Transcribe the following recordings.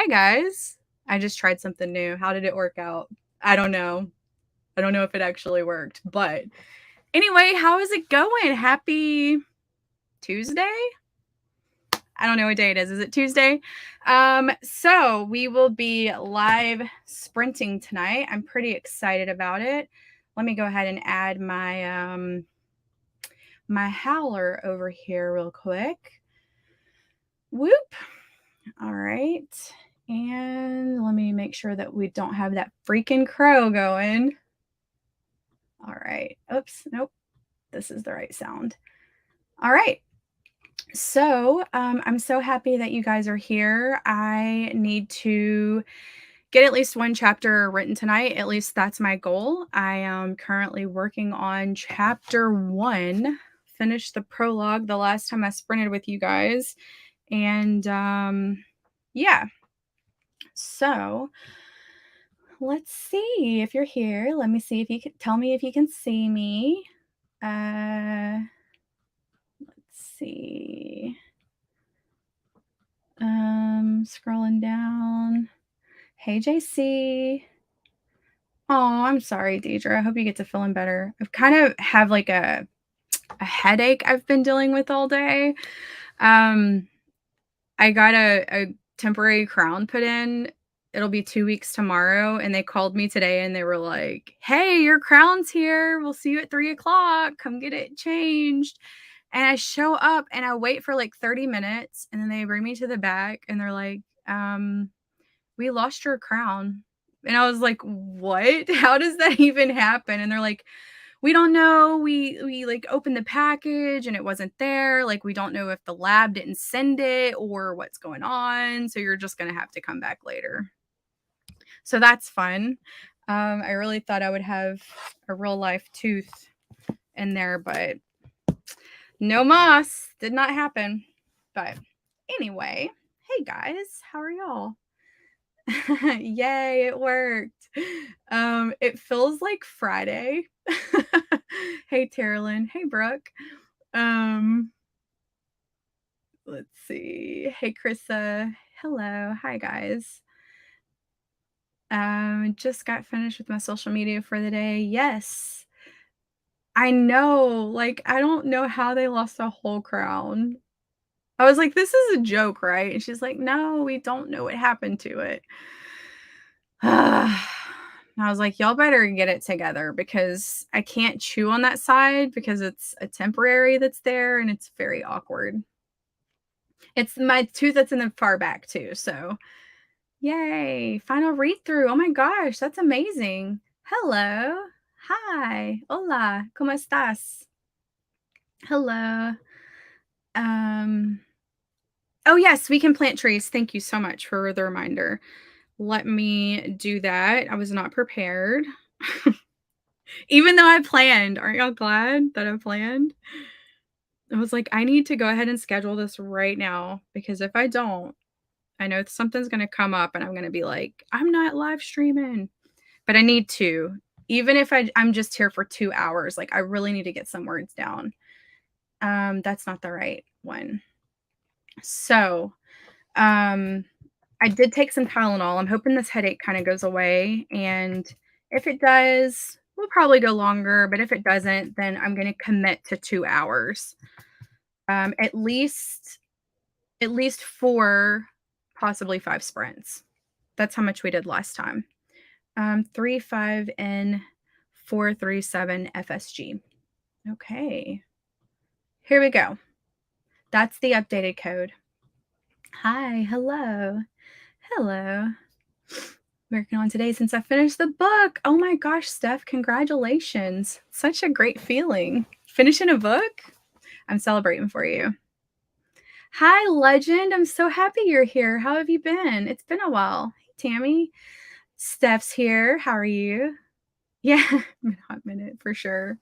Hi, guys. I just tried something new. How did it work out? I don't know. I don't know if it actually worked. But anyway, how is it going? Happy Tuesday? I don't know what day it is. Is it Tuesday? So we will be live sprinting tonight. I'm pretty excited about it. Let me go ahead and add my howler over here real quick. Whoop. All right. And let me make sure that we don't have that freaking crow going. All right. Oops. Nope. This is the right sound. All right. So I'm so happy that you guys are here. I need to get at least one chapter written tonight. At least that's my goal. I am currently working on chapter 1. Finished the prologue the last time I sprinted with you guys. And yeah. So let's see if you're here. Let me see if you can tell me if you can see me. Let's see. Scrolling down. Hey, JC. Oh, I'm sorry, Deidre. I hope you get to feeling better. I've kind of have like a headache I've been dealing with all day. I got a temporary crown put in. It'll be 2 weeks tomorrow. And they called me today and they were like, hey, your crown's here. We'll see you at 3:00. Come get it changed. And I show up and I wait for like 30 minutes. And then they bring me to the back and they're like, we lost your crown. And I was like, what? How does that even happen? And they're like, we don't know. We like opened the package and it wasn't there. Like, we don't know if the lab didn't send it or what's going on. So you're just going to have to come back later. So that's fun. I really thought I would have a real life tooth in there, but no moss. Did not happen. But anyway, hey guys, how are y'all? Yay, it worked. It feels like Friday. Hey, Terilyn. Hey, Brooke. Let's see. Hey, Krissa. Hello. Hi, guys. Just got finished with my social media for the day. Yes. I know. Like, I don't know how they lost a whole crown. I was like, this is a joke, right? And she's like, no, we don't know what happened to it. I was like, y'all better get it together because I can't chew on that side because it's a temporary that's there and it's very awkward. It's my tooth that's in the far back too. So yay. Final read through. Oh my gosh, that's amazing. Hello. Hi. Hola. ¿Cómo estás? Hello. Oh yes, we can plant trees. Thank you so much for the reminder. Let me do that. I was not prepared. Even though I planned. Aren't y'all glad that I planned? I was like, I need to go ahead and schedule this right now because if I don't, I know something's going to come up and I'm going to be like, I'm not live streaming. But I need to. Even if I'm just here for 2 hours, like I really need to get some words down. That's not the right one. So, I did take some Tylenol. I'm hoping this headache kind of goes away. And if it does, we'll probably go longer. But if it doesn't, then I'm going to commit to 2 hours. At least 4, possibly 5 sprints. That's how much we did last time. 3, 5, N, 4, 3, 7, FSG. Okay. Here we go. That's the updated code. Hi. Hello. Hello. Working on today since I finished the book. Oh my gosh, Steph, congratulations. Such a great feeling. Finishing a book? I'm celebrating for you. Hi, Legend. I'm so happy you're here. How have you been? It's been a while. Hey, Tammy. Steph's here. How are you? Yeah, hot minute for sure.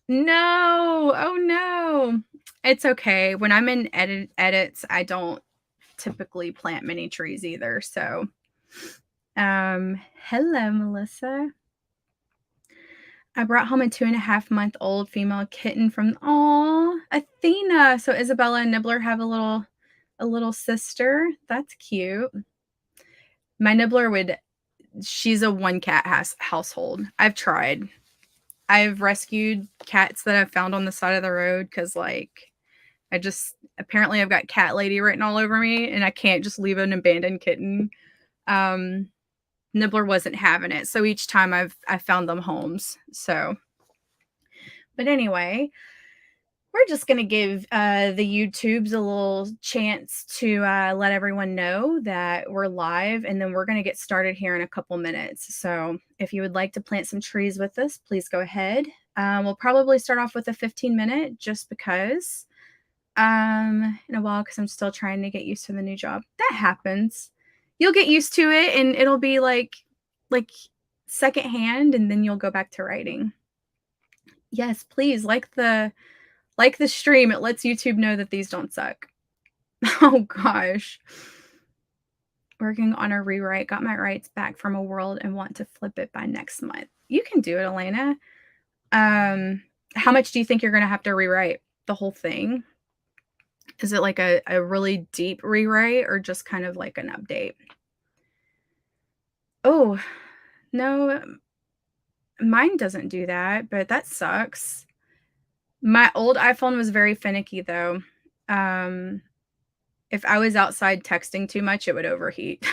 No. Oh no. It's okay. When I'm in edits, I don't typically plant many trees either. So hello, Melissa. I brought home a 2.5-month-old female kitten from Athena. So Isabella and Nibbler have a A little sister. That's cute. My nibbler she's a one cat household. I've tried. I've rescued cats that I've found on the side of the road because, like, apparently I've got cat lady written all over me and I can't just leave an abandoned kitten. Nibbler wasn't having it. So each time I've found them homes. So, but anyway, we're just going to give the YouTubes a little chance to let everyone know that we're live, and then we're going to get started here in a couple minutes. So if you would like to plant some trees with us, please go ahead. We'll probably start off with a 15-minute just because in a while, because I'm still trying to get used to the new job. That happens. You'll get used to it and it'll be like secondhand, and then you'll go back to writing. Yes, please like the stream. It lets YouTube know that these don't suck. Oh gosh. Working on a rewrite. Got my rights back from a world and want to flip it by next month. You can do it, Elena. How much do you think you're going to have to rewrite? The whole thing? Is it like a really deep rewrite or just kind of like an update? Oh, no. Mine doesn't do that, but that sucks. My old iPhone was very finicky, though. If I was outside texting too much, it would overheat.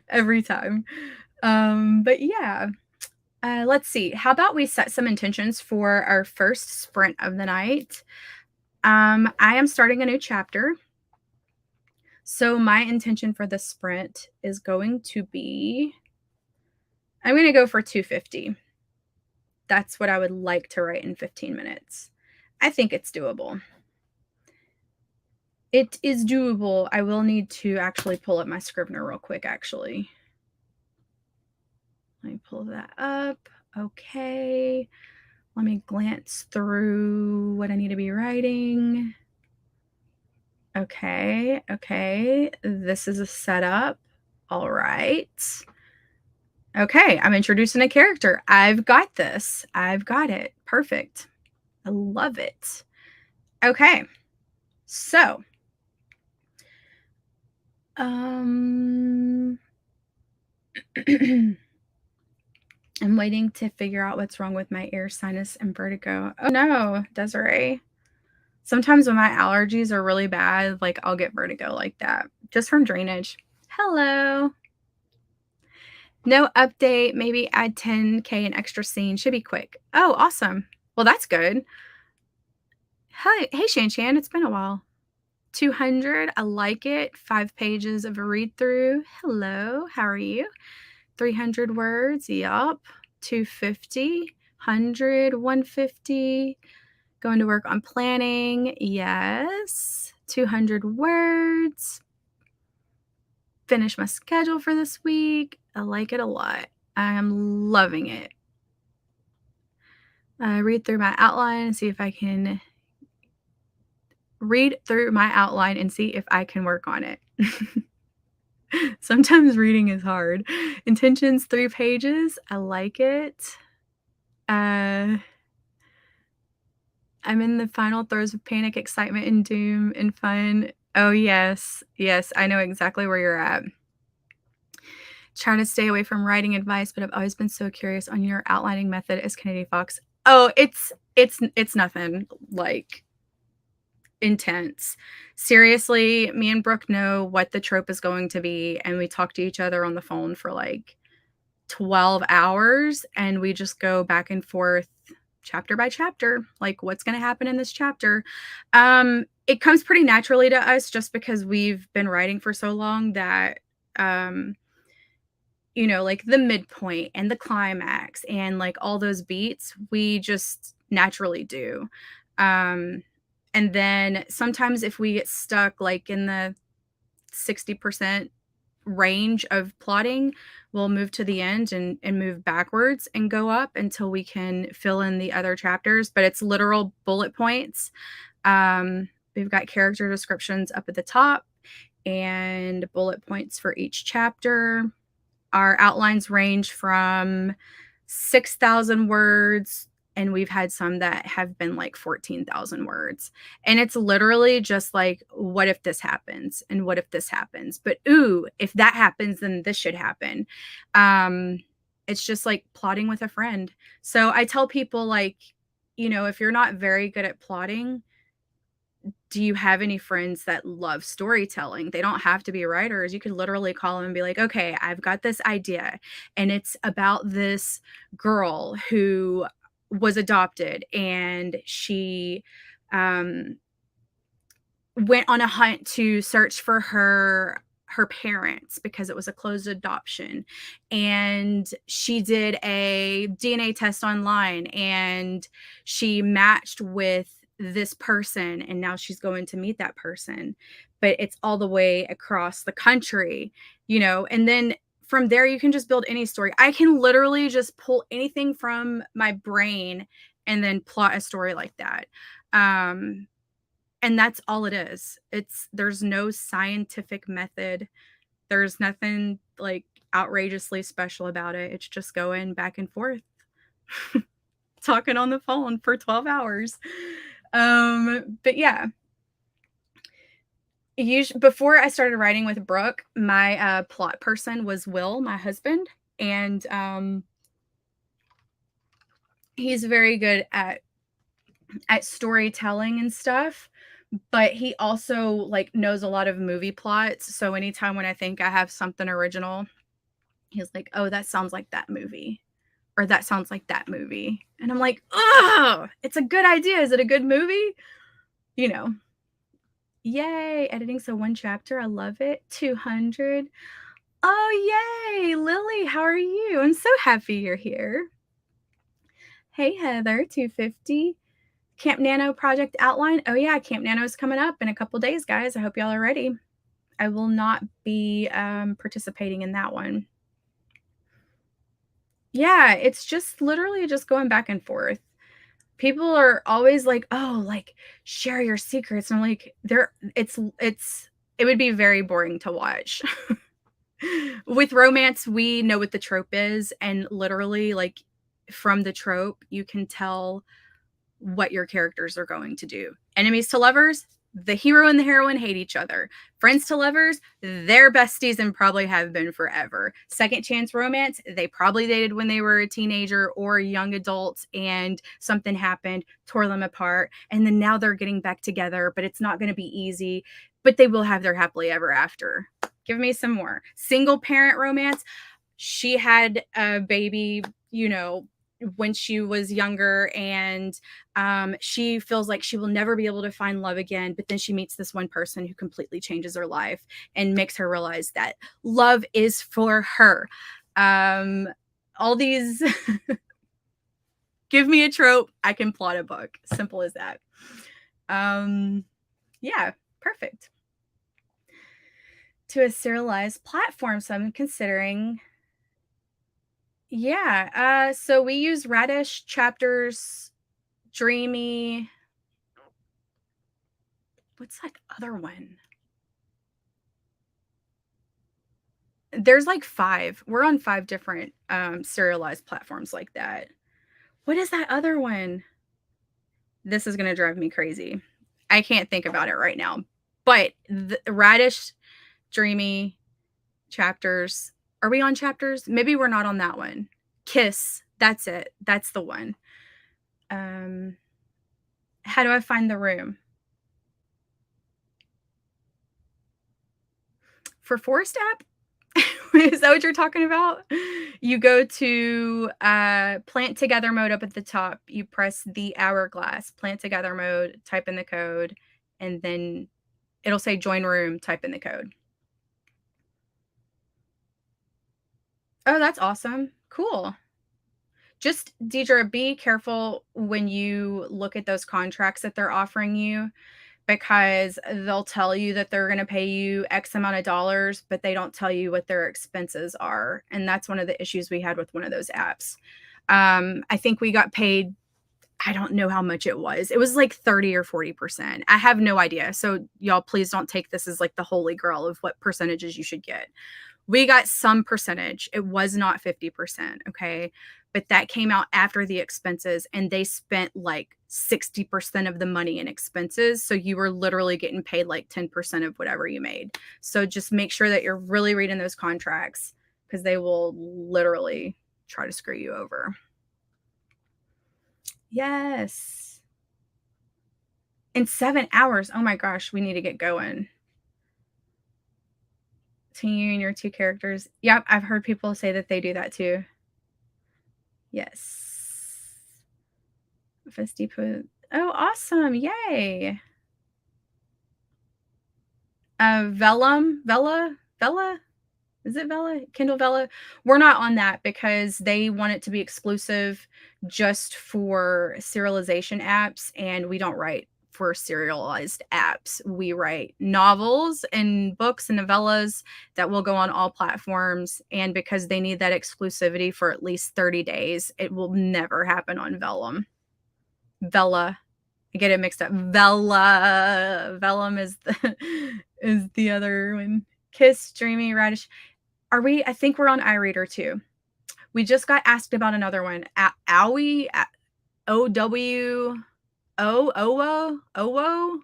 Every time. But yeah. Let's see. How about we set some intentions for our first sprint of the night? I am starting a new chapter. So my intention for the sprint is going to be, I'm going to go for 250. That's what I would like to write in 15 minutes. I think it's doable. It is doable. I will need to actually pull up my Scrivener real quick, actually. Let me pull that up. Okay. Let me glance through what I need to be writing. Okay. Okay. This is a setup. All right. Okay. I'm introducing a character. I've got this. I've got it. Perfect. I love it. Okay. So, I'm waiting to figure out what's wrong with my ear, sinus, and vertigo. Oh no, Desiree. Sometimes when my allergies are really bad, like I'll get vertigo like that, just from drainage. Hello. No update. Maybe add 10K an extra scene. Should be quick. Oh, awesome. Well, that's good. Hi. Hey, Shan Shan. It's been a while. 200. I like it. 5 pages of a read through. Hello. How are you? 300 words. Yup. 250. 100. 150. Going to work on planning. Yes. 200 words. Finish my schedule for this week. I like it a lot. I am loving it. Read through my outline and see if I can work on it. Sometimes reading is hard. Intentions, 3 pages. I like it. I'm in the final throes of panic, excitement, and doom and fun. Oh, yes. Yes, I know exactly where you're at. Trying to stay away from writing advice, but I've always been so curious on your outlining method as Kennedy Fox. Oh, it's nothing like intense. Seriously, me and Brooke know what the trope is going to be, and we talk to each other on the phone for like 12 hours, and we just go back and forth chapter by chapter, like what's going to happen in this chapter. It comes pretty naturally to us just because we've been writing for so long that like the midpoint and the climax and like all those beats, we just naturally do. And then sometimes if we get stuck like in the 60% range of plotting, we'll move to the end and move backwards and go up until we can fill in the other chapters. But it's literal bullet points. We've got character descriptions up at the top and bullet points for each chapter. Our outlines range from 6,000 words and we've had some that have been like 14,000 words. And it's literally just like, what if this happens? And what if this happens? But ooh, if that happens, then this should happen. It's just like plotting with a friend. So I tell people, like, if you're not very good at plotting, do you have any friends that love storytelling? They don't have to be writers. You could literally call them and be like, okay, I've got this idea, and it's about this girl who was adopted, and she um, went on a hunt to search for her parents because it was a closed adoption, and she did a DNA test online, and she matched with this person, and now she's going to meet that person, but it's all the way across the country, and then from there you can just build any story. I can literally just pull anything from my brain and then plot a story like that. And that's all it is. There's no scientific method. There's nothing like outrageously special about it. It's just going back and forth, talking on the phone for 12 hours. But yeah, before I started writing with Brooke, my plot person was Will, my husband, and he's very good at storytelling and stuff, but he also like knows a lot of movie plots. So anytime when I think I have something original, he's like, "Oh, that sounds like that movie." Or that sounds like that movie. And I'm like, "Oh, it's a good idea. Is it a good movie?" You know. Yay, editing so 1 chapter. I love it. 200. Oh, yay. Lily, how are you? I'm so happy you're here. Hey, Heather, 250. Camp Nano project outline. Oh yeah, Camp Nano is coming up in a couple days, guys. I hope y'all are ready. I will not be participating in that one. Yeah, it's just literally just going back and forth. People are always like, "Oh, like share your secrets." And I'm like, it would be very boring to watch. With romance, we know what the trope is, and literally like from the trope, you can tell what your characters are going to do. Enemies to lovers, the hero and the heroine hate each other. Friends to lovers, they're besties and probably have been forever. Second chance romance, they probably dated when they were a teenager or young adults, and something happened, tore them apart, and then now they're getting back together, but it's not going to be easy, but they will have their happily ever after. Give me some more. Single parent romance, she had a baby, when she was younger, and she feels like she will never be able to find love again, but then she meets this one person who completely changes her life and makes her realize that love is for her. All these give me a trope, I can plot a book. Simple as that. Yeah, perfect. To a serialized platform, so I'm considering. Yeah, so we use Radish, Chapters, Dreamy. What's that other one? There's like 5. We're on 5 different serialized platforms like that. What is that other one? This is gonna drive me crazy. I can't think about it right now. But the Radish, Dreamy, Chapters. Are we on Chapters? Maybe we're not on that one. Kiss. That's it. That's the one. How do I find the room? For Forest app? Is that what you're talking about? You go to plant together mode up at the top. You press the hourglass, plant together mode, type in the code, and then it'll say join room, type in the code. Oh, that's awesome. Cool. Just, Deidre, be careful when you look at those contracts that they're offering you, because they'll tell you that they're going to pay you X amount of dollars, but they don't tell you what their expenses are. And that's one of the issues we had with one of those apps. I think we got paid, I don't know how much it was. It was like 30 or 40%. I have no idea. So y'all, please don't take this as like the holy grail of what percentages you should get. We got some percentage. It was not 50%. Okay. but that came out after the expenses, and they spent like 60% of the money in expenses. So you were literally getting paid like 10% of whatever you made. So just make sure that you're really reading those contracts because they will literally try to screw you over. Yes. In 7 hours. Oh my gosh, we need to get going. To you and your two characters. Yep, I've heard people say that they do that too. Yes. Festy put. Oh, awesome. Yay. Vellum, Vella, is it Vella? Kindle Vella? We're not on that because they want it to be exclusive just for serialization apps, and we don't write for serialized apps. We write novels and books and novellas that will go on all platforms, and because they need that exclusivity for at least 30 days, it will never happen on Vellum. Vella. I get it mixed up. Vellum is the is the other one. Kiss, Dreamy, Radish. Are we? I think we're on iReader too. We just got asked about another one. Owie, OW, OWO.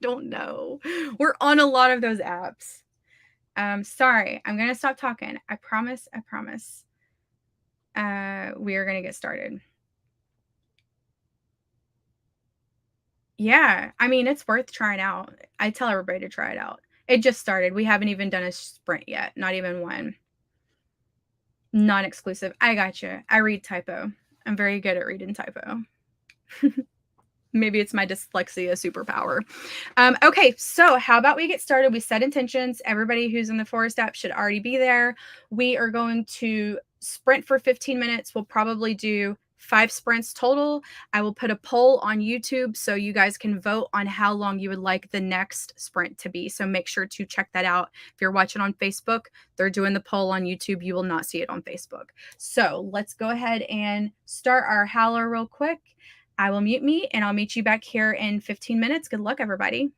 Don't know. We're on a lot of those apps. Sorry, I'm gonna stop talking. I promise. I promise. We are gonna get started. Yeah, I mean, it's worth trying out. I tell everybody to try it out. It just started. We haven't even done a sprint yet, not even one. Non-exclusive. I got you. I read typo. I'm very good at reading typo. Maybe it's my dyslexia superpower. Okay, so how about we get started? We set intentions. Everybody who's in the Forest app should already be there. We are going to sprint for 15 minutes. We'll probably do 5 sprints total. I will put a poll on YouTube so you guys can vote on how long you would like the next sprint to be. So make sure to check that out. If you're watching on Facebook, they're doing the poll on YouTube. You will not see it on Facebook. So let's go ahead and start our howler real quick. I will mute me and I'll meet you back here in 15 minutes. Good luck, everybody.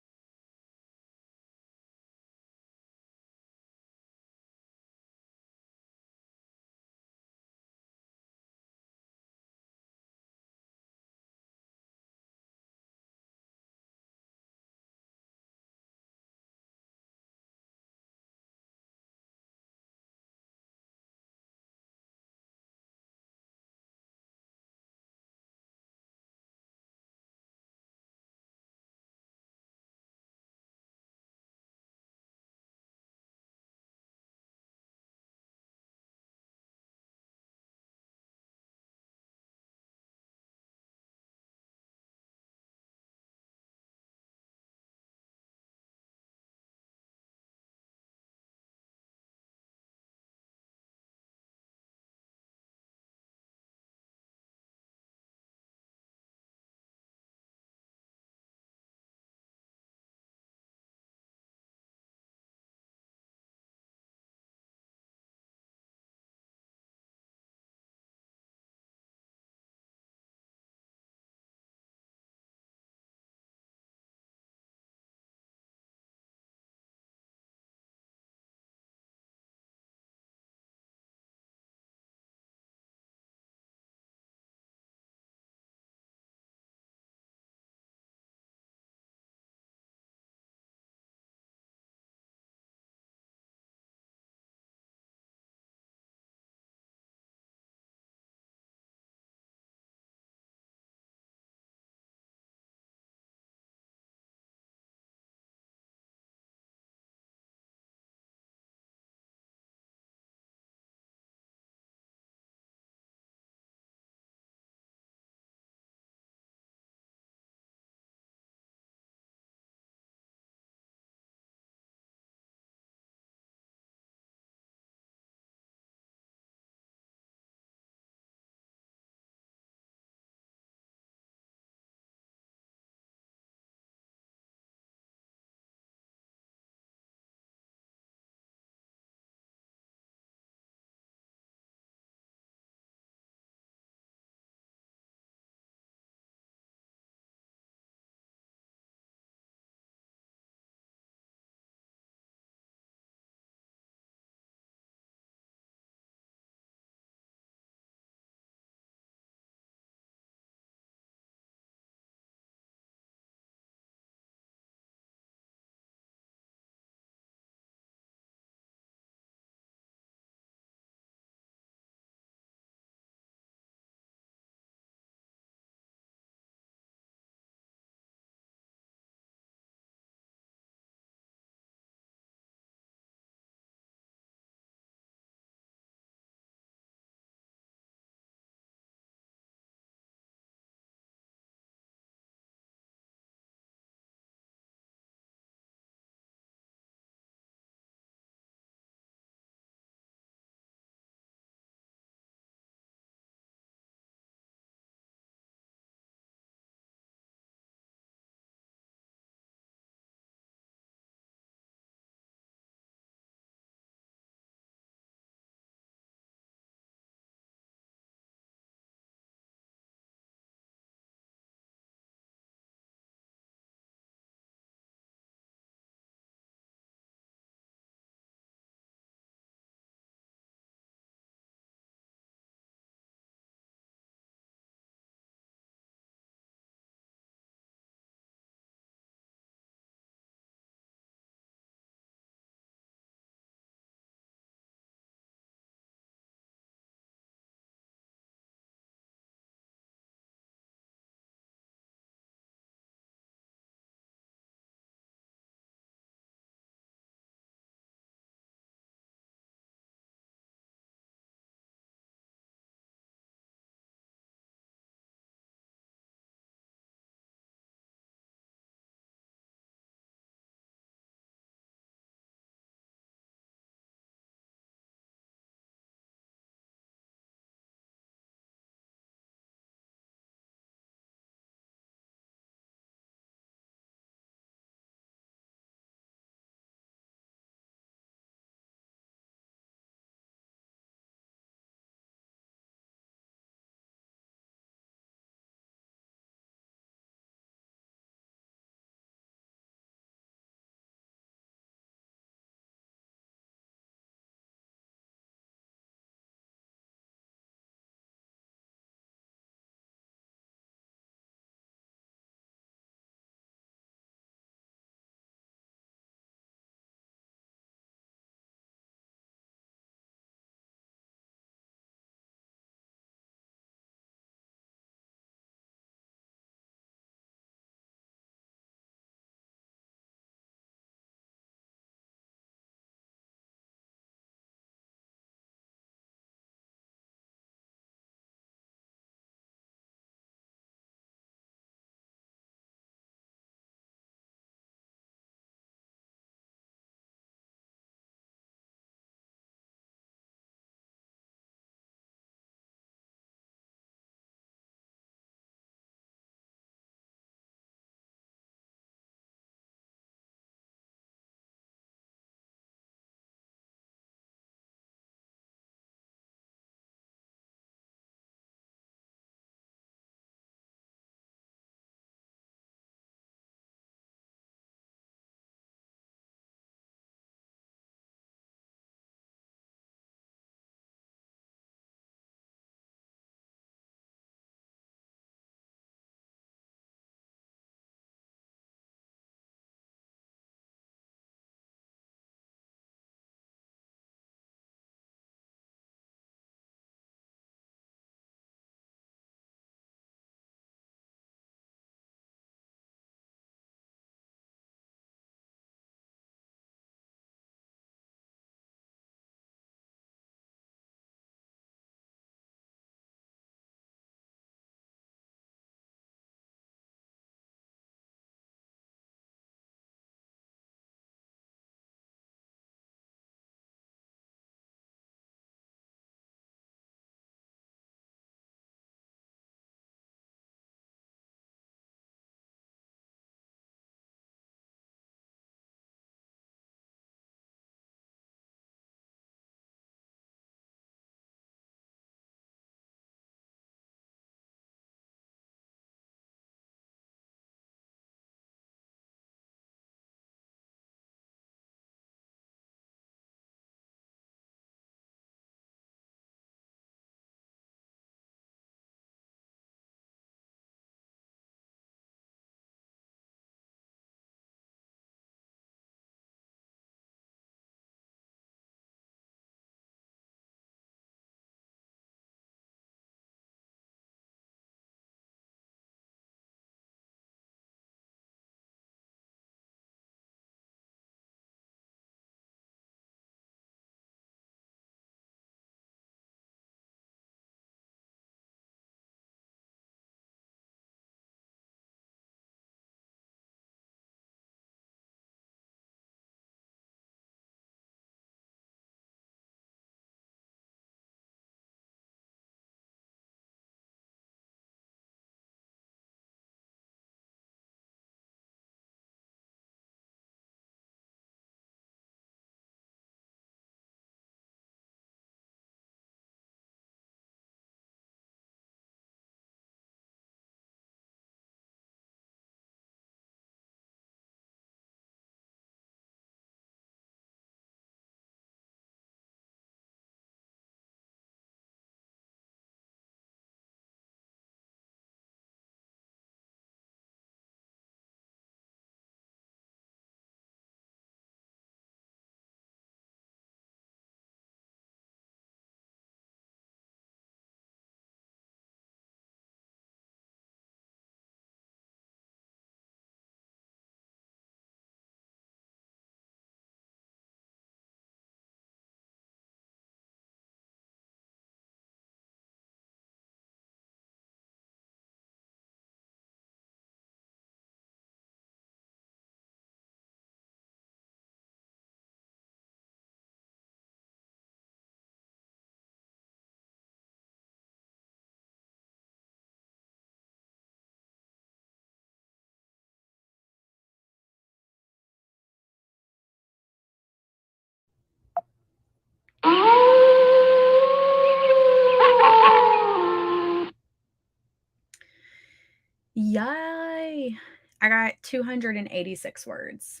I got 286 words.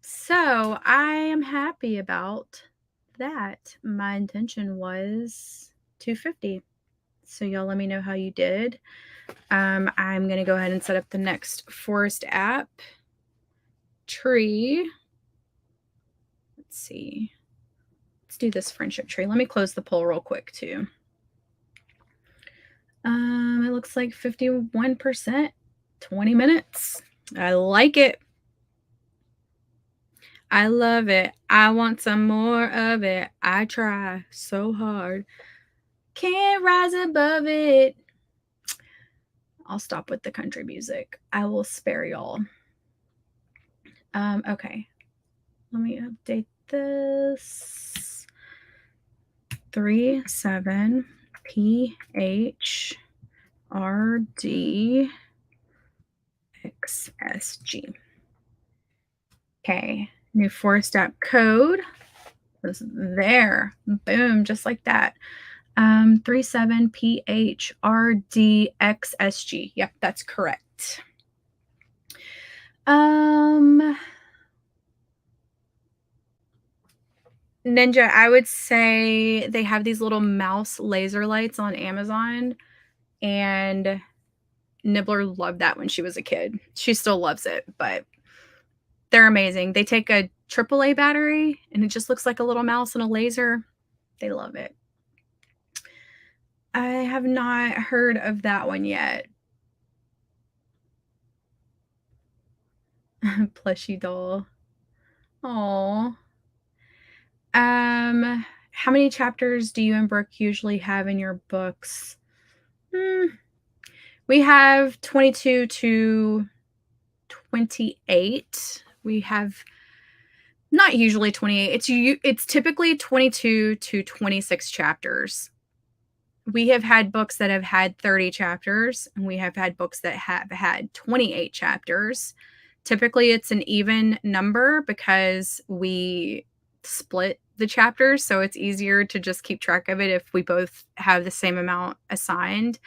So I am happy about that. My intention was 250. So y'all let me know how you did. I'm going to go ahead and set up the next forest app. Tree. Let's see. Let's do this friendship tree. Let me close the poll real quick too. It looks like 51%, 20 minutes. I like it. I love it. I want some more of it. I try so hard. Can't rise above it. I'll stop with the country music. I will spare y'all. Okay. Let me update this. 37 PH RD XSG. Okay, new forest app code was there. Boom, just like that. 37 PH RD XSG. Yep, that's correct. Ninja, I would say they have these little mouse laser lights on Amazon, and Nibbler loved that when she was a kid. She still loves it, but they're amazing. They take a AAA battery, and it just looks like a little mouse and a laser. They love it. I have not heard of that one yet. Plushy doll. Oh. How many chapters do you and Brooke usually have in your books? We have 22 to 28. We have not usually 28. It's typically 22 to 26 chapters. We have had books that have had 30 chapters, and we have had books that have had 28 chapters. Typically, it's an even number because we split the chapters, so it's easier to just keep track of it if we both have the same amount assigned.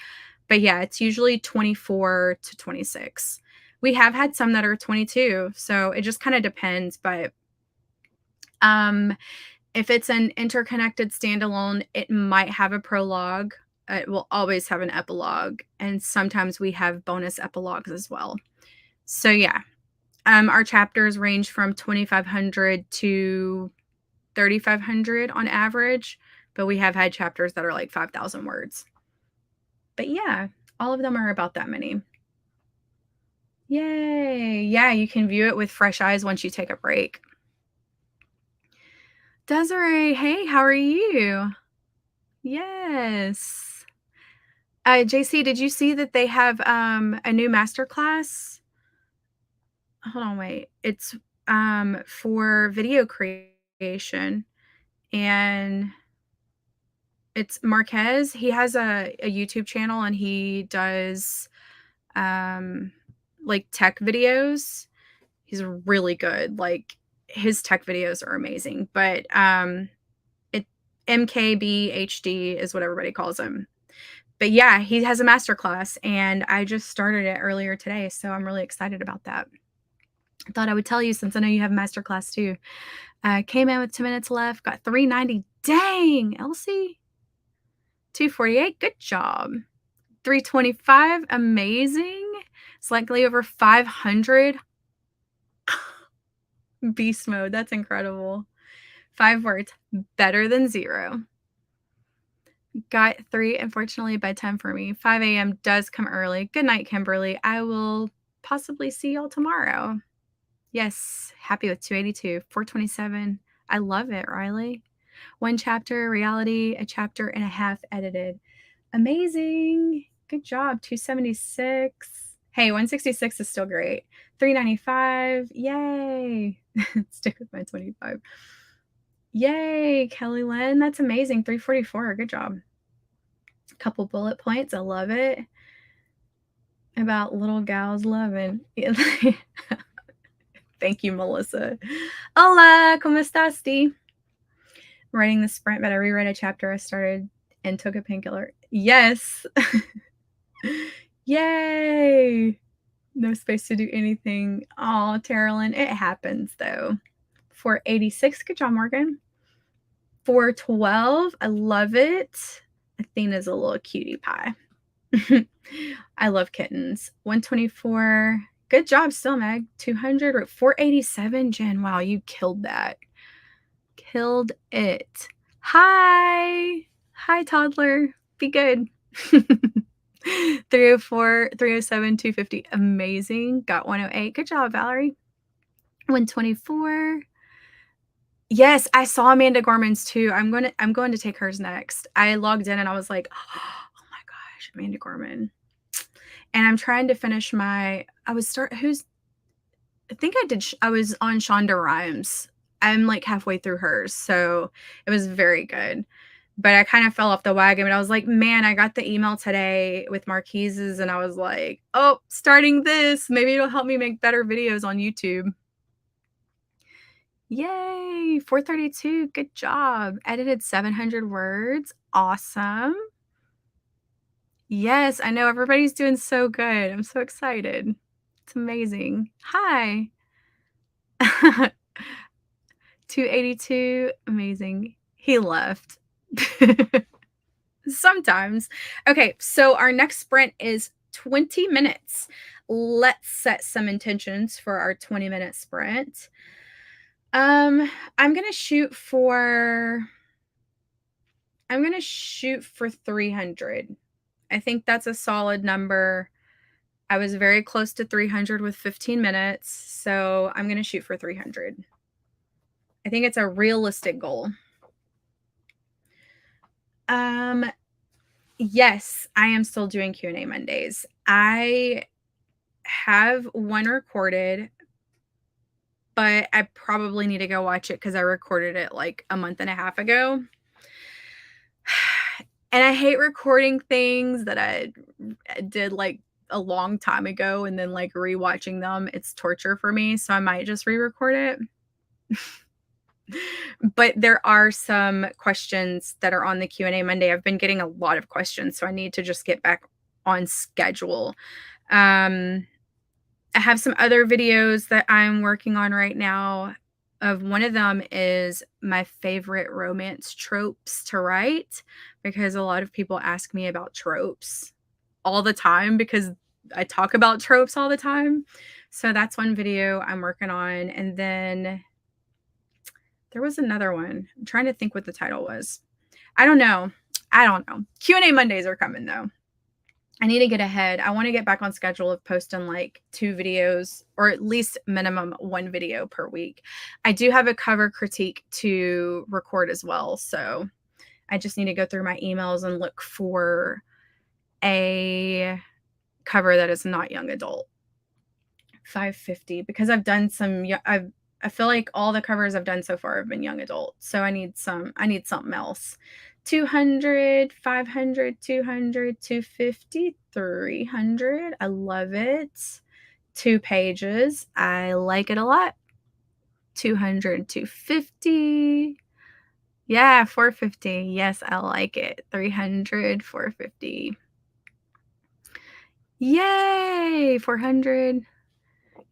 But yeah, it's usually 24 to 26. We have had some that are 22, so it just kind of depends. But if it's an interconnected standalone, it might have a prologue. It will always have an epilogue, and sometimes we have bonus epilogues as well. So yeah, our chapters range from 2,500 to 3,500 on average, but we have had chapters that are like 5,000 words. But yeah, all of them are about that many. Yay! Yeah, you can view it with fresh eyes once you take a break. Desiree, hey, how are you? Yes. JC, did you see that they have a new masterclass? Hold on, wait. It's for video creation, and it's Marquez. He has a YouTube channel, and he does like tech videos. He's really good. Like his tech videos are amazing. But it MKBHD is what everybody calls him. But yeah, he has a masterclass, and I just started it earlier today, so I'm really excited about that. I thought I would tell you since I know you have a masterclass too. Came in with 2 minutes left, got 390. Dang, Elsie. 248, good job. 325, amazing. Slightly over 500. Beast mode, that's incredible. 5 words, better than 0. Got 3, unfortunately, bedtime for me. 5 a.m. does come early. Good night, Kimberly. I will possibly see y'all tomorrow. Yes, happy with 282. 427. I love it, Riley. 1 chapter, reality, a chapter and a half edited. Amazing. Good job. 276. Hey, 166 is still great. 395. Yay. Stick with my 25. Yay, Kelly Lynn. That's amazing. 344. Good job. A couple bullet points. I love it. About little gals loving. Thank you, Melissa. Hola, ¿cómo estás, Steve? Writing the sprint, but I reread a chapter I started and took a painkiller. Yes. Yay. No space to do anything. Oh, Terrellyn, it happens though. 486, good job, Morgan. 412, I love it. Athena's a little cutie pie. I love kittens. 124, good job still, Meg. 200, 487, Jen, wow, you killed that. Killed it. Hi. Hi, toddler. Be good. 304, 307, 250. Amazing. Got 108. Good job, Valerie. 124. Yes, I saw Amanda Gorman's too. I'm going to take hers next. I logged in and I was like, oh my gosh, Amanda Gorman. And I'm trying to finish my I was on Shonda Rhimes. I'm like halfway through hers, so it was very good. But I kind of fell off the wagon, but I was like, man, I got the email today with Marquise's, and I was like, oh, starting this. Maybe it'll help me make better videos on YouTube. Yay, 432. Good job. Edited 700 words. Awesome. Yes, I know everybody's doing so good. I'm so excited. It's amazing. Hi. 282. Amazing. He left. Sometimes. Okay, so our next sprint is 20 minutes. Let's set some intentions for our 20-minute sprint. I'm going to shoot for 300. I think that's a solid number. I was very close to 300 with 15 minutes, so I'm going to shoot for 300. I think it's a realistic goal. Yes, I am still doing Q&A Mondays. I have one recorded, but I probably need to go watch it because I recorded it like a month and a half ago. And I hate recording things that I did like a long time ago and then like rewatching them. It's torture for me, so I might just re-record it. But there are some questions that are on the Q&A Monday. I've been getting a lot of questions, so I need to just get back on schedule. I have some other videos that I'm working on right now. One of them is my favorite romance tropes to write, because a lot of people ask me about tropes all the time because I talk about tropes all the time. So that's one video I'm working on. And then there was another one. I'm trying to think what the title was. I don't know. Q&A Mondays are coming though. I need to get ahead. I want to get back on schedule of posting like 2 videos, or at least minimum 1 video per week. I do have a cover critique to record as well. So I just need to go through my emails and look for a cover that is not young adult. 550, because I've done some, I feel like all the covers I've done so far have been young adult. So I need something else. 200, 500, 200, 250, 300. I love it. 2 pages. I like it a lot. 200, 250. Yeah, 450. Yes, I like it. 300, 450. Yay, 400.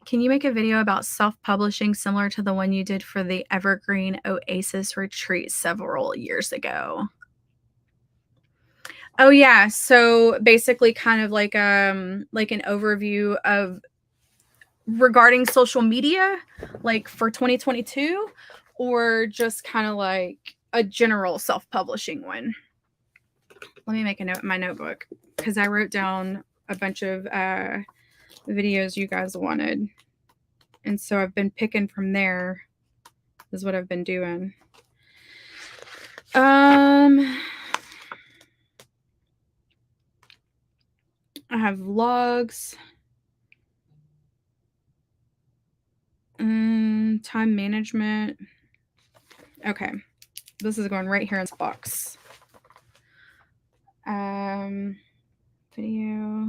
Can you make a video about self-publishing similar to the one you did for the Evergreen Oasis retreat several years ago? Oh yeah, so basically kind of like an overview of regarding social media, like for 2022, or just kind of like a general self-publishing one. Let me make a note in my notebook because I wrote down a bunch of videos you guys wanted. And so I've been picking from there is what I've been doing. I have vlogs. Time management. Okay. This is going right here in this box. Video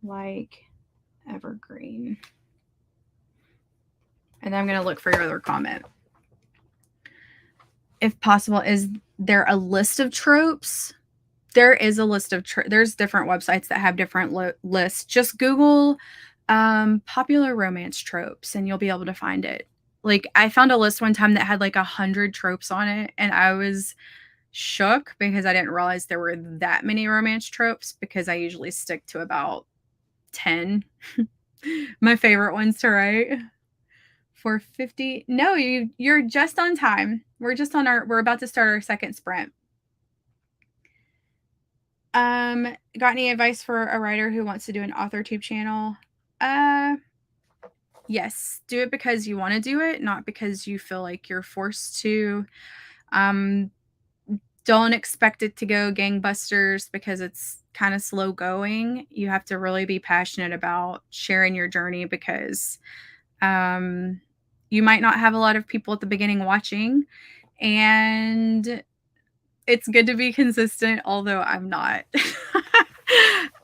like Evergreen. And then I'm going to look for your other comment. If possible, is there a list of tropes? There is a list of there's different websites that have different lists. Just Google Popular romance tropes, and you'll be able to find it. Like, I found a list one time that had like 100 tropes on it, and I was shook because I didn't realize there were that many romance tropes because I usually stick to about 10. My favorite ones to write. 450. No, you're just on time. We're about to start our second sprint. Got any advice for a writer who wants to do an author tube channel? Yes, do it because you want to do it, not because you feel like you're forced to. Don't expect it to go gangbusters because it's kind of slow going. You have to really be passionate about sharing your journey because you might not have a lot of people at the beginning watching, and it's good to be consistent, although I'm not.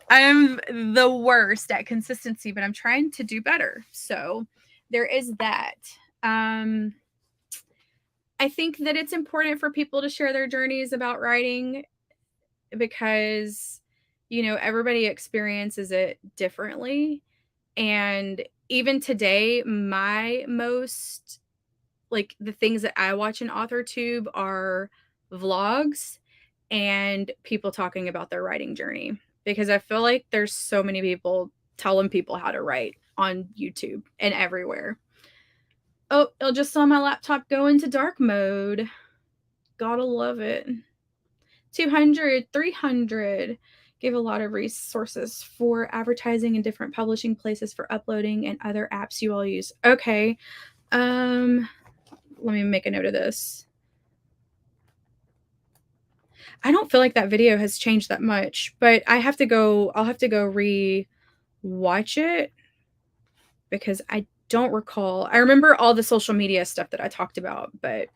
I'm the worst at consistency, but I'm trying to do better. So there is that. I think that it's important for people to share their journeys about writing because, everybody experiences it differently. And even today, my most, like, the things that I watch in AuthorTube are vlogs and people talking about their writing journey, because I feel like there's so many people telling people how to write on YouTube and everywhere. Oh, it'll just saw my laptop go into dark mode. Gotta love it. 200, 300. Give a lot of resources for advertising in different publishing places for uploading and other apps you all use. Okay. Let me make a note of this. I don't feel like that video has changed that much, but I'll have to go re-watch it because I don't recall. I remember all the social media stuff that I talked about, but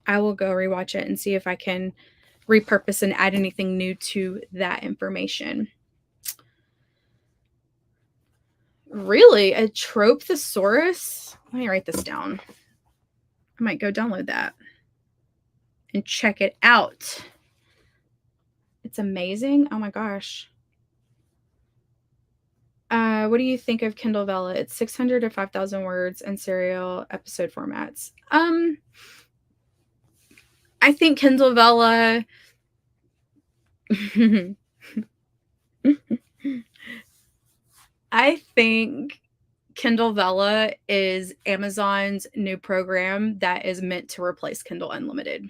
I will go rewatch it and see if I can repurpose and add anything new to that information. Really? A trope thesaurus? Let me write this down. I might go download that and check it out. It's amazing. Oh my gosh. What do you think of Kindle Vella? It's 600 to 5,000 words and serial episode formats. I think Kindle Vella. I think Kindle Vella is Amazon's new program that is meant to replace Kindle Unlimited.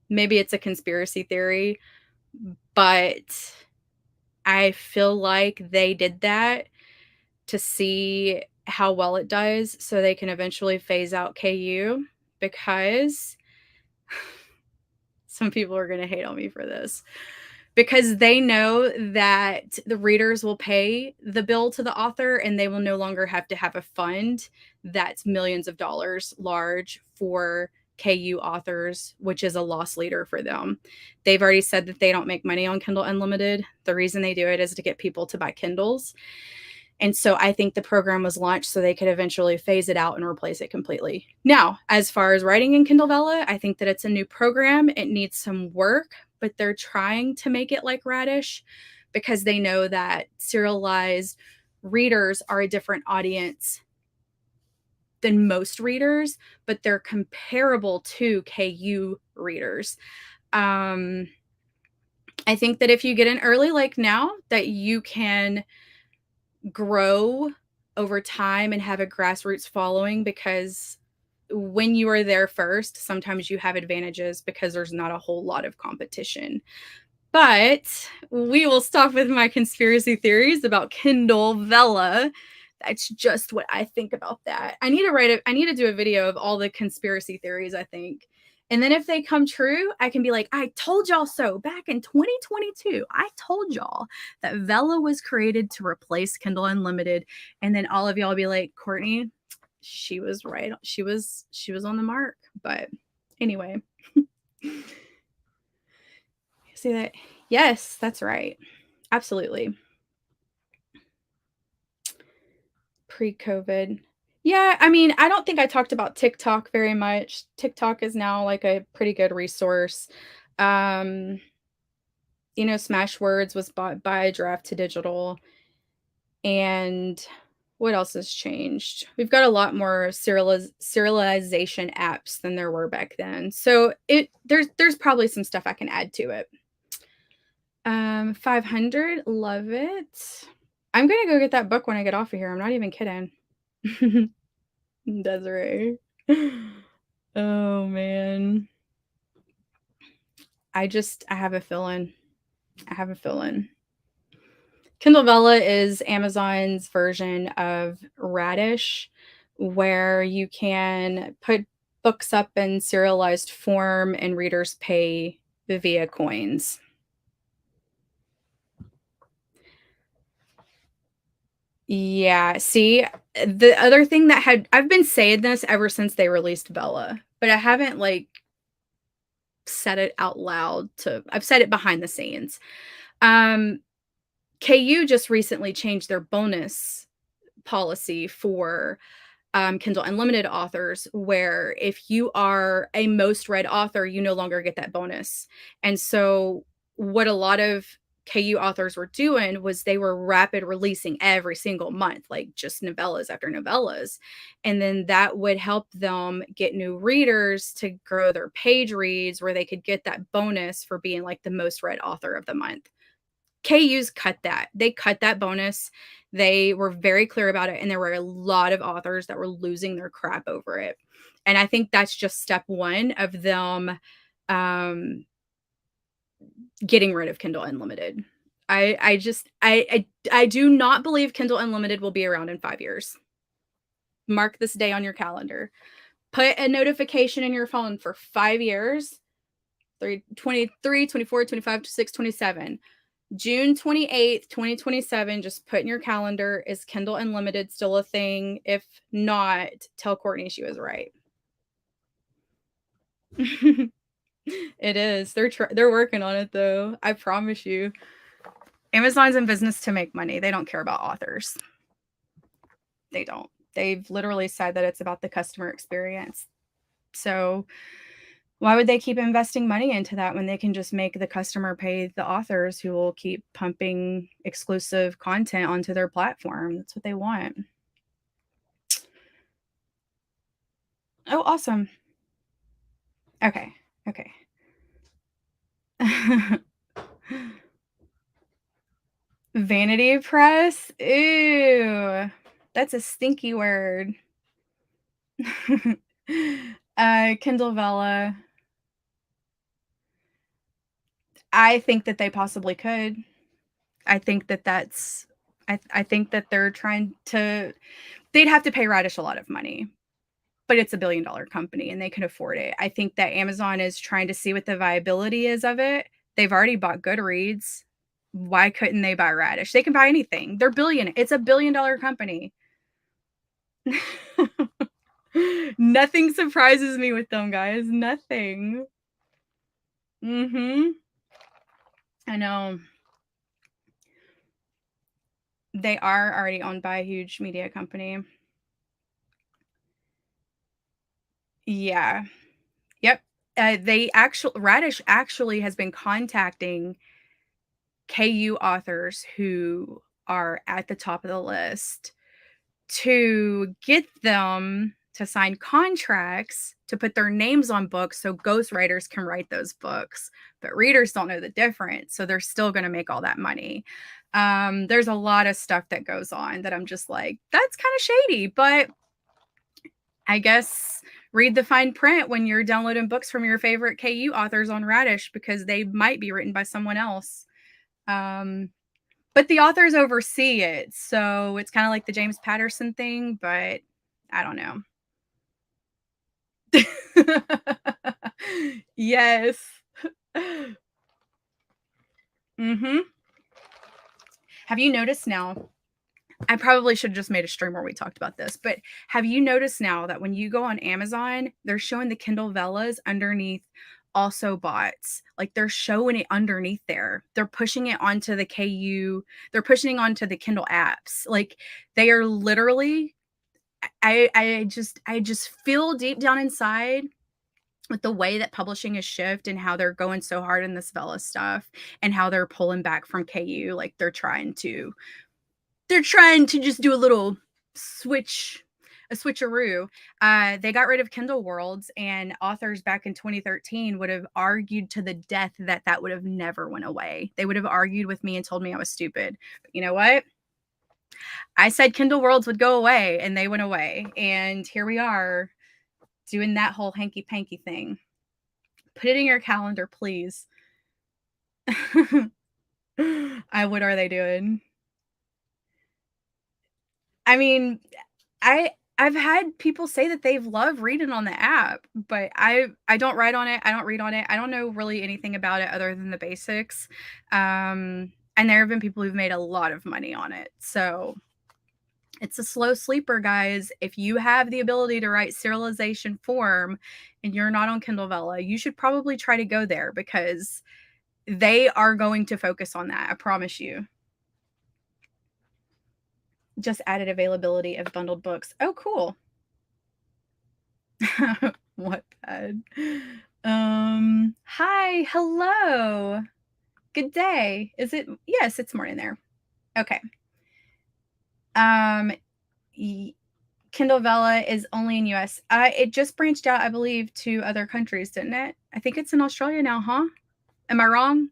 Maybe it's a conspiracy theory, but I feel like they did that to see how well it does so they can eventually phase out KU, because some people are going to hate on me for this, because they know that the readers will pay the bill to the author and they will no longer have to have a fund that's millions of dollars large for KU authors, which is a loss leader for them. They've already said that they don't make money on Kindle Unlimited. The reason they do it is to get people to buy Kindles. And so I think the program was launched so they could eventually phase it out and replace it completely. Now, as far as writing in Kindle Vella, I think that it's a new program. It needs some work, but they're trying to make it like Radish because they know that serialized readers are a different audience than most readers, but they're comparable to KU readers. I think that if you get in early, like now, that you can grow over time and have a grassroots following, because when you are there first, sometimes you have advantages because there's not a whole lot of competition. But we will stop with my conspiracy theories about Kindle Vella. That's just what I think about that. I need to do a video of all the conspiracy theories, I think. And then if they come true, I can be like, I told y'all so back in 2022. I told y'all that Vella was created to replace Kindle Unlimited. And then all of y'all be like, Courtney, she was right. She was on the mark. But anyway. See that? Yes, that's right. Absolutely. Pre-COVID. Yeah, I mean, I don't think I talked about TikTok very much. TikTok is now like a pretty good resource. Smashwords was bought by Draft to Digital, and what else has changed? We've got a lot more serialization apps than there were back then. So there's probably some stuff I can add to it. 500, love it. I'm gonna go get that book when I get off of here. I'm not even kidding. Desiree. Oh man. I have a feeling. I have a feeling. Kindle Vella is Amazon's version of Radish, where you can put books up in serialized form and readers pay via coins. Yeah, see, the other thing I've been saying this ever since they released Vella, but I haven't said it out loud I've said it behind the scenes. Um, KU just recently changed their bonus policy for Kindle Unlimited authors, where if you are a most read author, you no longer get that bonus. And so, what a lot of KU authors were doing was they were rapid releasing every single month, like just novellas after novellas. And then that would help them get new readers to grow their page reads, where they could get that bonus for being like the most read author of the month. KU's cut that. They cut that bonus. They were very clear about it, and there were a lot of authors that were losing their crap over it. And I think that's just step one of them getting rid of Kindle Unlimited. I do not believe Kindle Unlimited will be around in 5 years. Mark this day on your calendar. Put a notification in your phone for 5 years. 23, 24, 25, 26, 27. June 28th, 2027, just put in your calendar. Is Kindle Unlimited still a thing? If not, tell Courtney she was right. It is. They're working on it though. I promise you. Amazon's in business to make money. They don't care about authors. They don't. They've literally said that it's about the customer experience. So why would they keep investing money into that when they can just make the customer pay the authors who will keep pumping exclusive content onto their platform? That's what they want. Oh, awesome. Okay. Okay. Vanity press? Ew. That's a stinky word. Kindle Vella. I think that they possibly could. I think that that's I think that they're trying to they'd have to pay Radish a lot of money, but it's a billion-dollar company and they can afford it. I think that Amazon is trying to see what the viability is of it. They've already bought Goodreads. Why couldn't they buy Radish? They can buy anything. It's a billion-dollar company. Nothing surprises me with them, guys. Nothing. Mhm. I know. They are already owned by a huge media company. Yeah. Yep. Radish actually has been contacting KU authors who are at the top of the list to get them to sign contracts to put their names on books so ghostwriters can write those books. But readers don't know the difference, so they're still going to make all that money. There's a lot of stuff that goes on that I'm just like, that's kind of shady, but I guess read the fine print when you're downloading books from your favorite KU authors on Radish, because they might be written by someone else. But the authors oversee it, so it's kind of like the James Patterson thing, but I don't know. Yes. Mhm. Have you noticed now? I probably should have just made a stream where we talked about this, but have you noticed now that when you go on Amazon, they're showing the Kindle Vellas underneath also bots? Like they're showing it underneath there. They're pushing it onto the KU, they're pushing it onto the Kindle apps. Like they are literally I just feel deep down inside with the way that publishing is shift and how they're going so hard in this Vella stuff and how they're pulling back from KU, like they're trying to just do a little switcheroo. They got rid of Kindle Worlds, and authors back in 2013 would have argued to the death that that would have never went away. They would have argued with me and told me I was stupid. But you know what? I said Kindle Worlds would go away, and they went away. And here we are doing that whole hanky panky thing. Put it in your calendar, please. What are they doing? I mean, I I've had people say that they've loved reading on the app, but I don't write on it. I don't read on it. I don't know really anything about it other than the basics. And there have been people who've made a lot of money on it. So it's a slow sleeper, guys. If you have the ability to write serialization form and you're not on Kindle Vella, you should probably try to go there because they are going to focus on that. I promise you. Just added availability of bundled books. Oh, cool. Wattpad. Hi, hello. Good day. Is it? Yes, it's morning there. Okay. Um, Kindle Vella is only in US. It just branched out, I believe, to other countries, didn't it? I think it's in Australia now, huh? Am I wrong?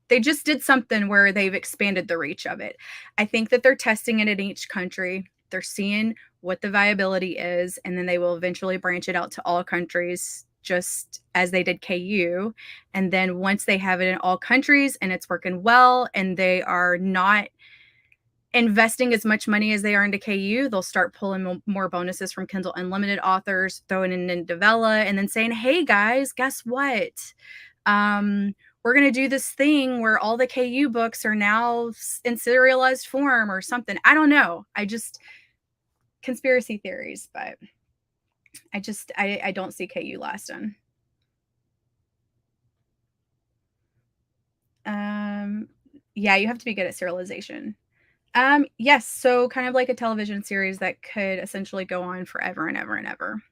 They just did something where they've expanded the reach of it. I think that they're testing it in each country. They're seeing what the viability is, and then they will eventually branch it out to all countries, just as they did KU. And then once they have it in all countries and it's working well, and they are not investing as much money as they are into KU, they'll start pulling more bonuses from Kindle Unlimited authors, throwing it into Vella, and then saying, hey guys, guess what? We're going to do this thing where all the KU books are now in serialized form or something. I don't know. Conspiracy theories, but I don't see KU lasting. Yeah, you have to be good at serialization. Yes, so kind of like a television series that could essentially go on forever and ever and ever.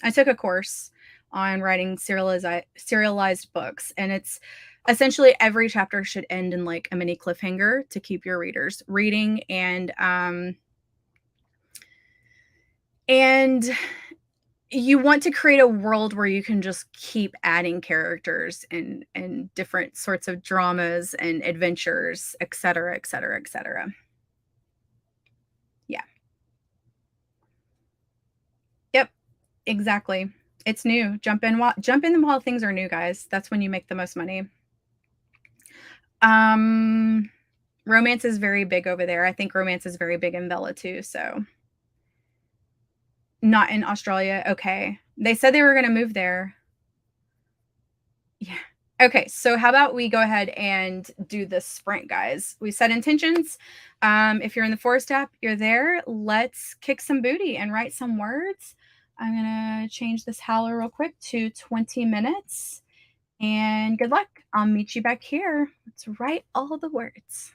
I took a course on writing serialized books, and it's essentially every chapter should end in like a mini cliffhanger to keep your readers reading, and you want to create a world where you can just keep adding characters and different sorts of dramas and adventures, et cetera, et cetera, et cetera. Yeah. Yep. Exactly. It's new. Jump in while things are new, guys. That's when you make the most money. Um, Romance is very big over there. I think romance is very big in Vella too. So not in Australia. Okay. They said they were going to move there. Yeah. Okay. So how about we go ahead and do this sprint, guys? We set intentions. If you're in the Forest app, you're there. Let's kick some booty and write some words. I'm going to change this howler real quick to 20 minutes. And good luck. I'll meet you back here. Let's write all the words.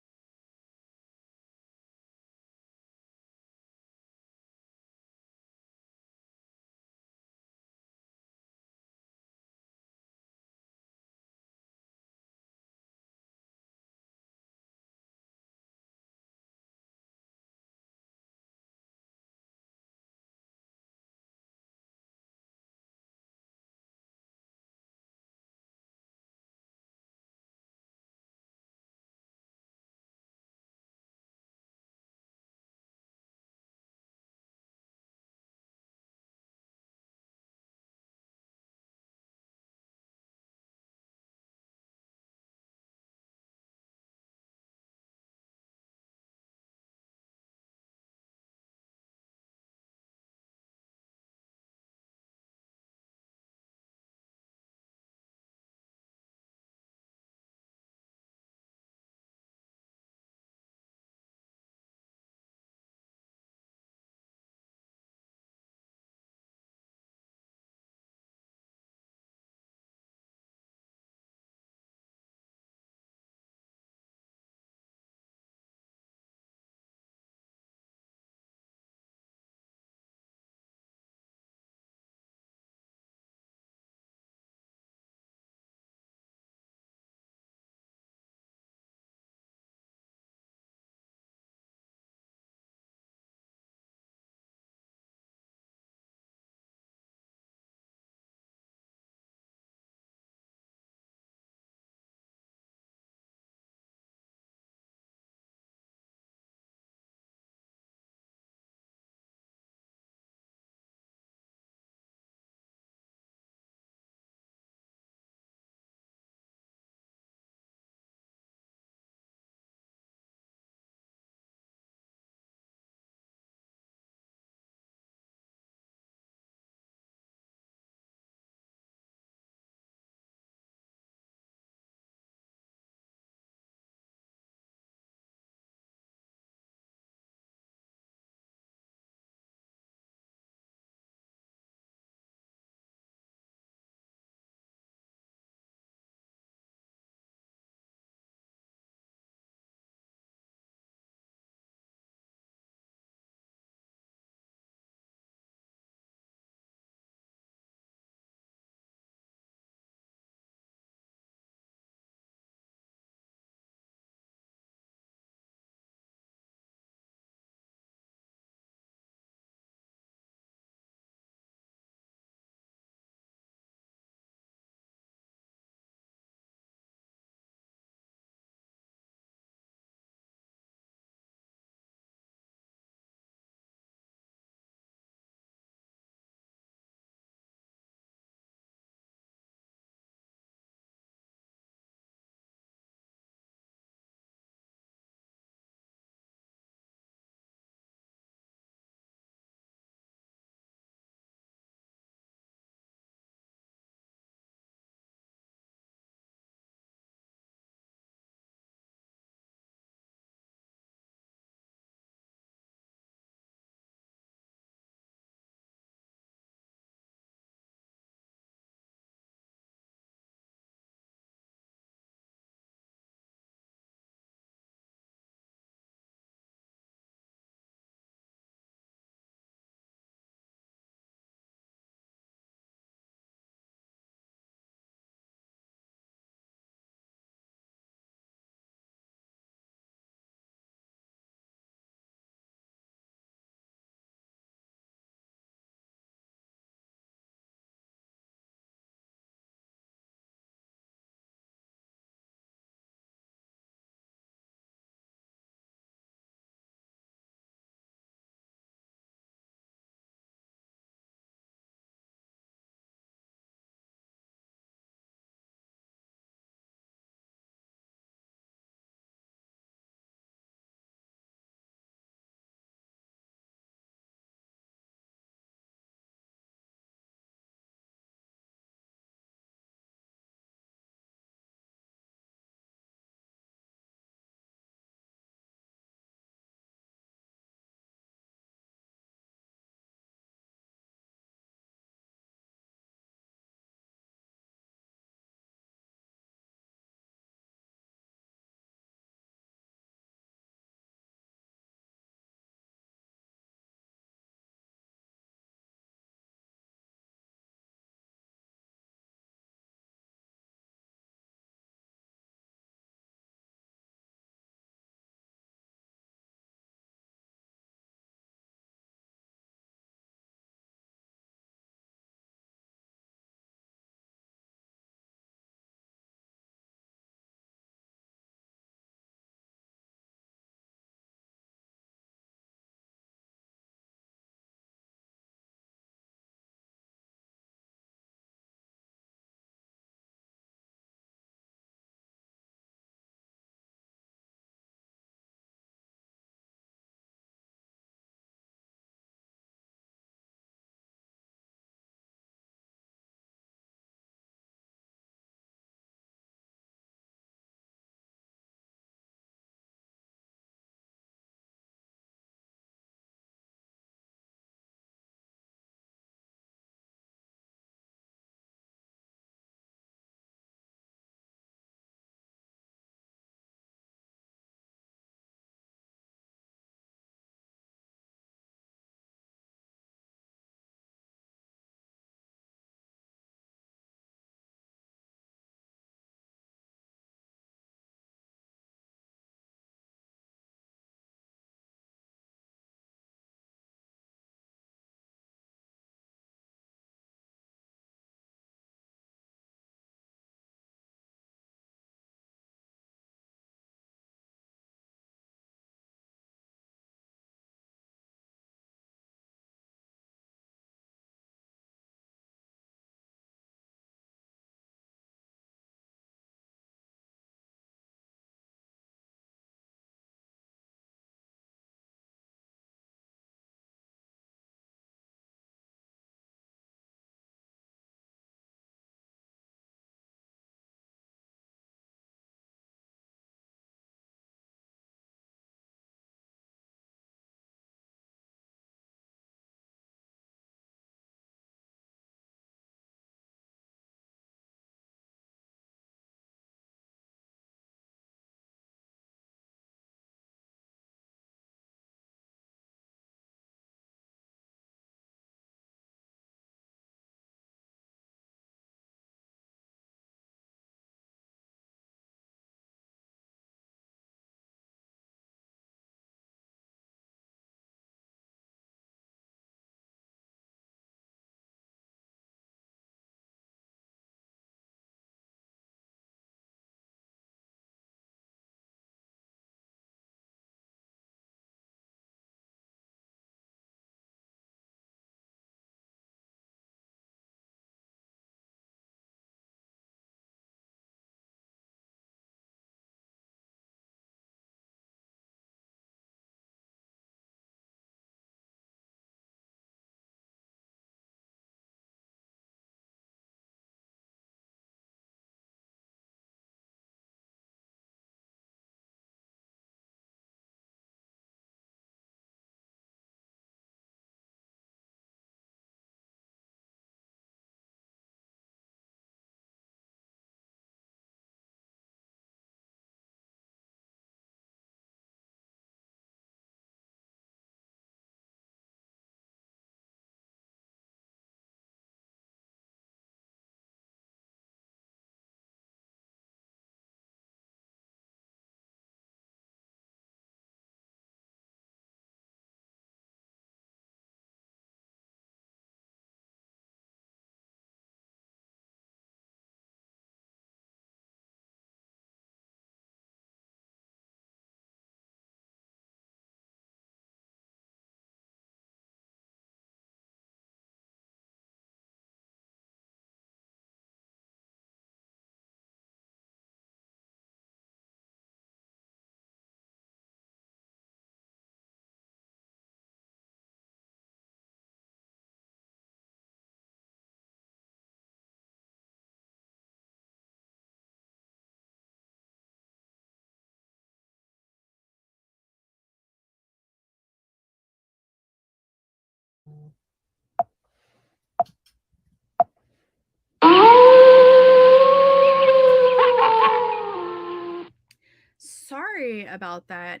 sorry about that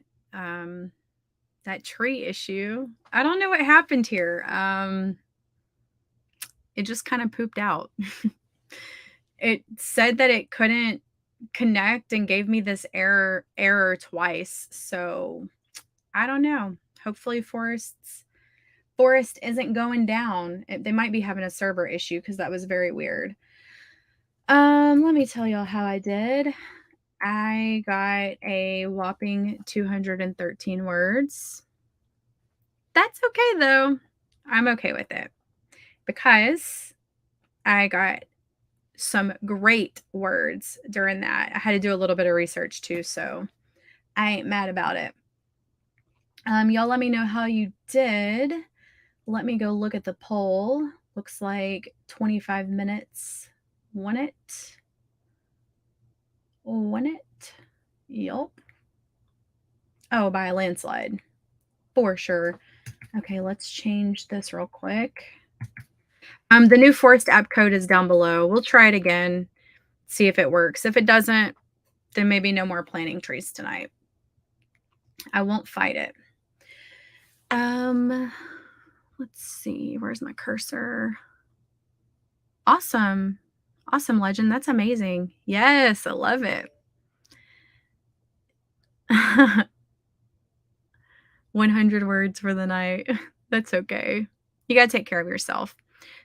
tree issue. I don't know what happened here. It just kind of pooped out. It said that it couldn't connect and gave me this error twice. So I don't know. Hopefully Forest isn't going down. They might be having a server issue because that was very weird. Let me tell y'all how I did. I got a whopping 213 words. That's okay though. I'm okay with it because I got some great words during that. I had to do a little bit of research too, so I ain't mad about it. Y'all let me know how you did. Let me go look at the poll. Looks like 25 minutes. Won it. Yup. Oh, by a landslide. For sure. Okay, let's change this real quick. The new Forest app code is down below. We'll try it again, see if it works. If it doesn't, then maybe no more planting trees tonight. I won't fight it. Let's see. Where's my cursor? Awesome. Awesome, Legend. That's amazing. Yes, I love it. 100 words for the night. That's okay. You got to take care of yourself.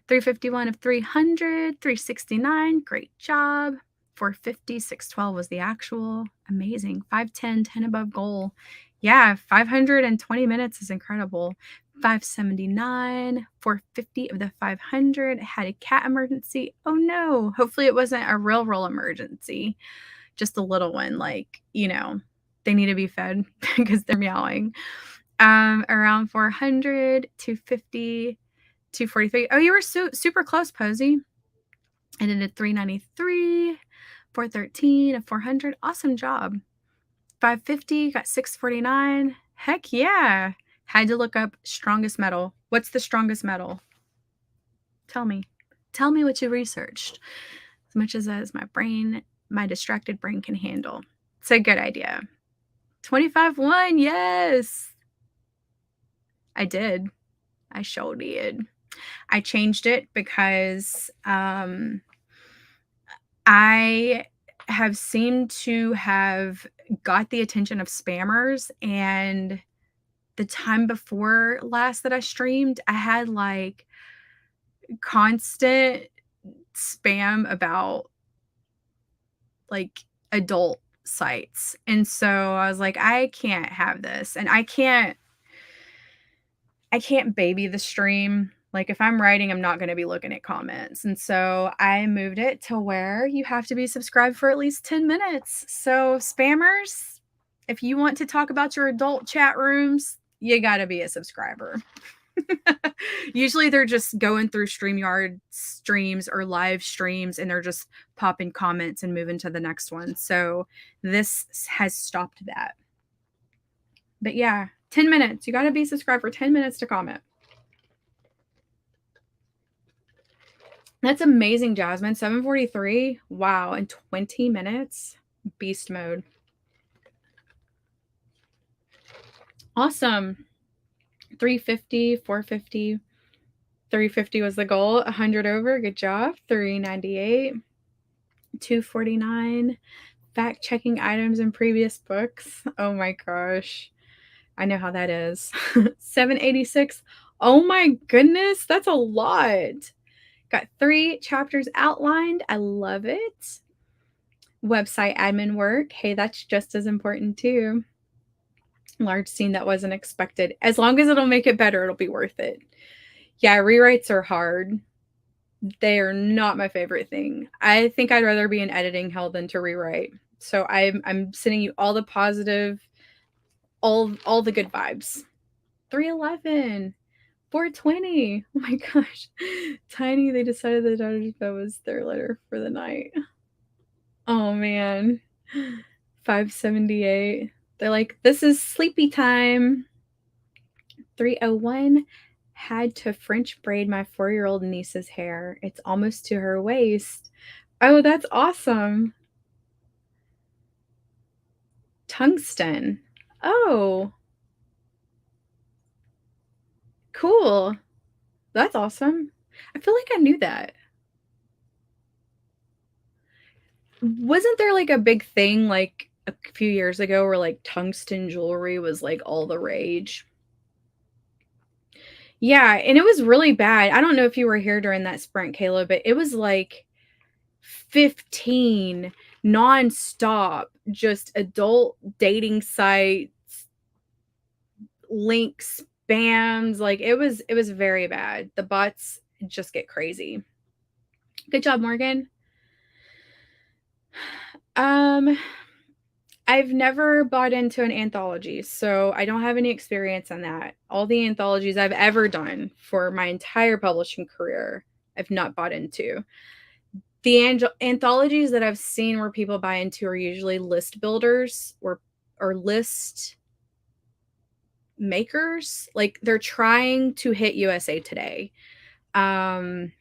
351 of 300, 369. Great job. 450, 612 was the actual. Amazing. 510, 10 above goal. Yeah, 520 minutes is incredible. 579, 450 of the 500. Had a cat emergency. Oh no. Hopefully it wasn't a real emergency. Just a little one. Like, they need to be fed because they're meowing. Around 400, 250, 243. Oh, you were super close, Posey. I did a 393, 413, a 400. Awesome job. 550, got 649. Heck yeah. Had to look up strongest metal. What's the strongest metal? Tell me. Tell me what you researched. As much as my distracted brain can handle. It's a good idea. 25-1, yes. I did. I sure did. I changed it because I have seemed to have got the attention of spammers, and the time before last that I streamed, I had like constant spam about like adult sites. And so I was like, I can't have this, and I can't baby the stream. Like if I'm writing, I'm not going to be looking at comments. And so I moved it to where you have to be subscribed for at least 10 minutes. So spammers, if you want to talk about your adult chat rooms, you got to be a subscriber. Usually they're just going through StreamYard streams or live streams and they're just popping comments and moving to the next one. So this has stopped that. But yeah, 10 minutes. You got to be subscribed for 10 minutes to comment. That's amazing, Jasmine. 743. Wow. In 20 minutes. Beast mode. Awesome. 350, 450. 350 was the goal. 100 over. Good job. 398. 249. Fact checking items in previous books. Oh my gosh. I know how that is. 786. Oh my goodness. That's a lot. Got 3 chapters outlined. I love it. Website admin work. Hey, that's just as important too. Large scene that wasn't expected. As long as it'll make it better, it'll be worth it. Yeah, rewrites are hard. They are not my favorite thing. I think I'd rather be in editing hell than to rewrite. So I'm sending you all the positive, all the good vibes. 311. 420. Oh my gosh. Tiny, they decided the daughter's bed was their letter for the night. Oh man. 578. They're like, this is sleepy time. 301. Had to French braid my 4-year-old niece's hair. It's almost to her waist. Oh, that's awesome. Tungsten. Oh, cool. That's awesome. I feel like I knew that. Wasn't there, like, a big thing, like, a few years ago where, like, tungsten jewelry was, like, all the rage? Yeah, and it was really bad. I don't know if you were here during that sprint, Kayla, but it was, like, 15 nonstop, just adult dating sites, links, spams, like, it was very bad. The bots just get crazy. Good job, Morgan. Um, I've never bought into an anthology, so I don't have any experience on that. All the anthologies I've ever done for my entire publishing career, I've not bought into. The anthologies that I've seen where people buy into are usually list builders or list makers. Like, they're trying to hit USA Today. Um,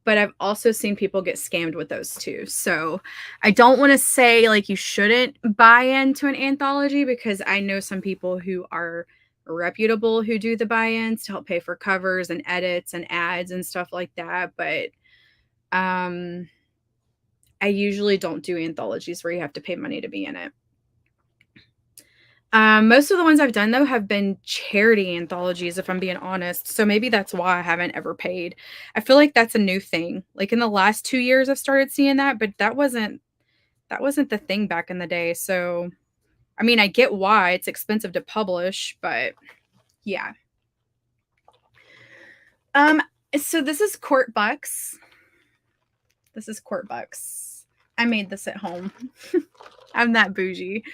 but I've also seen people get scammed with those too. So I don't want to say like you shouldn't buy into an anthology, because I know some people who are reputable who do the buy-ins to help pay for covers and edits and ads and stuff like that. But um I usually don't do anthologies where you have to pay money to be in it. Most of the ones I've done though have been charity anthologies, if I'm being honest. So maybe that's why I haven't ever paid. I feel like that's a new thing. Like in the last 2 years I've started seeing that, but that wasn't the thing back in the day. So I mean, I get why it's expensive to publish, but yeah. Um so this is Court Bucks. This is Court Bucks. I made this at home. I'm that bougie.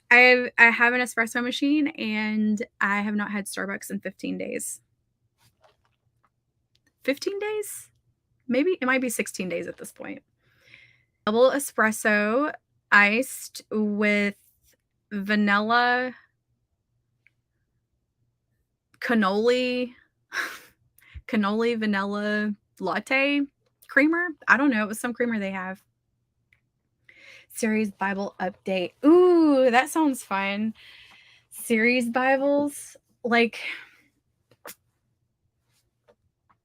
I have an espresso machine, and I have not had Starbucks in 15 days. 15 days? Maybe it might be 16 days at this point. Double espresso, iced with vanilla cannoli vanilla latte creamer. I don't know, it was some creamer they have. Series Bible update. Ooh, that sounds fun. Series Bibles, like,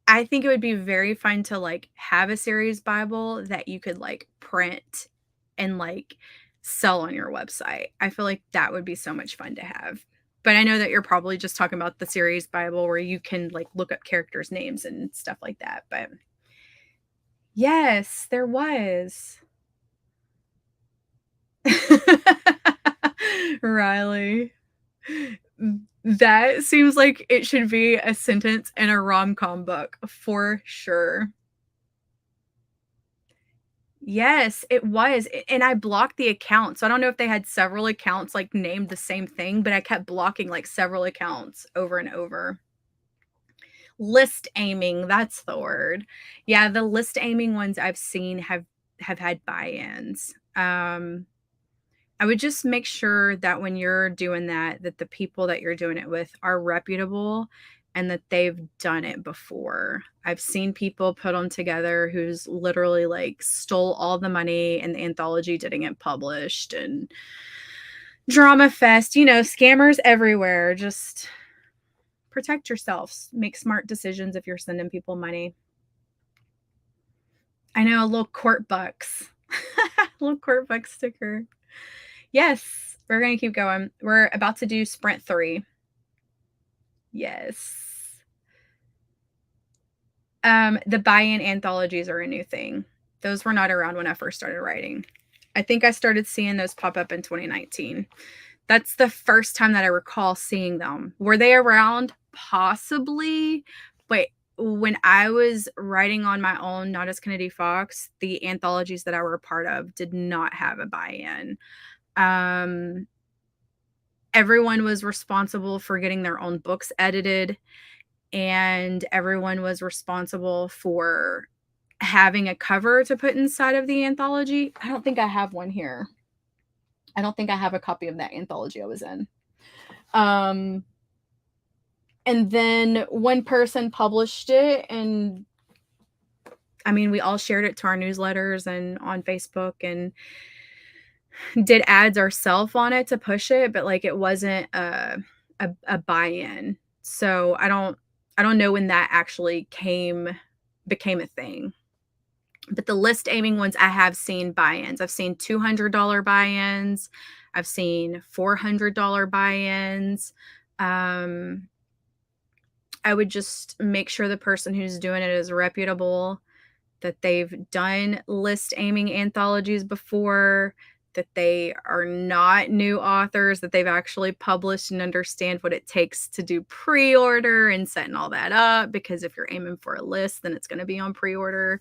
I think it would be very fun to like have a series Bible that you could like print and like sell on your website. I feel like that would be so much fun to have. But I know that you're probably just talking about the series Bible where you can like look up characters' names and stuff like that. But yes, there was. Riley. That seems like it should be a sentence in a rom-com book for sure. Yes, it was, and I blocked the account, so I don't know if they had several accounts, like, named the same thing, but I kept blocking, like, several accounts over and over. List aiming, that's the word. Yeah, the list aiming ones I've seen have had buy-ins. I would just make sure that when you're doing that, that the people that you're doing it with are reputable and that they've done it before. I've seen people put them together who's literally like stole all the money and the anthology didn't get published, and drama fest, scammers everywhere. Just protect yourselves. Make smart decisions if you're sending people money. I know, a little court bucks. Little court buck sticker. Yes, we're going to keep going. We're about to do sprint 3. Yes. The buy-in anthologies are a new thing. Those were not around when I first started writing. I think I started seeing those pop up in 2019. That's the first time that I recall seeing them. Were they around? Possibly. But when I was writing on my own, not as Kennedy Fox, the anthologies that I were a part of did not have a buy-in. Everyone was responsible for getting their own books edited, and everyone was responsible for having a cover to put inside of the anthology. I don't think I have one here. I don't think I have a copy of that anthology I was in. And then one person published it, and I mean, we all shared it to our newsletters and on Facebook, and did ads ourself on it to push it, but, like, it wasn't a buy-in. So, I don't know when that actually became a thing. But the list aiming ones, I have seen buy-ins. I've seen $200 buy-ins. I've seen $400 buy-ins. Um, I would just make sure the person who's doing it is reputable, that they've done list aiming anthologies before, that they are not new authors, that they've actually published and understand what it takes to do pre-order and setting all that up, because if you're aiming for a list, then it's going to be on pre-order.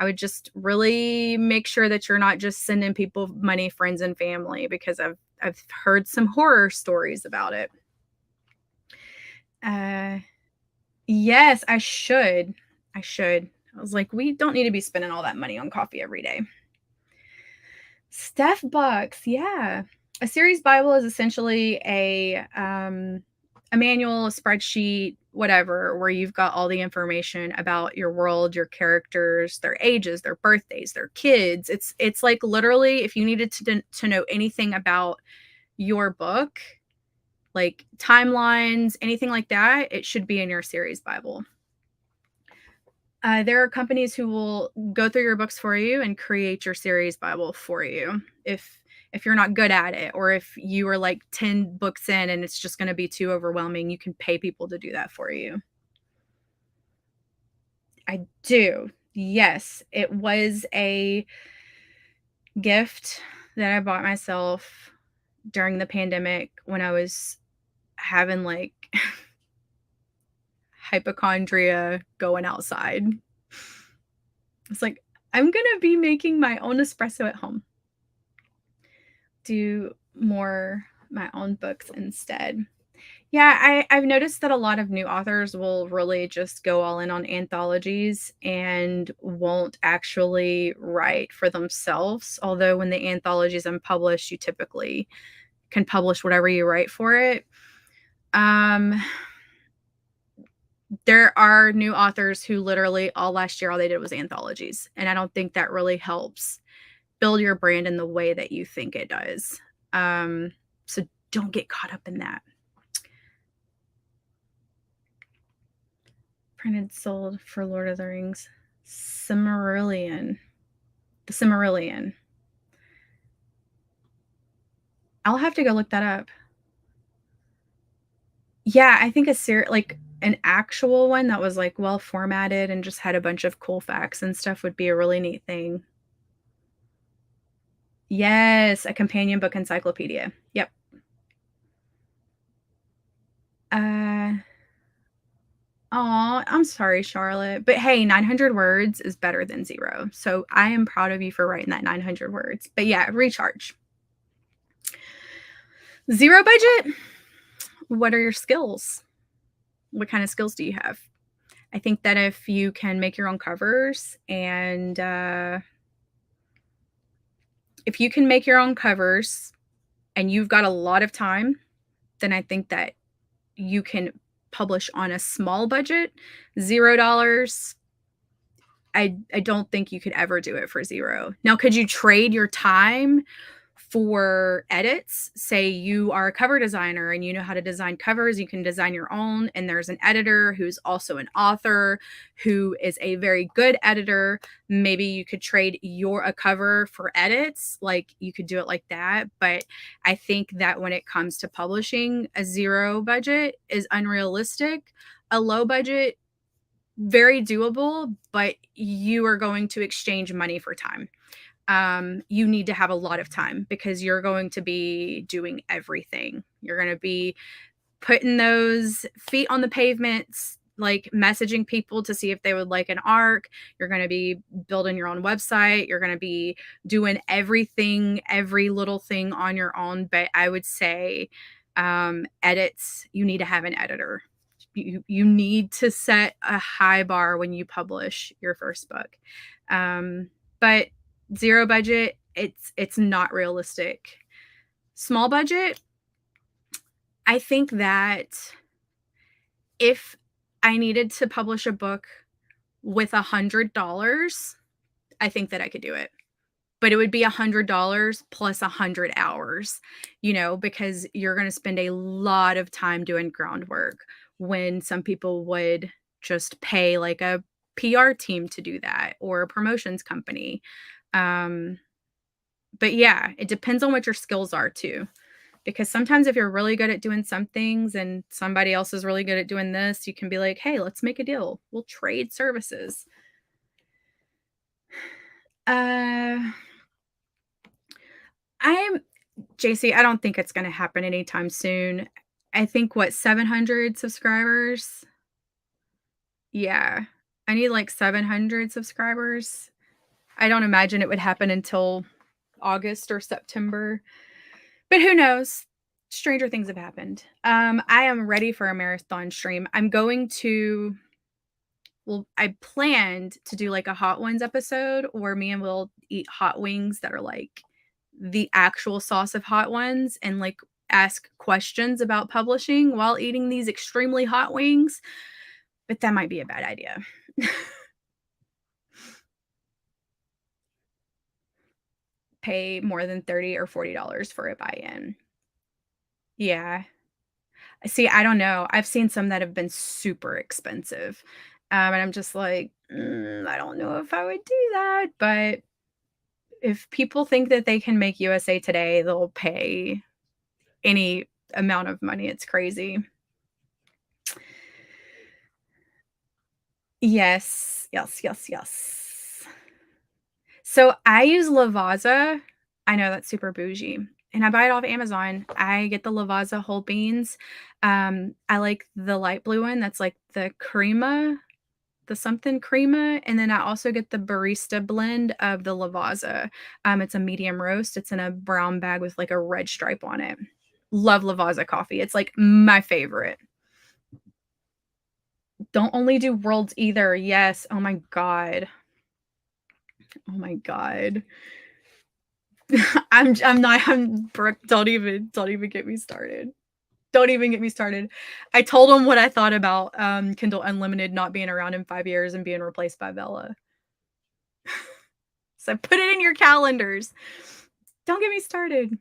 I would just really make sure that you're not just sending people money, friends and family, because I've heard some horror stories about it. Uh yes, I should. I should. I was like, we don't need to be spending all that money on coffee every day. Steph Bucks, yeah. A series Bible is essentially a manual, a spreadsheet, whatever, where you've got all the information about your world, your characters, their ages, their birthdays, their kids. It's like literally if you needed to know anything about your book, like timelines, anything like that, it should be in your series Bible. There are companies who will go through your books for you and create your series Bible for you. If you're not good at it, or if you are like 10 books in and it's just going to be too overwhelming, you can pay people to do that for you. I do. Yes, it was a gift that I bought myself during the pandemic when I was having like hypochondria going outside. It's like, I'm going to be making my own espresso at home. Do more my own books instead. Yeah, I've noticed that a lot of new authors will really just go all in on anthologies and won't actually write for themselves. Although when the anthologies are published, you typically can publish whatever you write for it. Um, there are new authors who literally all last year all they did was anthologies, and I don't think that really helps build your brand in the way that you think it does. So don't get caught up in that. Printed sold for Lord of the Rings. Cimmerillion. The Cimmerillion. I'll have to go look that up. Yeah, I think like an actual one that was like well formatted and just had a bunch of cool facts and stuff would be a really neat thing. Yes, a companion book encyclopedia. Yep. Uh Oh, I'm sorry, Charlotte. But hey, 900 words is better than 0. So I am proud of you for writing that 900 words. But yeah, recharge. 0 budget? What are your skills? What kind of skills do you have? I think that if you can make your own covers and if you can make your own covers and you've got a lot of time, then I think that you can publish on a small budget. $0, I don't think you could ever do it for 0. Now, could you trade your time for edits? Say you are a cover designer and you know how to design covers, you can design your own, and there's an editor who's also an author who is a very good editor. Maybe you could trade a cover for edits, like you could do it like that. But I think that when it comes to publishing, a 0 budget is unrealistic. A low budget, very doable, but you are going to exchange money for time. You need to have a lot of time because you're going to be doing everything. You're going to be putting those feet on the pavements, like messaging people to see if they would like an arc. You're going to be building your own website. You're going to be doing everything, every little thing on your own. But I would say edits, you need to have an editor. You need to set a high bar when you publish your first book. But 0 budget, it's not realistic. Small budget, I think that if I needed to publish a book with $100, I think that I could do it. but it would be $100 plus 100 hours, because you're going to spend a lot of time doing groundwork when some people would just pay like a PR team to do that or a promotions company. Um, but yeah, it depends on what your skills are too. Because sometimes if you're really good at doing some things and somebody else is really good at doing this, you can be like, hey, let's make a deal. We'll trade services. Uh, I'm JC, I don't think it's gonna happen anytime soon. I think 700 subscribers? Yeah. I need like 700 subscribers. I don't imagine it would happen until August or September, but who knows? Stranger things have happened. I am ready for a marathon stream. I planned to do like a Hot Ones episode where me and Will eat hot wings that are like the actual sauce of hot ones and like ask questions about publishing while eating these extremely hot wings. But that might be a bad idea. Pay more than 30 or $40 for a buy-in. Yeah. See, I don't know. I've seen some that have been super expensive. And I'm just like, I don't know if I would do that. But if people think that they can make USA Today, they'll pay any amount of money. It's crazy. Yes. Yes, yes, yes. So I use Lavazza. I know that's super bougie. And I buy it off Amazon. I get the Lavazza whole beans. I like the light blue one. That's like the crema, the something crema. And then I also get the barista blend of the Lavazza. It's a medium roast. It's in a brown bag with like a red stripe on it. Love Lavazza coffee. It's like my favorite. Don't only do worlds either. Yes. Oh my God. Oh my God. I'm not I'm Brooke, don't even get me started. Don't even get me started. I told him what I thought about Kindle Unlimited not being around in 5 years and being replaced by Vella. So put it in your calendars. Don't get me started.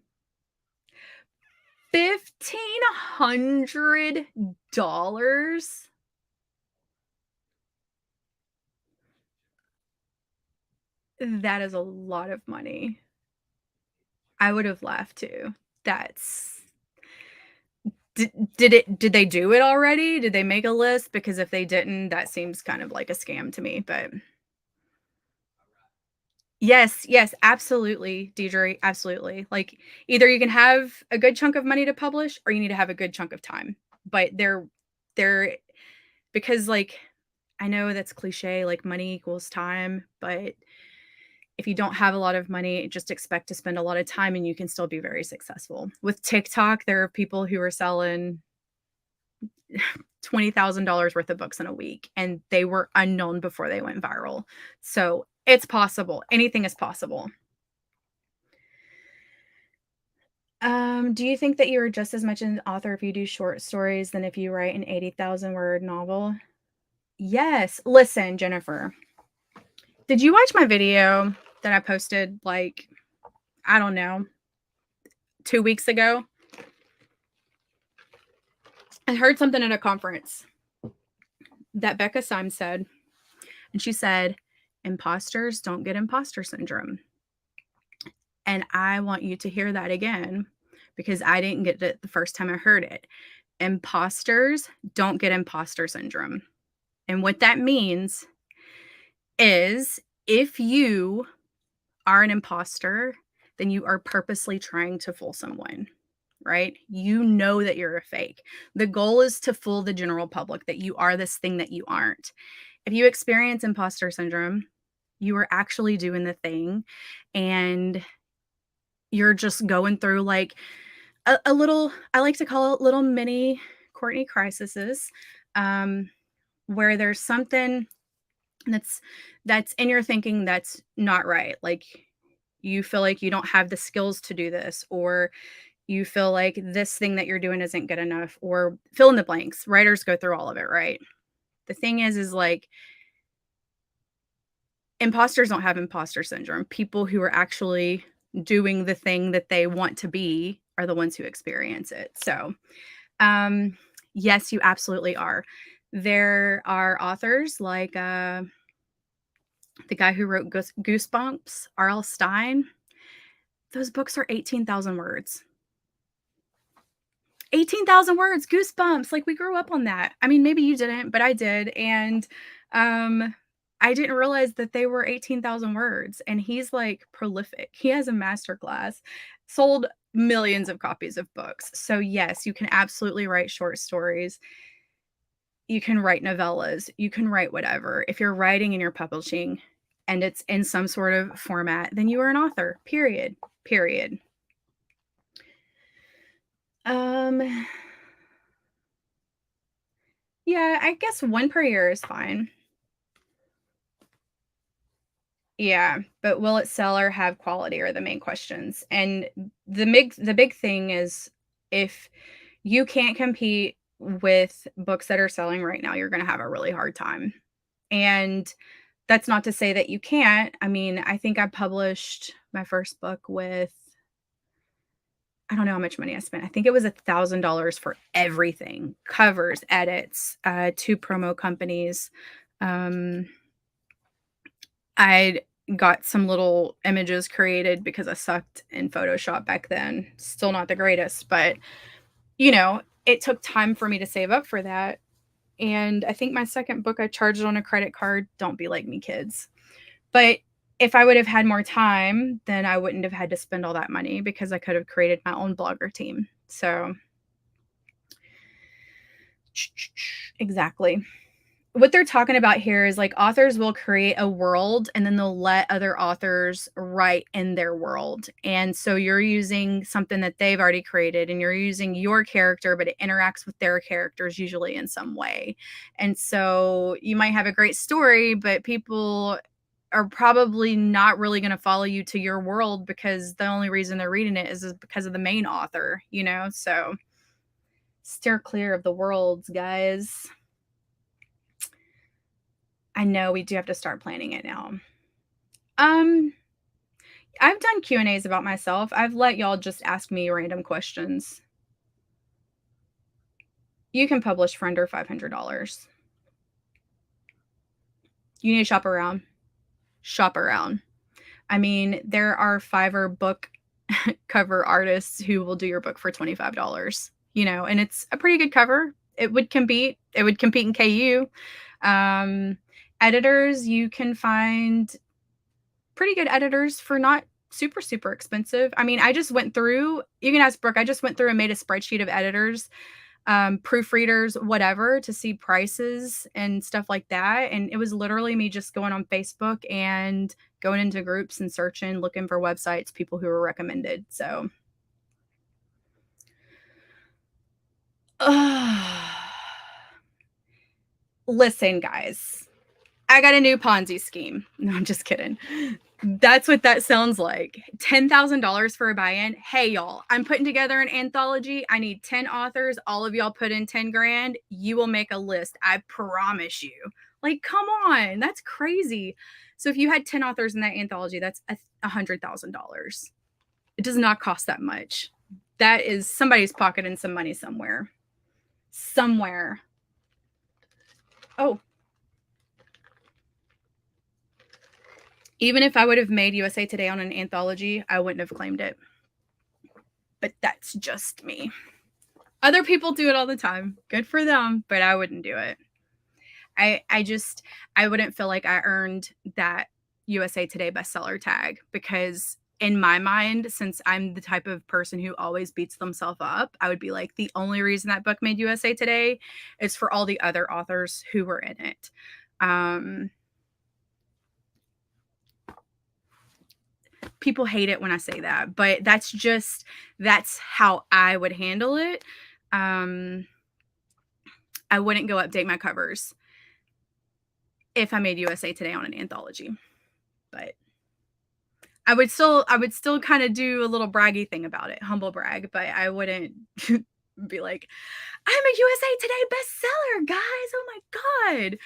$1,500? That is a lot of money. I would have laughed too. That's did they do it already? Did they make a list? Because if they didn't, that seems kind of like a scam to me, but yes, yes, absolutely, Deidre, absolutely. Like, either you can have a good chunk of money to publish or you need to have a good chunk of time. But they're because, like, I know that's cliche, like, money equals time, but if you don't have a lot of money, just expect to spend a lot of time and you can still be very successful. With TikTok, there are people who are selling $20,000 worth of books in a week, and they were unknown before they went viral. So it's possible. Anything is possible. Do you think that you are just as much an author if you do short stories than if you write an 80,000 word novel? Yes. Listen, Jennifer, did you watch my video that I posted like, I don't know, 2 weeks ago? I heard something at a conference that Becca Syme said, and she said, imposters don't get imposter syndrome. And I want you to hear that again because I didn't get it the first time I heard it. Imposters don't get imposter syndrome. And what that means is if you are an imposter, then you are purposely trying to fool someone, right? You know that you're a fake. The goal is to fool the general public that you are this thing that you aren't. If you experience imposter syndrome, you are actually doing the thing and you're just going through like a little, I like to call it little mini Courtney crises, where there's something that's in your thinking that's not right. Like you feel like you don't have the skills to do this, or you feel like this thing that you're doing isn't good enough, or fill in the blanks. Writers go through all of it, right? The thing is like imposters don't have imposter syndrome. People who are actually doing the thing that they want to be are the ones who experience it. So, um, yes, you absolutely are. There are authors like the guy who wrote Goosebumps, R.L. Stein. Those books are 18,000 words. 18,000 words, Goosebumps, like, we grew up on that. I mean, maybe you didn't, but I did, and, um, I didn't realize that they were 18,000 words, and he's, like, prolific. He has a master class, sold millions of copies of books. So, yes, you can absolutely write short stories. You can write novellas. You can write whatever. If you're writing and you're publishing and it's in some sort of format, then you are an author, period, period. Um Yeah, I guess 1 per year is fine. Yeah, but will it sell or have quality are the main questions, and the big thing is if you can't compete with books that are selling right now, you're gonna have a really hard time, and that's not to say that you can't. I mean, I think I published my first book with I don't know how much money I spent. I think it was $1,000 for everything, covers, edits, 2 promo companies, um I got some little images created because I sucked in Photoshop back then. Still not the greatest, but, it took time for me to save up for that, and I think my second book, I charged it on a credit card. Don't be like me, kids. But if I would have had more time, then I wouldn't have had to spend all that money because I could have created my own blogger team. So exactly. What they're talking about here is like authors will create a world and then they'll let other authors write in their world. And so you're using something that they've already created and you're using your character, but it interacts with their characters usually in some way. And so you might have a great story, but people are probably not really going to follow you to your world because the only reason they're reading it is because of the main author. So steer clear of the worlds, guys. I know we do have to start planning it now. Um, I've done Q&As about myself. I've let y'all just ask me random questions. You can publish for under $500. You need to shop around. Shop around. I mean, there are Fiverr book cover artists who will do your book for $25, and it's a pretty good cover. It would compete. It would compete in KU. Editors, you can find pretty good editors for not super, super expensive. I mean, I just went through, you can ask Brooke, I just went through and made a spreadsheet of editors, proofreaders, whatever, to see prices and stuff like that. And it was literally me just going on Facebook and going into groups and searching, looking for websites, people who were recommended. So, listen, guys, I got a new Ponzi scheme. No, I'm just kidding. That's what that sounds like. $10,000 for a buy-in. Hey, y'all, I'm putting together an anthology. I need 10 authors. All of y'all put in 10 grand. You will make a list. I promise you. Like, come on. That's crazy. So if you had 10 authors in that anthology, that's $100,000. It does not cost that much. That is somebody's pocketing some money somewhere. Somewhere. Oh, even if I would have made USA Today on an anthology, I wouldn't have claimed it. But that's just me. Other people do it all the time. Good for them, but I wouldn't do it. I wouldn't feel like I earned that USA Today bestseller tag because in my mind, since I'm the type of person who always beats themselves up, I would be like, the only reason that book made USA Today is for all the other authors who were in it. People hate it when I say that, but that's how I would handle it. I wouldn't go update my covers if I made USA Today on an anthology, but I would still kind of do a little braggy thing about it, humble brag, but I wouldn't be like, I'm a USA Today bestseller, guys. Oh my God.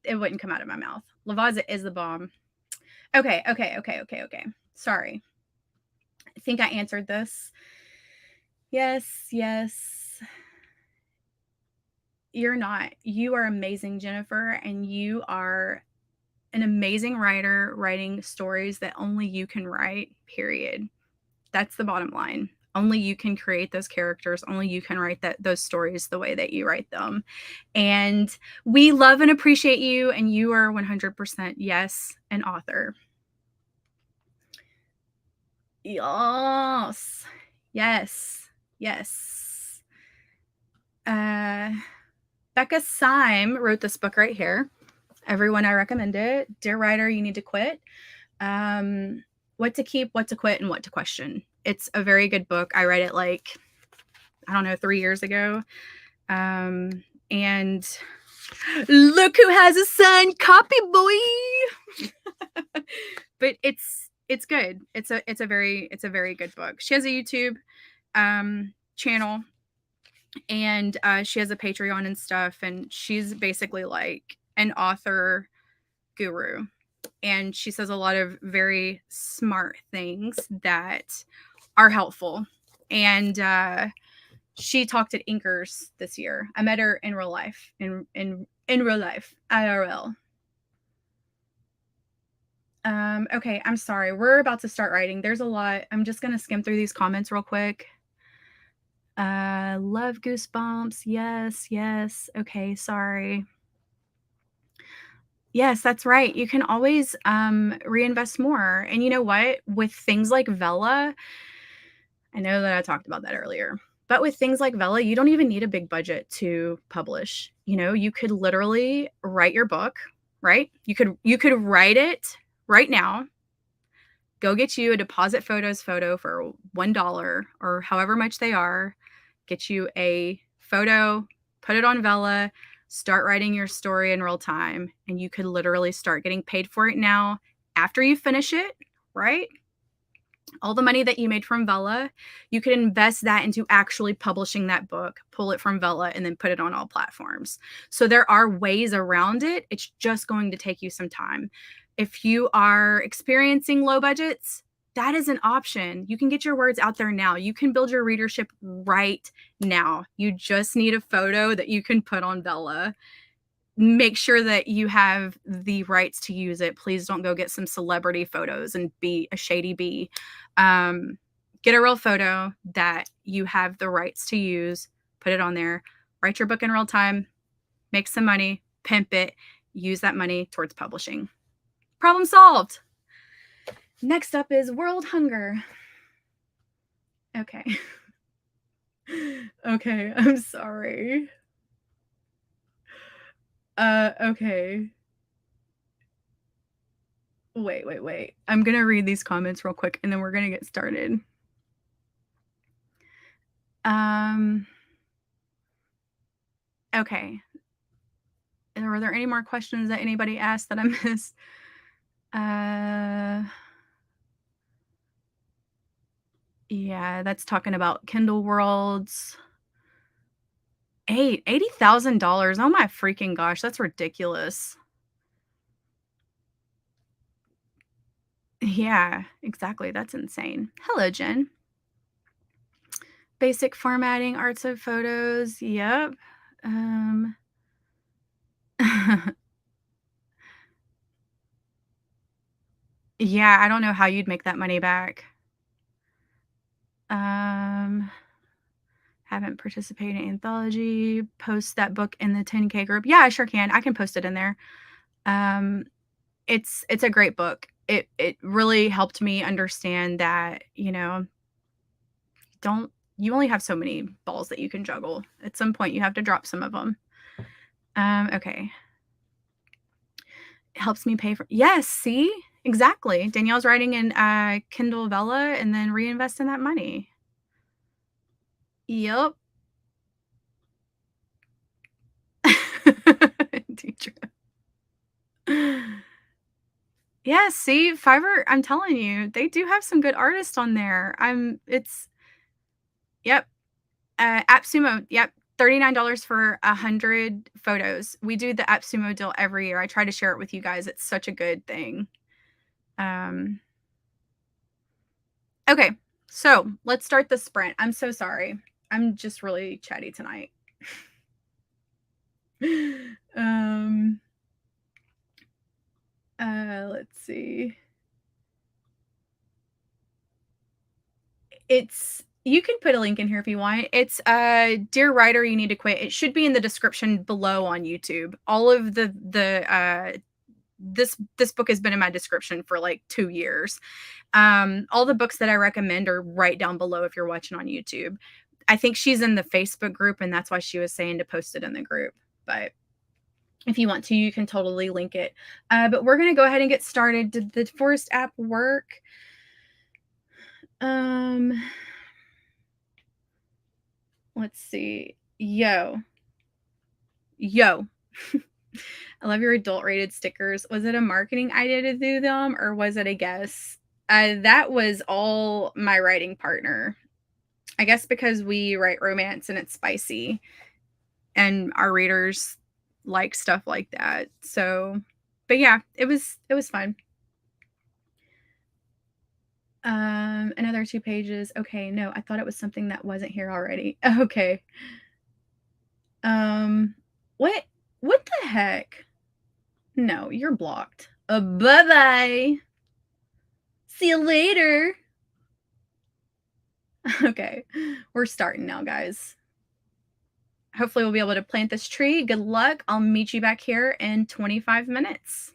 It wouldn't come out of my mouth. Lavazza is the bomb. Okay. Sorry. I think I answered this. Yes. You're not. You are amazing, Jennifer, and you are an amazing writer writing stories that only you can write, period. That's the bottom line. Only you can create those characters. Only you can write those stories the way that you write them. And we love and appreciate you. And you are 100% yes, an author. Yes. Becca Syme wrote this book right here. Everyone, I recommend it. Dear writer, you need to quit. What to keep, what to quit, and what to question. It's a very good book. I read it 3 years ago. And look who has a signed copy, boy. But it's good. It's a very good book. She has a YouTube channel, and she has a Patreon and stuff, and she's basically like an author guru, and she says a lot of very smart things that are helpful. And she talked at Inkers this year. I met her in real life, in real life, IRL. Okay, I'm sorry. We're about to start writing. There's a lot. I'm just going to skim through these comments real quick. Love Goosebumps. Yes. Okay, sorry. Yes, that's right. You can always reinvest more. And you know what? With things like Vella, I know that I talked about that earlier, but with things like Vella, you don't even need a big budget to publish. You know, you could literally write your book, right? You could write it right now. Go get you a deposit photos photo for $1 or however much they are. Get you a photo, put it on Vella, start writing your story in real time, and you could literally start getting paid for it now after you finish it, right? All the money that you made from Vella, you could invest that into actually publishing that book, pull it from Vella, and then put it on all platforms. So there are ways around it. It's just going to take you some time. If you are experiencing low budgets, that is an option. You can get your words out there now. You can build your readership right now. You just need a photo that you can put on Vella. Make sure that you have the rights to use it. Please don't go get some celebrity photos and be a shady bee. Get a real photo that you have the rights to use, put it on there, write your book in real time, make some money, pimp it, use that money towards publishing. Problem solved. Next up is world hunger. Okay. Okay, I'm sorry. Okay. Wait. I'm gonna read these comments real quick, and then we're gonna get started. Okay. Were there any more questions that anybody asked that I missed? Yeah, that's talking about Kindle Worlds. $80,000. Oh my freaking gosh, that's ridiculous. Yeah, exactly. That's insane. Hello, Jen. Basic formatting, arts of photos. Yep. Yeah, I don't know how you'd make that money back. Haven't participated in anthology. Post that book in the 10K group. Yeah, I sure can. I can post it in there. It's a great book. It really helped me understand that, you only have so many balls that you can juggle. At some point, you have to drop some of them. Okay. It helps me pay for. Yes, see? Exactly. Danielle's writing in Kindle Vella and then reinvest in that money. Yep. Teacher. Yeah, see, Fiverr, I'm telling you, they do have some good artists on there. Yep. AppSumo, yep. $39 for 100 photos. We do the AppSumo deal every year. I try to share it with you guys. It's such a good thing. Um, okay, so let's start the sprint. I'm so sorry. I'm just really chatty tonight. um, let's see. You can put a link in here if you want. It's Dear Writer, You Need to Quit. It should be in the description below on YouTube. All of this book has been in my description for like 2 years. All the books that I recommend are right down below if you're watching on YouTube. I think she's in the Facebook group, and that's why she was saying to post it in the group. But if you want to, you can totally link it. But we're going to go ahead and get started. Did the Forest app work? Let's see. Yo. I love your adult rated stickers. Was it a marketing idea to do them, or was it a guess? That was all my writing partner. I guess because we write romance and it's spicy, and our readers like stuff like that. So, but yeah, it was fun. Another 2 pages. Okay, no, I thought it was something that wasn't here already. Okay. Um, what what the heck? No, you're blocked. Bye-bye. See you later. Okay, we're starting now, guys. Hopefully we'll be able to plant this tree. Good luck. I'll meet you back here in 25 minutes.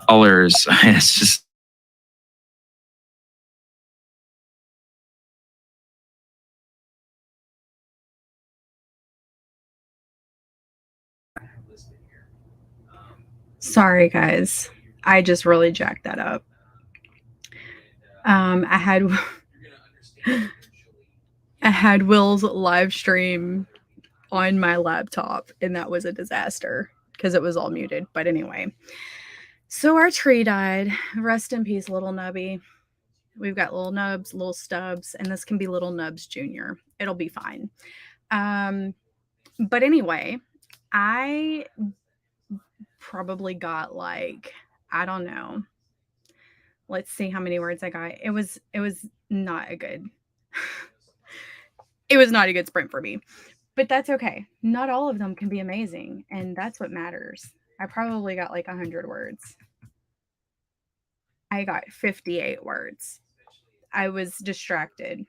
colors. It's just Sorry, guys. I just really jacked that up. I had I had Will's live stream on my laptop, and that was a disaster because it was all muted. But anyway, so our tree died. Rest in peace, little Nubby. We've got little Nubs, little Stubs, and this can be little Nubs Junior. It'll be fine. But anyway, I probably got like, I don't know. Let's see how many words I got. It was not a good it was not a good sprint for me. But that's okay. Not all of them can be amazing, and that's what matters. I probably got like 100 words. I got 58 words. I was distracted.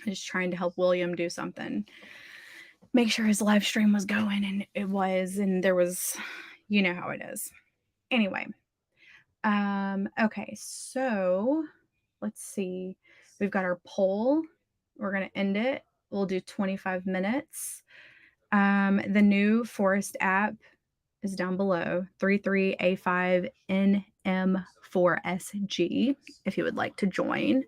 Just trying to help William do something. Make sure his live stream was going, and it was, and there was, you know how it is. Anyway, okay, so let's see. We've got our poll. We're gonna end it. We'll do 25 minutes. The new Forest app is down below, 33A5NM4SG, if you would like to join.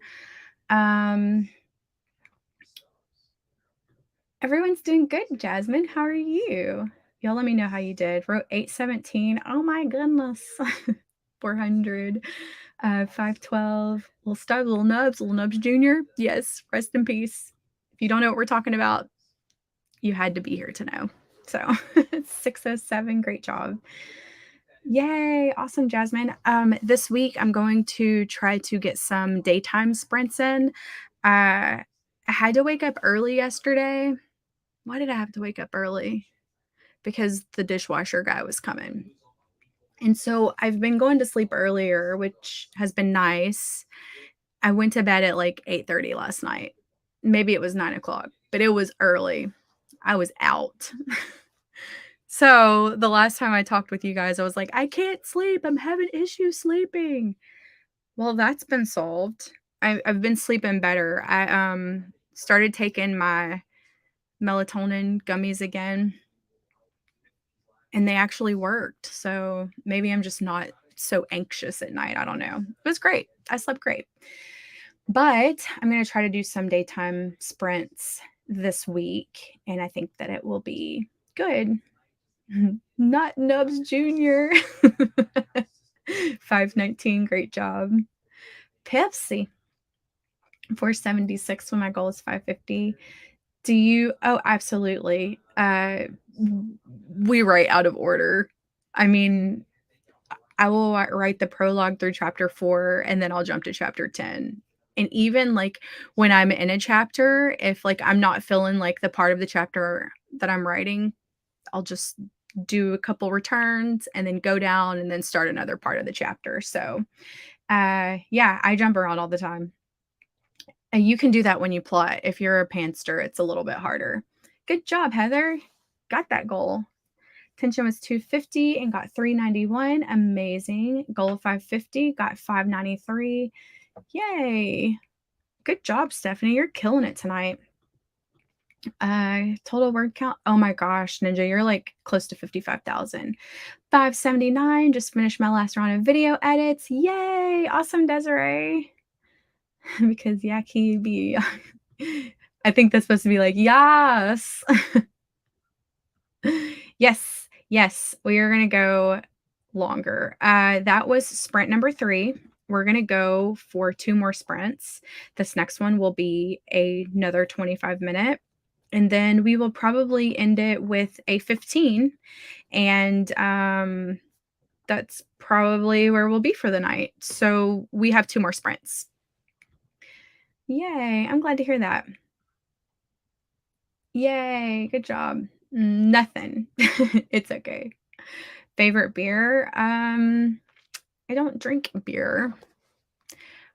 Everyone's doing good, Jasmine. How are you? Y'all let me know how you did. Wrote 817. Oh my goodness. 400. 512. Little Stub, Little Nubs Jr. Yes, rest in peace. If you don't know what we're talking about, you had to be here to know. So 607, great job. Yay, awesome, Jasmine. This week I'm going to try to get some daytime sprints in. I had to wake up early yesterday. Why did I have to wake up early? Because the dishwasher guy was coming. And so I've been going to sleep earlier, which has been nice. I went to bed at like 8:30 last night. Maybe it was 9 o'clock, but it was early. I was out. So the last time I talked with you guys, I was like, I can't sleep. I'm having issues sleeping. Well, that's been solved. I've been sleeping better. I started taking my melatonin gummies again, and they actually worked. So maybe I'm just not so anxious at night. I don't know. It was great. I slept great. But I'm going to try to do some daytime sprints this week, and I think that it will be good. Not Nubs Jr. 519, great job. Pepsi. 476 when my goal is 550. Do you? Oh, absolutely. We write out of order. I mean, I will write the prologue through chapter 4, and then I'll jump to chapter 10. And even like when I'm in a chapter, if like I'm not feeling like the part of the chapter that I'm writing, I'll just do a couple returns and then go down and then start another part of the chapter. So, yeah, I jump around all the time. And you can do that when you plot. If you're a pantster, it's a little bit harder. Good job, Heather. Got that goal. Tension was 250 and got 391. Amazing. Goal of 550, got 593. Yay. Good job, Stephanie. You're killing it tonight. Total word count. Oh my gosh, Ninja, you're like close to 55,000. 579. Just finished my last round of video edits. Yay. Awesome, Desiree. Because Yaki be. I think that's supposed to be like, yes. Yes. We are going to go longer. That was sprint number 3. We're going to go for 2 more sprints. This next one will be another 25-minute. And then we will probably end it with a 15. And that's probably where we'll be for the night. So we have 2 more sprints. Yay. I'm glad to hear that. Yay. Good job. Nothing. It's okay. Favorite beer? I don't drink beer.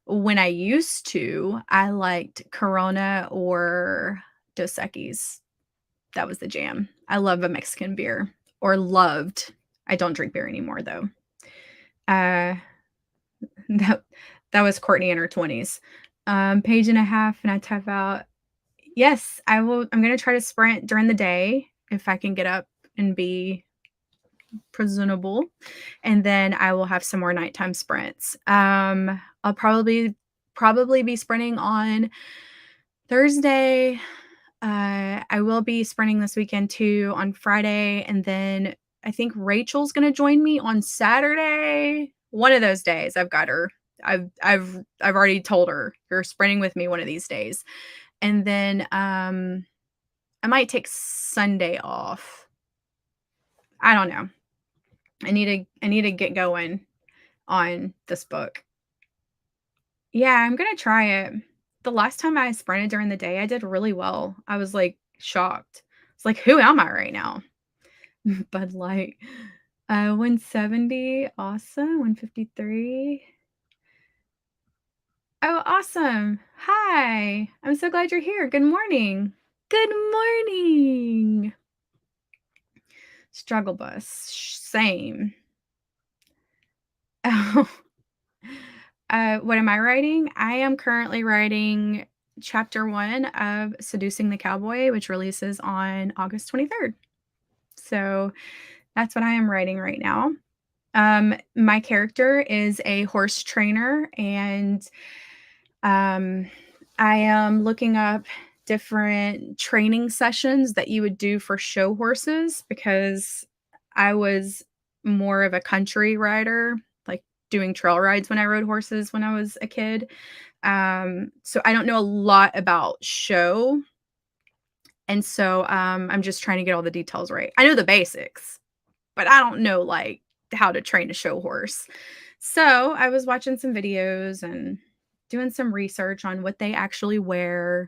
When I used to, I liked Corona or Dos Equis. That was the jam. I love a Mexican beer, or loved. I don't drink beer anymore though. Uh, that that was Courtney in her 20s. Page and a half, and I type out, yes, I will. I'm gonna try to sprint during the day if I can get up and be presentable, and then I will have some more nighttime sprints. I'll probably be sprinting on Thursday. I will be sprinting this weekend too on Friday, and then I think Rachel's gonna join me on Saturday. One of those days, I've got her. I've already told her you're sprinting with me one of these days, and then I might take Sunday off. I don't know. I need to get going on this book. Yeah, I'm gonna try it. The last time I sprinted during the day, I did really well. I was, like, shocked. It's like, "Who am I right now?" Bud Light. 170, awesome, 153. Oh, awesome. Hi, I'm so glad you're here. Good morning. Good morning. Struggle bus, same. Oh. What am I writing? I am currently writing chapter 1 of Seducing the Cowboy, which releases on August 23rd. So that's what I am writing right now. My character is a horse trainer, and um, I am looking up different training sessions that you would do for show horses because I was more of a country rider, like doing trail rides when I rode horses when I was a kid. So I don't know a lot about show. And so I'm just trying to get all the details right. I know the basics, but I don't know like how to train a show horse. So I was watching some videos and doing some research on what they actually wear,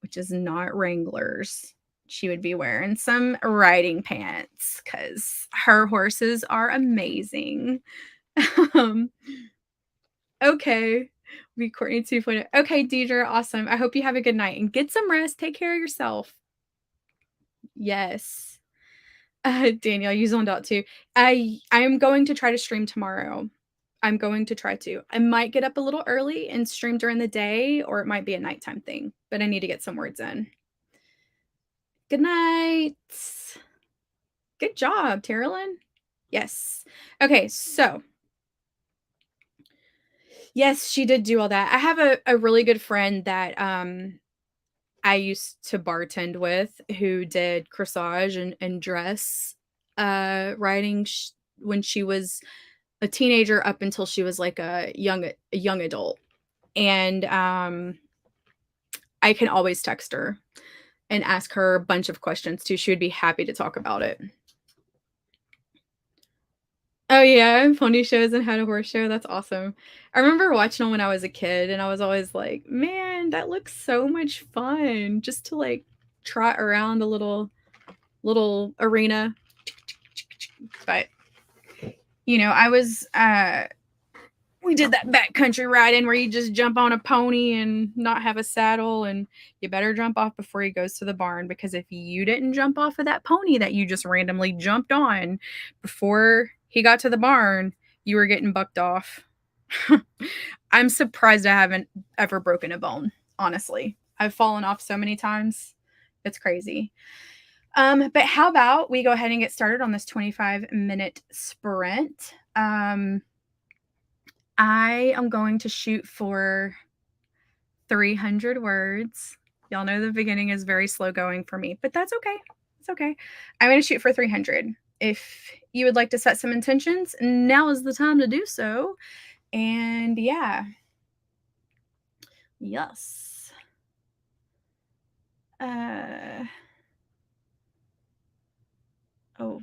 which is not Wranglers. She would be wearing some riding pants because her horses are amazing. um, okay. We Courtney 2.0. Okay, Deidre, awesome. I hope you have a good night and get some rest. Take care of yourself. Yes. Danielle, you zoned out too. I am going to try to stream tomorrow. I'm going to try to. I might get up a little early and stream during the day, or it might be a nighttime thing, but I need to get some words in. Good night. Good job, Terilyn. Yes. Okay, so yes, she did do all that. I have a really good friend that I used to bartend with who did corsage and dress writing when she was a teenager up until she was like a young adult. And I can always text her and ask her a bunch of questions too. She would be happy to talk about it. Oh yeah, pony shows and had a horse show. That's awesome. I remember watching them when I was a kid, and I was always like, "Man, that looks so much fun!" Just to like trot around the little arena. But I was we did that backcountry riding where you just jump on a pony and not have a saddle, and you better jump off before he goes to the barn, because if you didn't jump off of that pony that you just randomly jumped on before he got to the barn, you were getting bucked off. I'm surprised I haven't ever broken a bone, honestly. I've fallen off so many times. It's crazy. But how about we go ahead and get started on this 25-minute sprint? I am going to shoot for 300 words. Y'all know the beginning is very slow going for me, but that's okay. It's okay. I'm going to shoot for 300. If you would like to set some intentions, now is the time to do so. And yeah. Yes. Oh,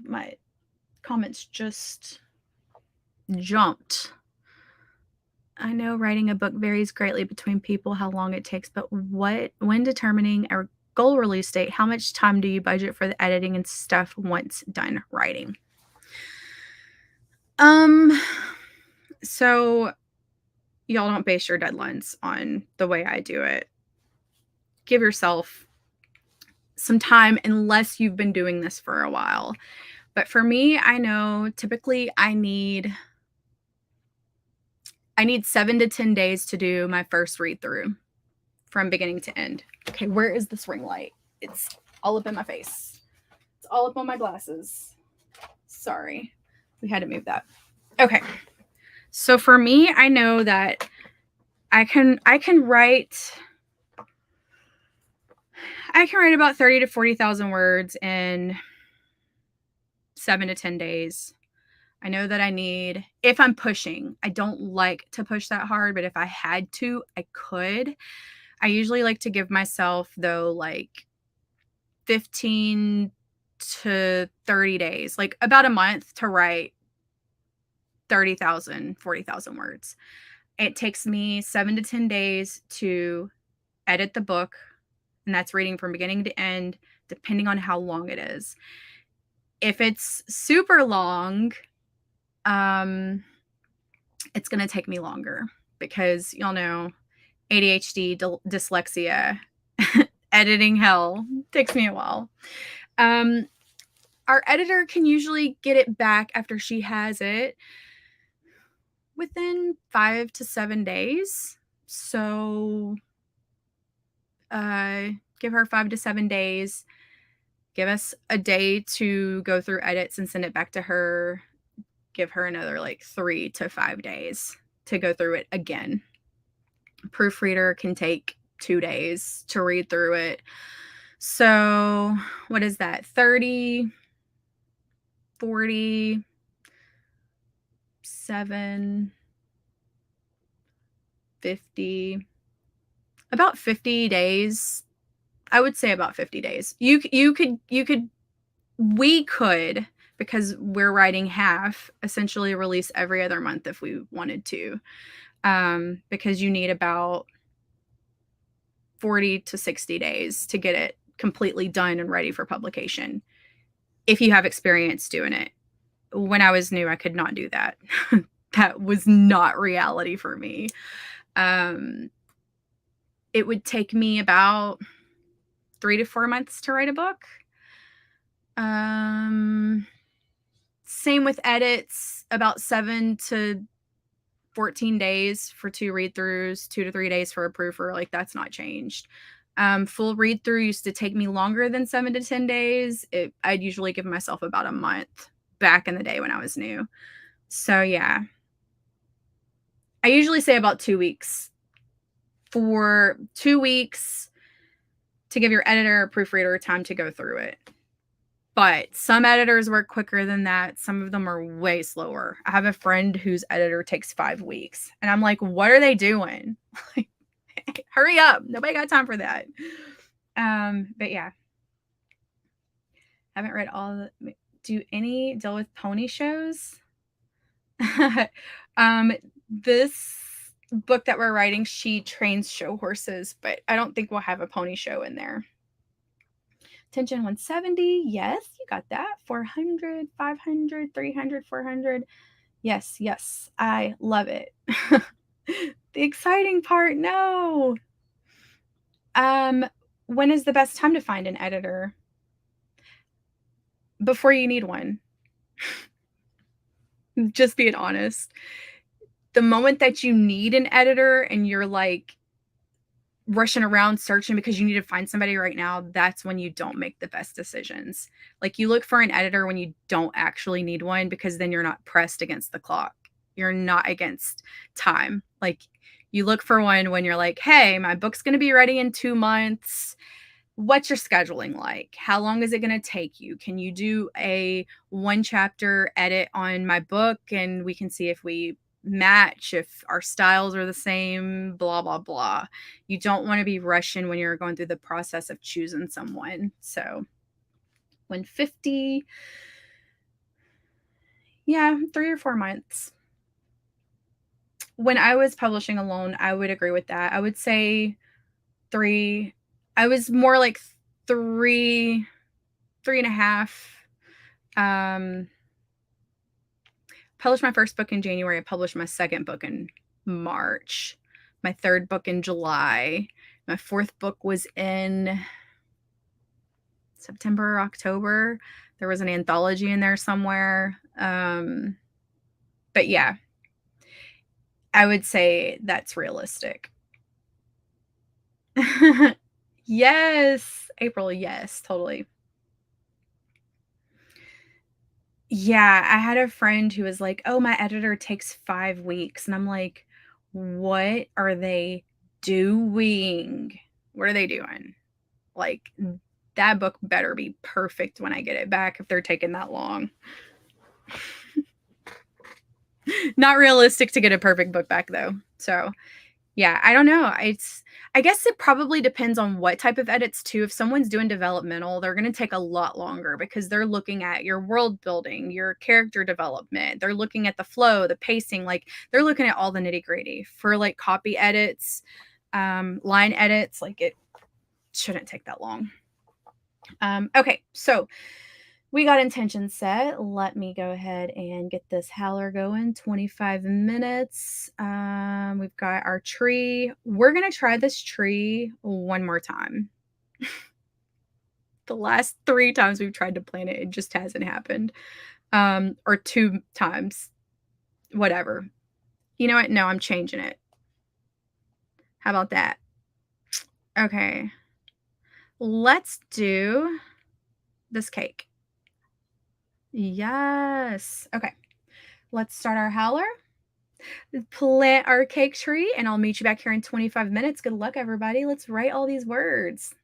my comments just jumped. I know writing a book varies greatly between people, how long it takes, but when determining a goal release date, how much time do you budget for the editing and stuff once done writing? So y'all don't base your deadlines on the way I do it. Give yourself some time unless you've been doing this for a while. But for me, I know typically I need I need 7 to 10 days to do my first read through from beginning to end. Okay, where is this ring light? It's all up in my face. It's all up on my glasses. Sorry. We had to move that. Okay. So for me, I know that I can write about 30 to 40,000 words in 7 to 10 days. I know that I need, if I'm pushing, I don't like to push that hard, but if I had to, I could. I usually like to give myself, though, like 15 to 30 days, like about a month to write 30,000, 40,000 words. It takes me 7 to 10 days to edit the book, and that's reading from beginning to end, depending on how long it is. If it's super long, it's going to take me longer because y'all know ADHD, dyslexia, editing hell takes me a while. Our editor can usually get it back after she has it within 5 to 7 days. So give her 5 to 7 days. Give us a day to go through edits and send it back to her. Give her another like 3 to 5 days to go through it again. Proofreader can take 2 days to read through it. So what is that? 30, 40, 7, 50, about 50 days. I would say about 50 days. We could, because we're writing half, essentially release every other month if we wanted to, because you need about 40 to 60 days to get it completely done and ready for publication if you have experience doing it. When I was new, I could not do that. That was not reality for me. It would take me about 3 to 4 months to write a book. Same with edits, about 7 to 14 days for 2 read-throughs, 2 to 3 days for a proofer. Like, that's not changed. Full read-through used to take me longer than 7 to 10 days. I'd usually give myself about a month back in the day when I was new. So, yeah. I usually say about 2 weeks. For 2 weeks to give your editor or proofreader time to go through it. But some editors work quicker than that. Some of them are way slower. I have a friend whose editor takes 5 weeks. And I'm like, what are they doing? Hurry up. Nobody got time for that. But yeah. Haven't read all the, do any deal with pony shows? This book that we're writing, she trains show horses, but I don't think we'll have a pony show in there. Attention 170. Yes, you got that. 400, 500, 300, 400. Yes, yes. I love it. The exciting part, no. When is the best time to find an editor? Before you need one. Just being honest. The moment that you need an editor and you're like rushing around searching because you need to find somebody right now, that's when you don't make the best decisions. Like, you look for an editor when you don't actually need one, because then you're not pressed against the clock. You're not against time. Like, you look for one when you're like, hey, my book's going to be ready in 2 months. What's your scheduling like? How long is it going to take you? Can you do a 1 chapter edit on my book and we can see if we match, if our styles are the same, blah, blah, blah. You don't want to be rushing when you're going through the process of choosing someone. So 150, yeah, 3 or 4 months. When I was publishing alone, I would agree with that. I would say 3. I was more like 3, 3.5. Published my first book in January. I published my second book in March. My third book in July. My 4th book was in September, October. There was an anthology in there somewhere. But yeah. I would say that's realistic. Yes, April, yes, totally. Yeah, I had a friend who was like, "Oh, my editor takes 5 weeks," and I'm like, "What are they doing? What are they doing?" Like, that book better be perfect when I get it back if they're taking that long. Not realistic to get a perfect book back though. So, yeah, I don't know. I guess it probably depends on what type of edits too. If someone's doing developmental, they're going to take a lot longer because they're looking at your world building, your character development. They're looking at the flow, the pacing, like they're looking at all the nitty-gritty. For like copy edits, line edits, like it shouldn't take that long. Okay, so we got intention set. Let me go ahead and get this howler going. 25 minutes. We've got our tree. We're going to try this tree one more time. The last 3 times we've tried to plant it, it just hasn't happened. Or 2 times. Whatever. You know what? No, I'm changing it. How about that? Okay. Let's do this cake. Yes. Okay. Let's start our howler. Plant our cake tree, and I'll meet you back here in 25 minutes. Good luck, everybody. Let's write all these words.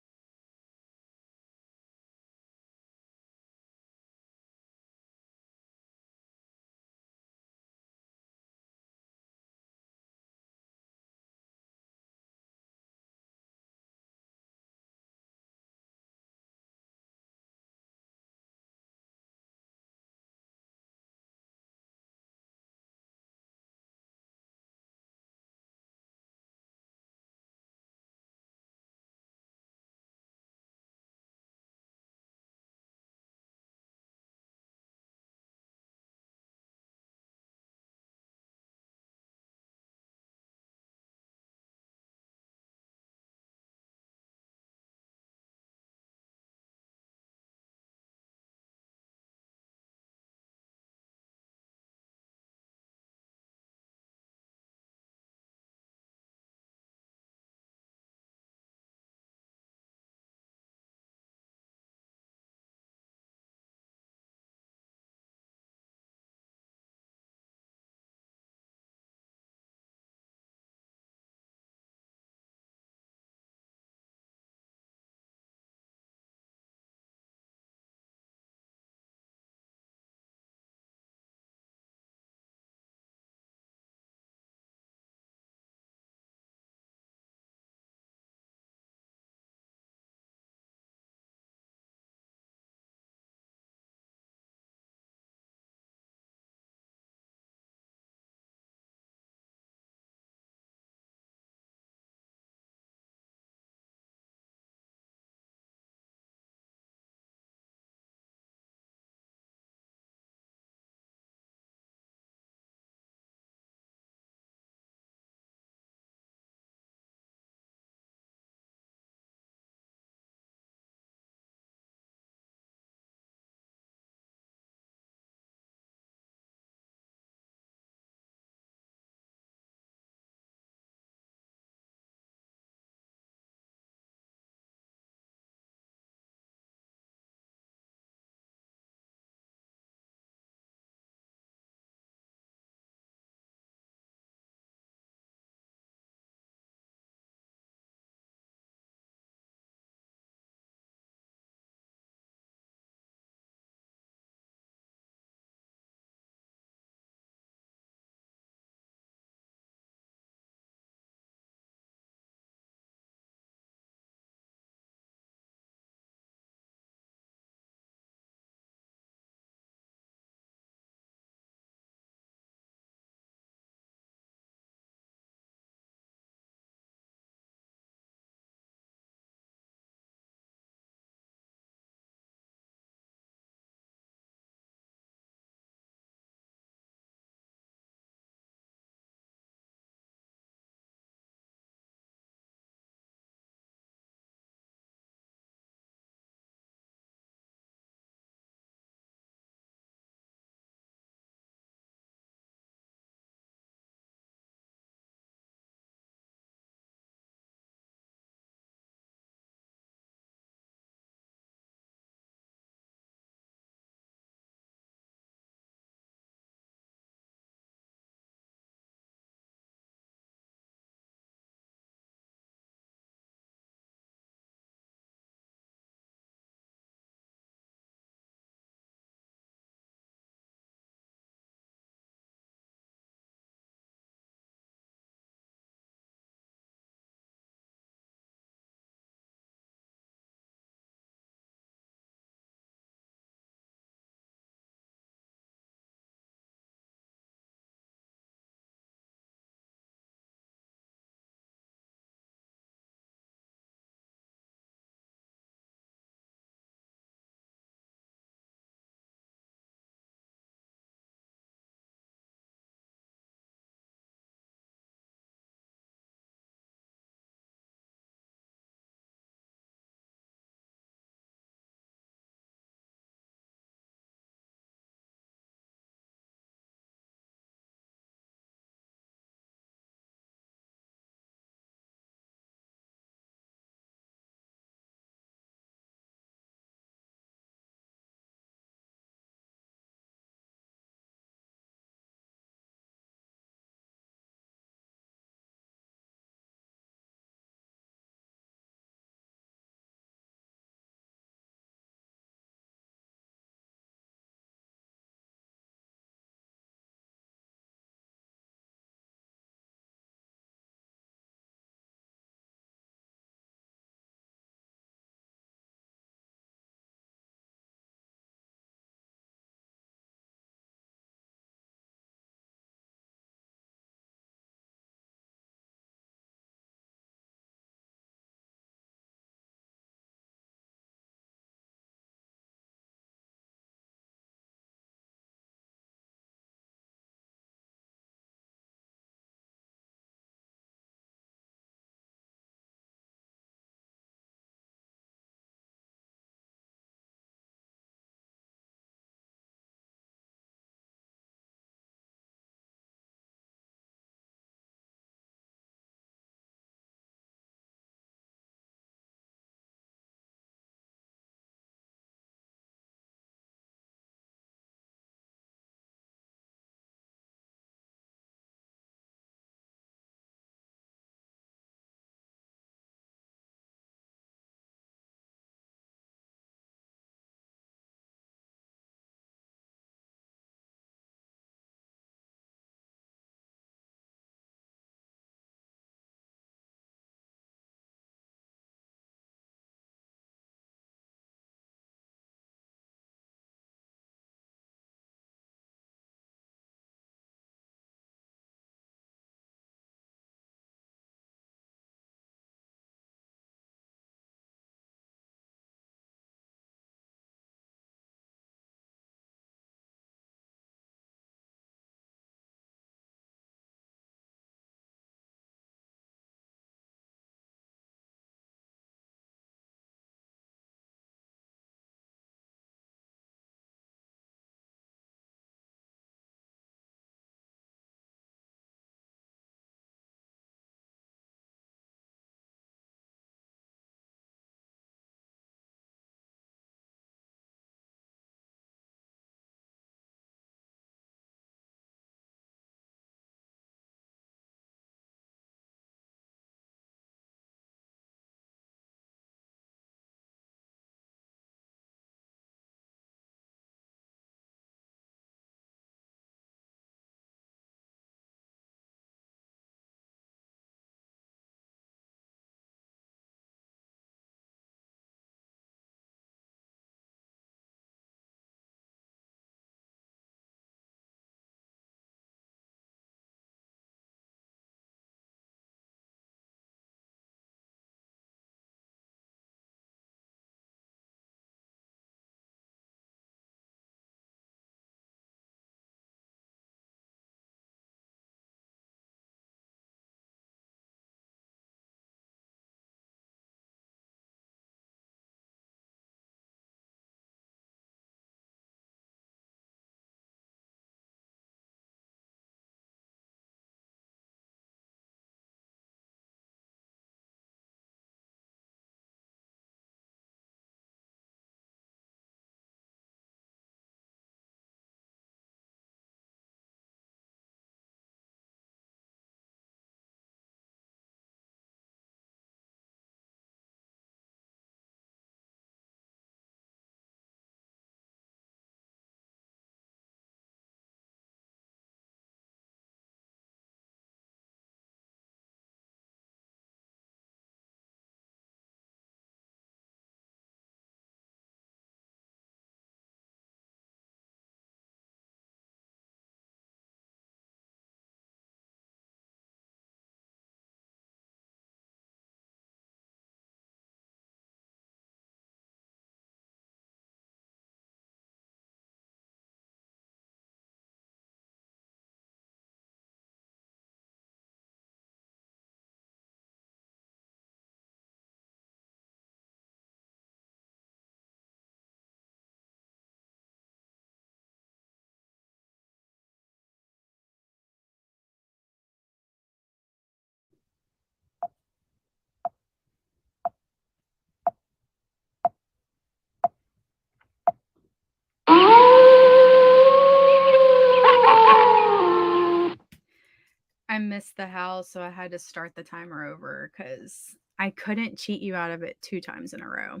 I missed the house, so I had to start the timer over because I couldn't cheat you out of it 2 times in a row.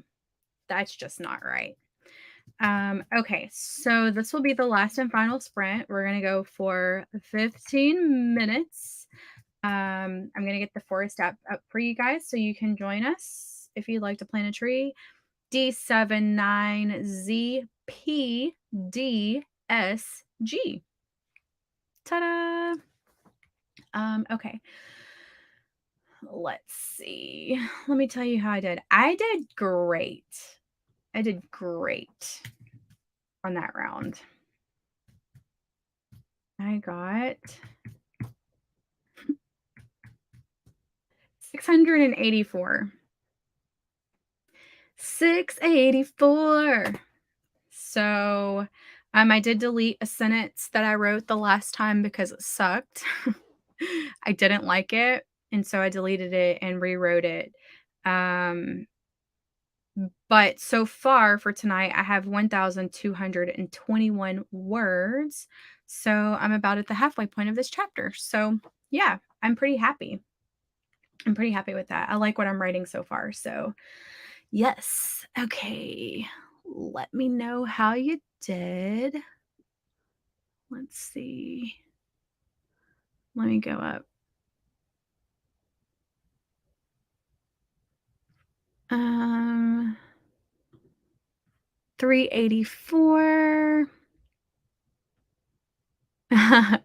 That's just not right. Okay, so this will be the last and final sprint. We're gonna go for 15 minutes. I'm gonna get the forest app up for you guys so you can join us if you'd like to plant a tree. D79ZPDSG. Ta-da! Okay. Let's see. Let me tell you how I did. I did great. I did great on that round. I got 684. 684. So, I did delete a sentence that I wrote the last time because it sucked. I didn't like it, and so I deleted it and rewrote it. But so far for tonight, I have 1,221 words. So I'm about at the halfway point of this chapter. So yeah, I'm pretty happy. I'm pretty happy with that. I like what I'm writing so far. So yes. Okay. Let me know how you did. Let's see. Let me go up. 384. I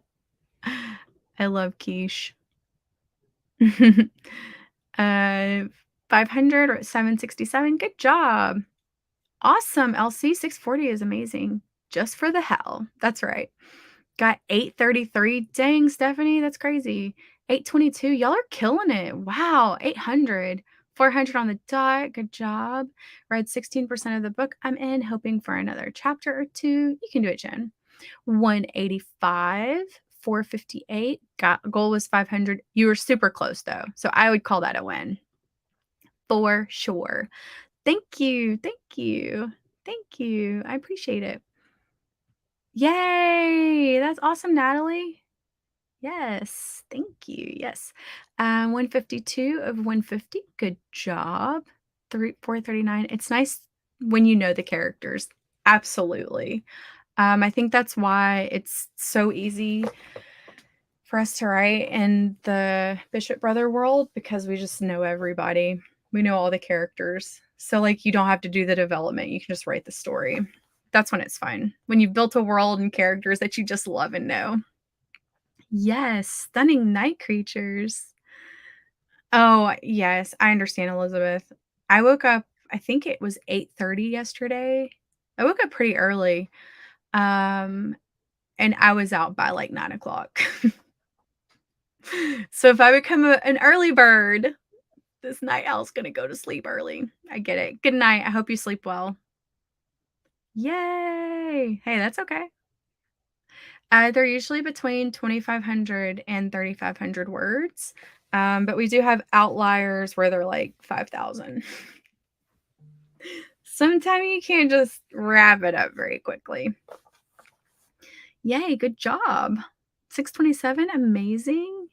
love quiche. 500 or 767. Good job. Awesome. LC 640 is amazing. Just for the hell. That's right. Got 833. Dang, Stephanie, that's crazy. 822. Y'all are killing it. Wow. 800. 400 on the dot. Good job. Read 16% of the book I'm in, hoping for another chapter or two. You can do it, Jen. 185. 458. Goal was 500. You were super close though. So I would call that a win. For sure. Thank you. Thank you. Thank you. I appreciate it. Yay! That's awesome, Natalie. Yes. Thank you. Yes. 152 of 150. Good job. 439. It's nice when you know the characters. Absolutely. I think that's why it's so easy for us to write in the Bishop Brother world because we just know everybody. We know all the characters. So like you don't have to do the development. You can just write the story. That's when it's fun. When you've built a world and characters that you just love and know. Yes, stunning night creatures. Oh, yes, I understand, Elizabeth. I woke up, I think it was 8:30 yesterday. I woke up pretty early. And I was out by like 9 o'clock. So if I become an early bird, this night owl's gonna go to sleep early. I get it. Good night. I hope you sleep well. Yay! Hey, that's okay. They're usually between 2,500 and 3,500 words, but we do have outliers where they're like 5,000. Sometimes you can't just wrap it up very quickly. Yay, good job. 627, amazing.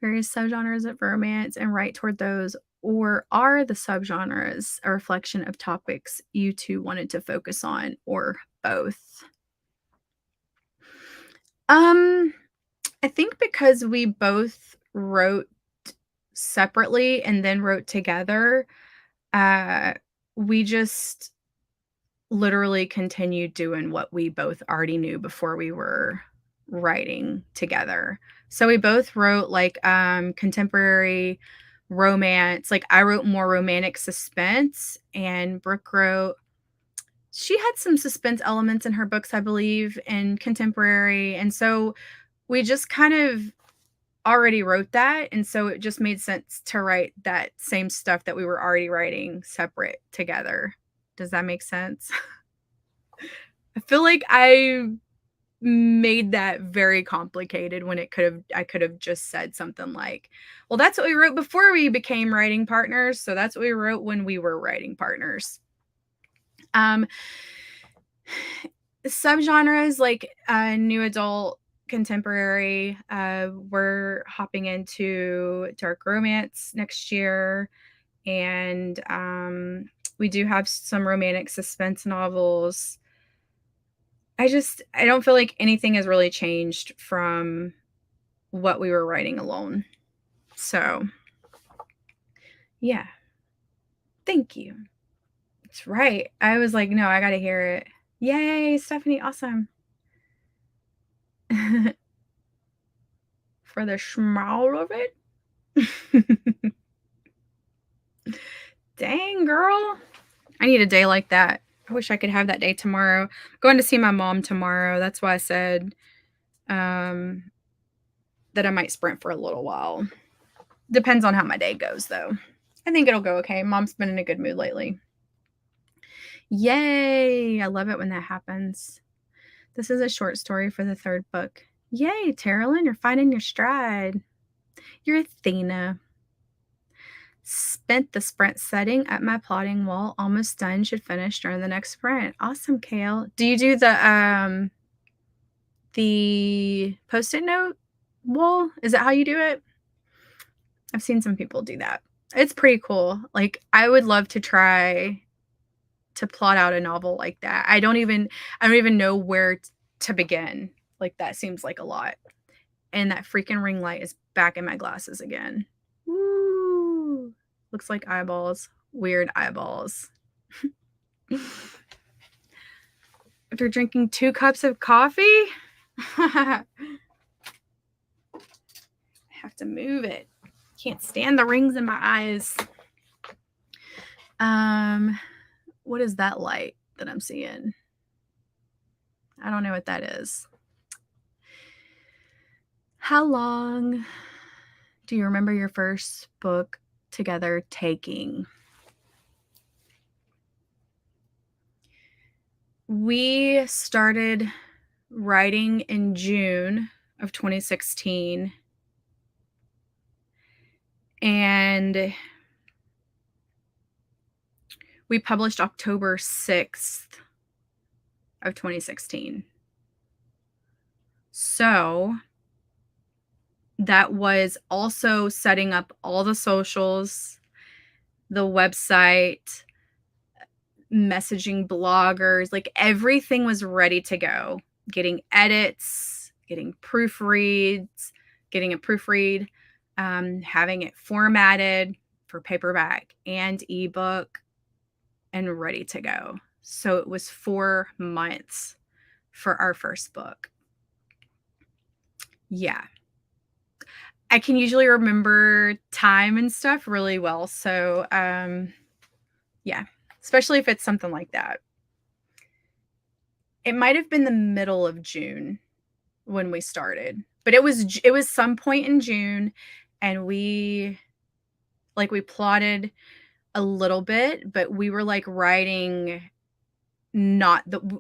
Various subgenres of romance and write toward those, or are the subgenres a reflection of topics you two wanted to focus on, or both? I think because we both wrote separately and then wrote together, we just literally continued doing what we both already knew before we were writing together. So we both wrote like contemporary romance. Like I wrote more romantic suspense and Brooke wrote, she had some suspense elements in her books, I believe, in contemporary. And so we just kind of already wrote that. And so it just made sense to write that same stuff that we were already writing separate together. Does that make sense? I feel like I made that very complicated when I could have just said something like, well, that's what we wrote before we became writing partners. So that's what we wrote when we were writing partners. Subgenres like new adult, contemporary. We're hopping into dark romance next year, and we do have some romantic suspense novels. I don't feel like anything has really changed from what we were writing alone. So, yeah. Thank you. That's right. I was like, no, I got to hear it. Yay, Stephanie. Awesome. For the schmal of it. Dang, girl. I need a day like that. I wish I could have that day tomorrow. I'm going to see my mom tomorrow. That's why I said that I might sprint for a little while. Depends on how my day goes, though. I think it'll go okay. Mom's been in a good mood lately. Yay! I love it when that happens. This is a short story for the 3rd book. Yay, Terrellyn, you're finding your stride. You're Athena. Spent the sprint setting at my plotting wall. Almost done. Should finish during the next sprint. Awesome, Kale. Do you do the Post-it note wall? Is that how you do it? I've seen some people do that. It's pretty cool. Like, I would love to try to plot out a novel like that. I don't even know where to begin. Like, that seems like a lot. And that freaking ring light is back in my glasses again. Woo! Looks like eyeballs. Weird eyeballs. After drinking 2 cups of coffee? I have to move it. Can't stand the rings in my eyes. What is that light that I'm seeing? I don't know what that is. How long do you remember your first book together taking? We started writing in June of 2016, and we published October 6th of 2016. So that was also setting up all the socials, the website, messaging bloggers, like everything was ready to go. Getting edits, getting proofreads, getting a proofread, having it formatted for paperback and ebook, and ready to go. So it was 4 months for our first book. Yeah. I can usually remember time and stuff really well. So, yeah, especially if it's something like that. It might have been the middle of June when we started, but it was some point in June, and we plotted a little bit, but we were like writing,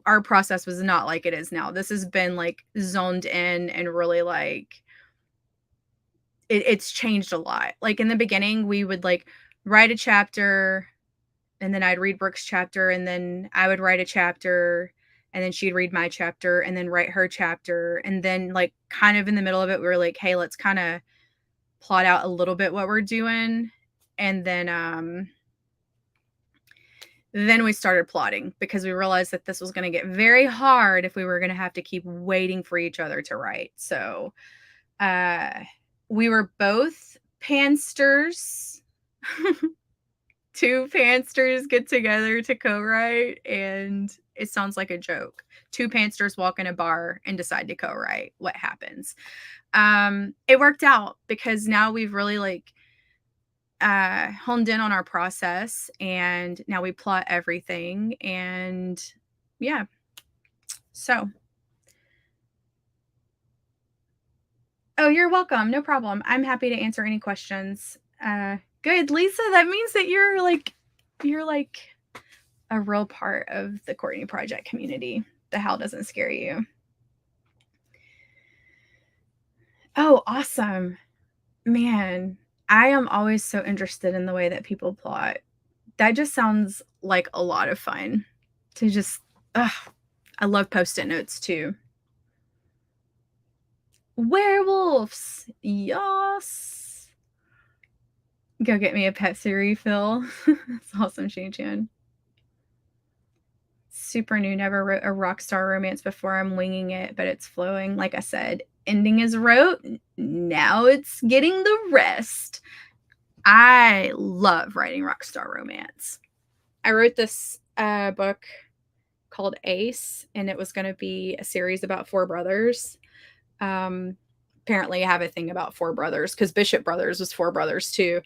our process was not like it is now. This has been like zoned in and really like it's changed a lot. Like in the beginning, we would like write a chapter, and then I'd read Brooke's chapter, and then I would write a chapter, and then she'd read my chapter and then write her chapter. And then like kind of in the middle of it, we were like, hey, let's kind of plot out a little bit what we're doing. And then we started plotting because we realized that this was going to get very hard if we were going to have to keep waiting for each other to write. So we were both pansters. 2 pansters get together to co-write, and it sounds like a joke. 2 pansters walk in a bar and decide to co-write. What happens? It worked out because now we've really like honed in on our process, and now we plot everything, and yeah. So, oh, you're welcome. No problem. I'm happy to answer any questions. Good, Lisa. That means that you're like a real part of the Courtney Project community. The hell doesn't scare you. Oh, awesome. Man, I am always so interested in the way that people plot. That just sounds like a lot of fun to just, I love Post-it notes too. Werewolves. Yes. Go get me a Pepsi refill. That's awesome, Shan-chan. Super new. Never wrote a rock star romance before. I'm winging it, but it's flowing. Like I said, ending is wrote. Now it's getting the rest. I love writing rock star romance. I wrote this book called Ace, and it was going to be a series about four brothers. Apparently, I have a thing about four brothers because Bishop Brothers was four brothers too.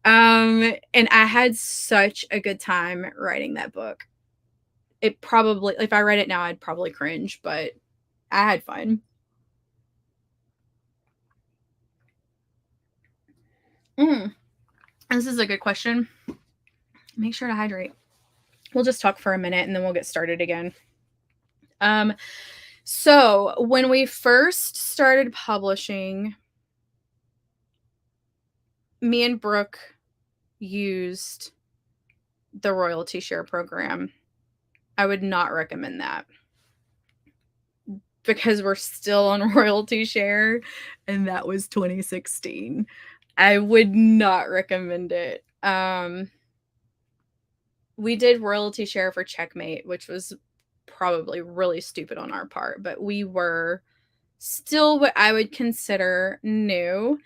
And I had such a good time writing that book. It probably, if I read it now, I'd probably cringe, but I had fun. This is a good question. Make sure to hydrate. We'll just talk for a minute and then we'll get started again. So when we first started publishing, me and Brooke used the royalty share program. I would not recommend that because we're still on royalty share, and that was 2016. I would not recommend it. We did royalty share for Checkmate, which was probably really stupid on our part, but we were still what I would consider new.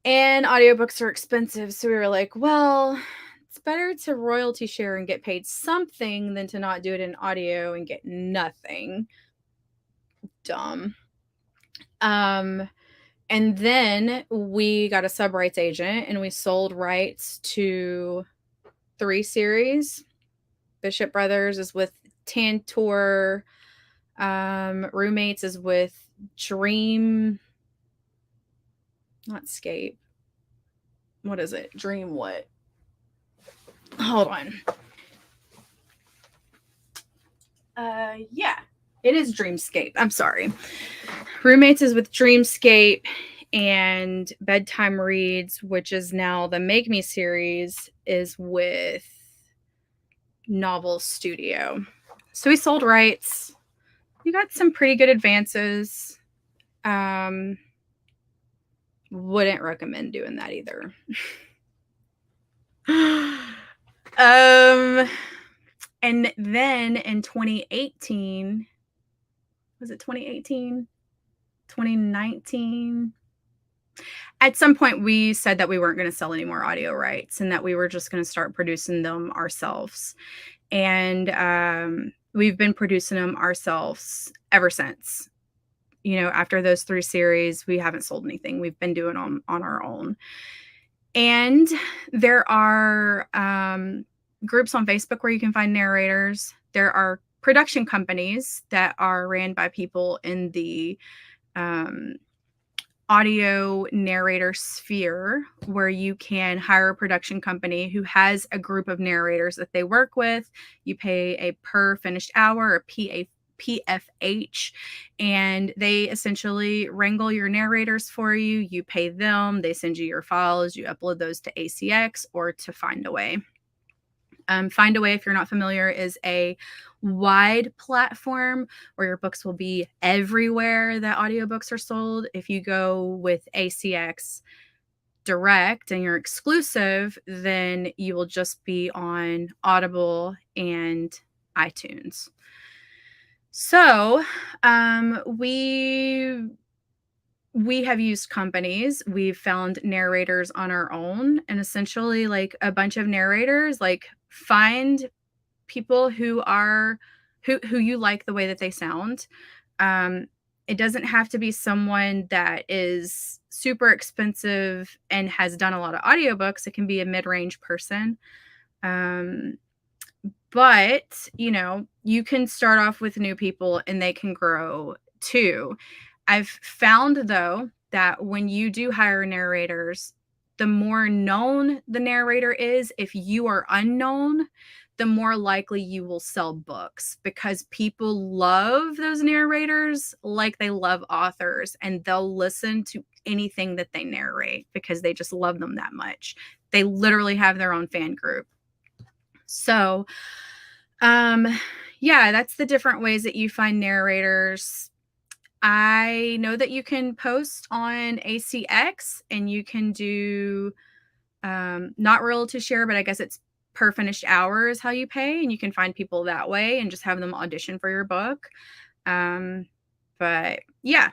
And audiobooks are expensive, so we were like, well, it's better to royalty share and get paid something than to not do it in audio and get nothing. Dumb. And then we got a sub rights agent and we sold rights to 3 series. Bishop Brothers is with Tantor. Roommates is with Dream. Not Scape. What is it? Dream what? Hold on. Yeah, it is Dreamscape. I'm sorry. Roommates is with Dreamscape, and Bedtime Reads, which is now the Make Me series, is with Novel Studio. So we sold rights. We got some pretty good advances. Wouldn't recommend doing that either. And then in 2018, was it 2018? 2019? At some point, we said that we weren't going to sell any more audio rights and that we were just going to start producing them ourselves. And we've been producing them ourselves ever since. You know, after those 3 series, we haven't sold anything. We've been doing them on our own. And there are groups on Facebook where you can find narrators. There are production companies that are ran by people in the audio narrator sphere where you can hire a production company who has a group of narrators that they work with. You pay a per finished hour, a PFH, and they essentially wrangle your narrators for you. You pay them, they send you your files, you upload those to ACX or to Findaway. Findaway, if you're not familiar, is a wide platform where your books will be everywhere that audiobooks are sold. If you go with ACX direct and you're exclusive, then you will just be on Audible and iTunes. So we have used companies. We've found narrators on our own, and essentially like a bunch of narrators, like find people who you like the way that they sound. It doesn't have to be someone that is super expensive and has done a lot of audiobooks. It can be a mid-range person. But, you know, you can start off with new people and they can grow too. I've found, though, that when you do hire narrators, the more known the narrator is, if you are unknown, the more likely you will sell books because people love those narrators like they love authors, and they'll listen to anything that they narrate because they just love them that much. They literally have their own fan group. So, yeah, that's the different ways that you find narrators. I know that you can post on ACX and you can do not royalty share, but I guess it's per finished hour is how you pay, and you can find people that way and just have them audition for your book. But yeah,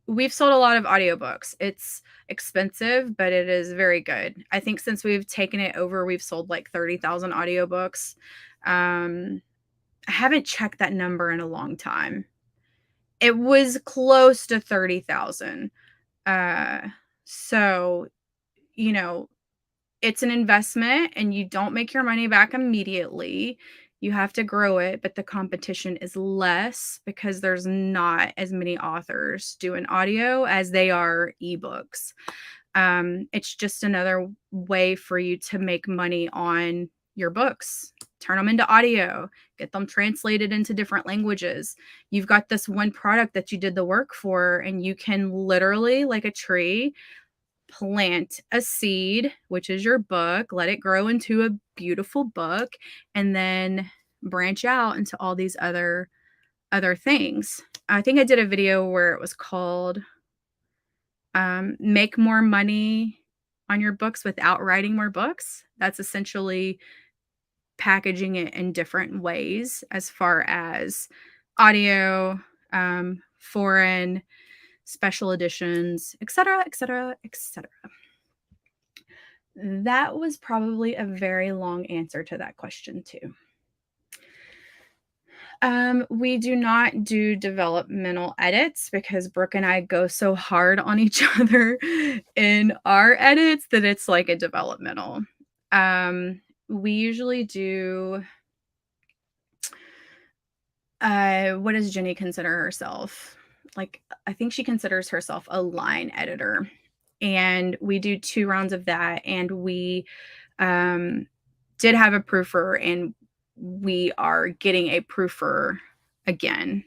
we've sold a lot of audiobooks. It's expensive, but it is very good. I think since we've taken it over, we've sold like 30,000 audiobooks. I haven't checked that number in a long time. It was close to 30,000. So, you know, it's an investment and you don't make your money back immediately. You have to grow it, but the competition is less because there's not as many authors doing audio as they are ebooks. It's just another way for you to make money on your books. Turn them into audio, get them translated into different languages. You've got this one product that you did the work for, and you can literally, like a tree, plant a seed, which is your book, let it grow into a beautiful book, and then branch out into all these other things. I think I did a video where it was called make more money on your books without writing more books. That's essentially packaging it in different ways as far as audio, foreign, special editions, etc., etc., etc. That was probably a very long answer to that question, too. We do not do developmental edits because Brooke and I go so hard on each other in our edits that it's like a developmental. We usually do, what does Jenny consider herself? Like, I think she considers herself a line editor. And we do 2 rounds of that. And we did have a proofer, and we are getting a proofer again.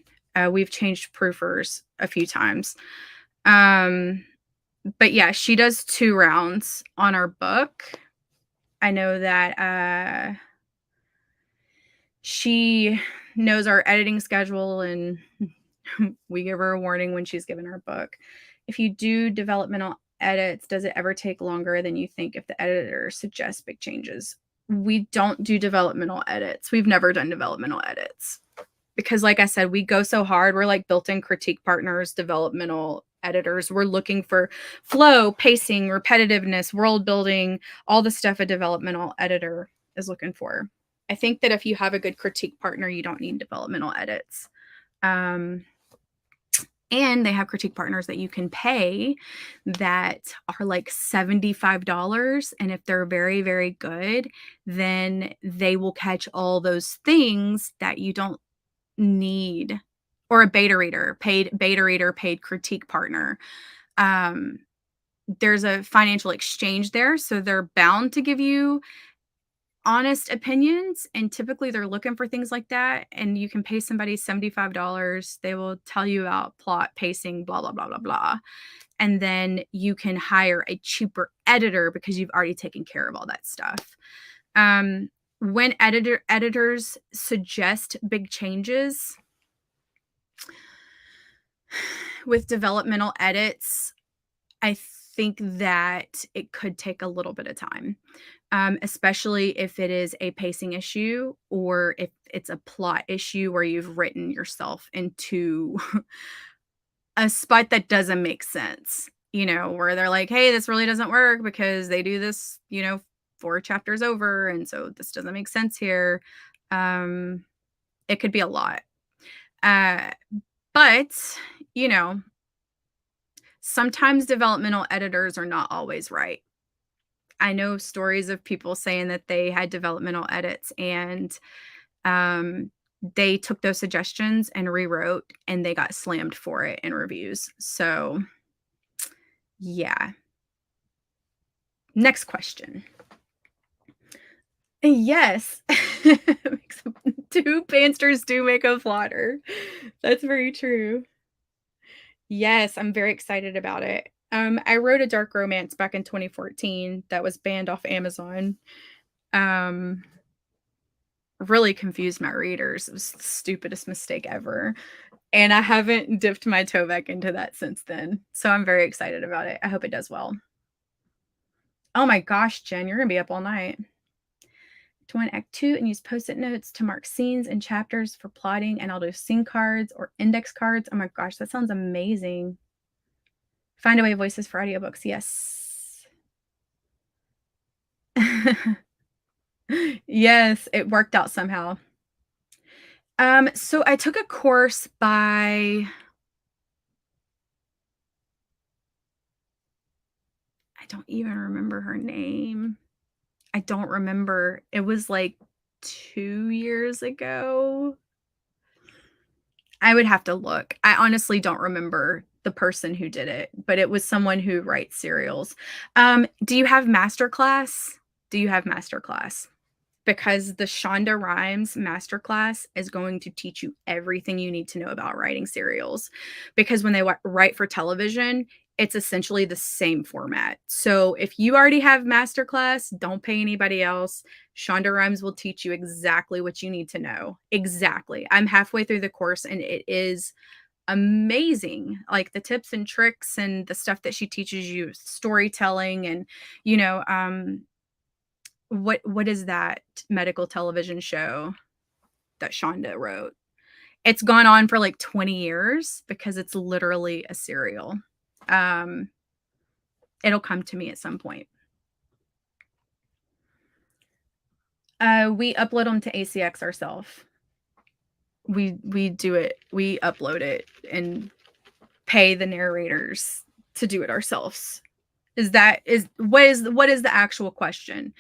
We've changed proofers a few times. But yeah, she does 2 rounds on our book. I know that she knows our editing schedule, and we give her a warning when she's given our book. If you do developmental edits, does it ever take longer than you think if the editor suggests big changes? We don't do developmental edits. We've never done developmental edits because, like I said, we go so hard. We're like built-in critique partners, developmental editors. We're looking for flow, pacing, repetitiveness, world building, all the stuff a developmental editor is looking for. I think that if you have a good critique partner, you don't need developmental edits. And they have critique partners that you can pay that are like $75. And if they're very, very good, then they will catch all those things that you don't need. Or a beta reader, paid critique partner. There's a financial exchange there. So they're bound to give you honest opinions, and typically they're looking for things like that, and you can pay somebody $75. They will tell you about plot, pacing, blah blah blah blah blah, and then you can hire a cheaper editor because you've already taken care of all that stuff. When editors suggest big changes with developmental edits, I think that it could take a little bit of time. Especially if it is a pacing issue or if it's a plot issue where you've written yourself into a spot that doesn't make sense, where they're like, hey, this really doesn't work because they do this, 4 chapters over. And so this doesn't make sense here. It could be a lot. But, sometimes developmental editors are not always right. I know stories of people saying that they had developmental edits and they took those suggestions and rewrote, and they got slammed for it in reviews. So, yeah. Next question. Yes. 2 pansters do make a plotter. That's very true. Yes, I'm very excited about it. I wrote a dark romance back in 2014 that was banned off Amazon. Really confused my readers. It was the stupidest mistake ever. And I haven't dipped my toe back into that since then. So I'm very excited about it. I hope it does well. Oh my gosh, Jen, you're gonna be up all night. To one Act 2 and use post-it notes to mark scenes and chapters for plotting, and I'll do scene cards or index cards. Oh my gosh, that sounds amazing. Find a way voices for audiobooks. Yes. Yes, it worked out somehow. So I took a course by I don't even remember her name. I don't remember. It was like 2 years ago. I would have to look. I honestly don't remember the person who did it, but it was someone who writes serials. Do you have masterclass? Do you have masterclass? Because the Shonda Rhimes masterclass is going to teach you everything you need to know about writing serials. Because when they write for television, it's essentially the same format. So if you already have masterclass, don't pay anybody else. Shonda Rhimes will teach you exactly what you need to know. Exactly. I'm halfway through the course and it is amazing. Like the tips and tricks and the stuff that she teaches you, storytelling and, you know, what is that medical television show that Shonda wrote? It's gone on for like 20 years because it's literally a serial. Um, it'll come to me at some point. We upload them to ACX ourselves. We do it. We upload it and pay the narrators to do it ourselves. What is the actual question?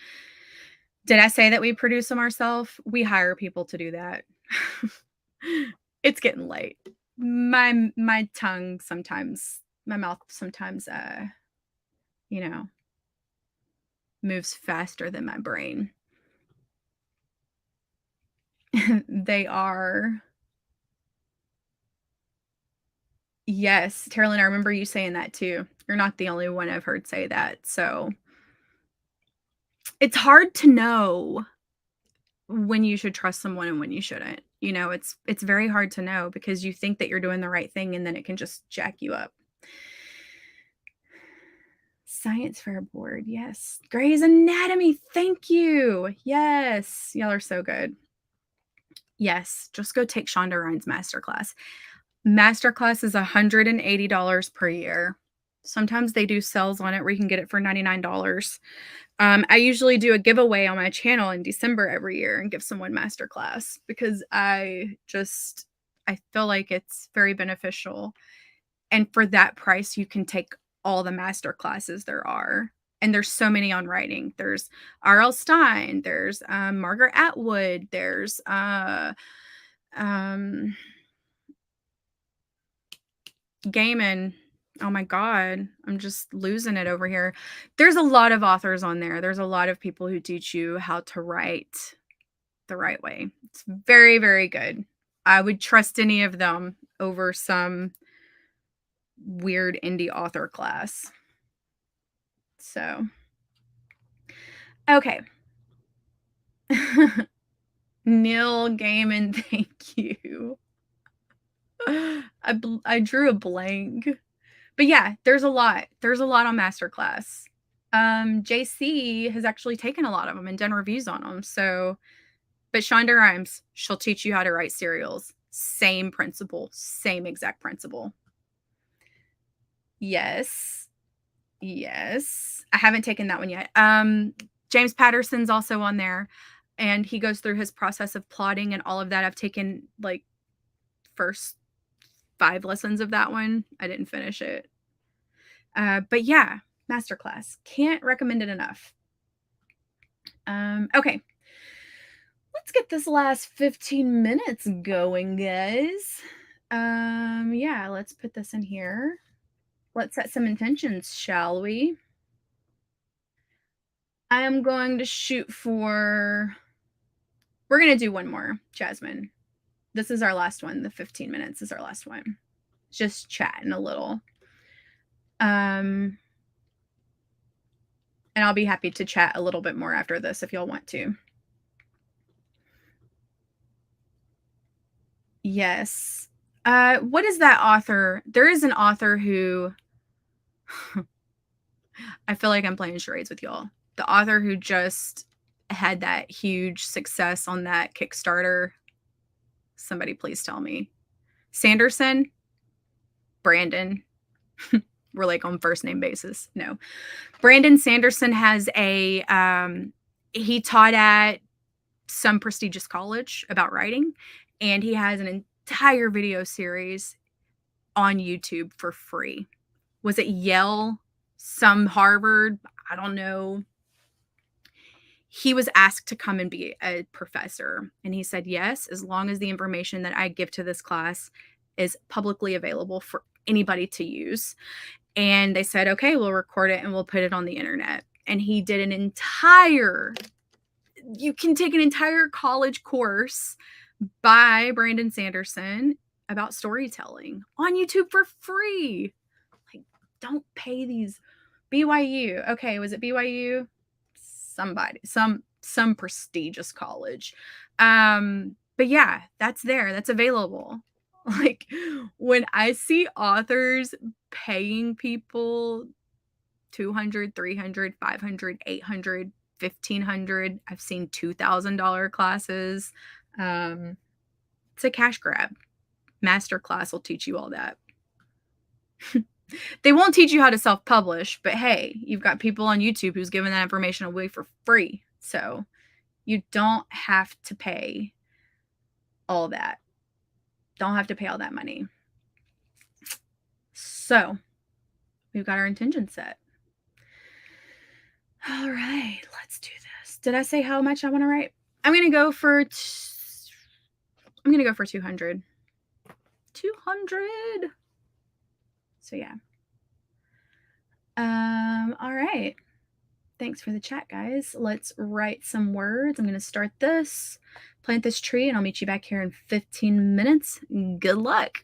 Did I say that we produce them ourselves? We hire people to do that. It's getting late. My tongue sometimes, my mouth sometimes, you know, moves faster than my brain. They are. Yes, Carolyn, I remember you saying that too. You're not the only one I've heard say that. So it's hard to know when you should trust someone and when you shouldn't. You know, it's very hard to know because you think that you're doing the right thing and then it can just jack you up. Science Fair board, yes. Grey's Anatomy, thank you. Yes, y'all are so good. Yes, just go take Shonda Rhimes' masterclass. Masterclass is $180 per year. Sometimes they do sales on it where you can get it for $99. I usually do a giveaway on my channel in December every year and give someone masterclass because I feel like it's very beneficial. And for that price, you can take all the master classes there are. And there's so many on writing. There's R.L. Stein, there's Margaret Atwood, there's Gaiman. Oh my God, I'm just losing it over here. There's a lot of authors on there. There's a lot of people who teach you how to write the right way. It's very, very good. I would trust any of them over some weird indie author class. So, okay. Neil Gaiman, thank you. I drew a blank. But yeah, there's a lot. There's a lot on Masterclass. JC has actually taken a lot of them and done reviews on them. So, but Shonda Rhimes, she'll teach you how to write serials. Same principle, same exact principle. Yes. Yes. I haven't taken that one yet. James Patterson's also on there and he goes through his process of plotting and all of that. I've taken like first 5 lessons of that one. I didn't finish it. But yeah, masterclass. Can't recommend it enough. Okay. Let's get this last 15 minutes going, guys. Yeah, let's put this in here. Let's set some intentions, shall we? I am going to shoot for, we're going to do one more, Jasmine. This is our last one. The 15 minutes is our last one. Just chatting a little. And I'll be happy to chat a little bit more after this if y'all want to. Yes. What is that author? There is an author who I feel like I'm playing charades with y'all. The author who just had that huge success on that Kickstarter. Somebody please tell me. Sanderson? Brandon? We're like on first name basis. No. Brandon Sanderson has he taught at some prestigious college about writing, and he has an entire video series on YouTube for free. Was it Yale? Some Harvard? I don't know. He was asked to come and be a professor, and he said yes, as long as the information that I give to this class is publicly available for anybody to use. And they said, okay, we'll record it and we'll put it on the internet. And he did you can take an entire college course by Brandon Sanderson about storytelling on YouTube for free. Like, don't pay these. BYU. Okay, was it BYU? Somebody, some prestigious college. But yeah, that's there. That's available. Like, when I see authors paying people 200, 300, 500, 800, 1,500, I've seen $2,000 classes. It's a cash grab. Master class will teach you all that. They won't teach you how to self-publish, but hey, you've got people on YouTube who's giving that information away for free. So you don't have to pay all that. Don't have to pay all that money. So we've got our intention set. All right, let's do this. Did I say how much I want to write? I'm going to go for 200. 200. So yeah. All right. Thanks for the chat, guys. Let's write some words. I'm going to start this, plant this tree, and I'll meet you back here in 15 minutes. Good luck.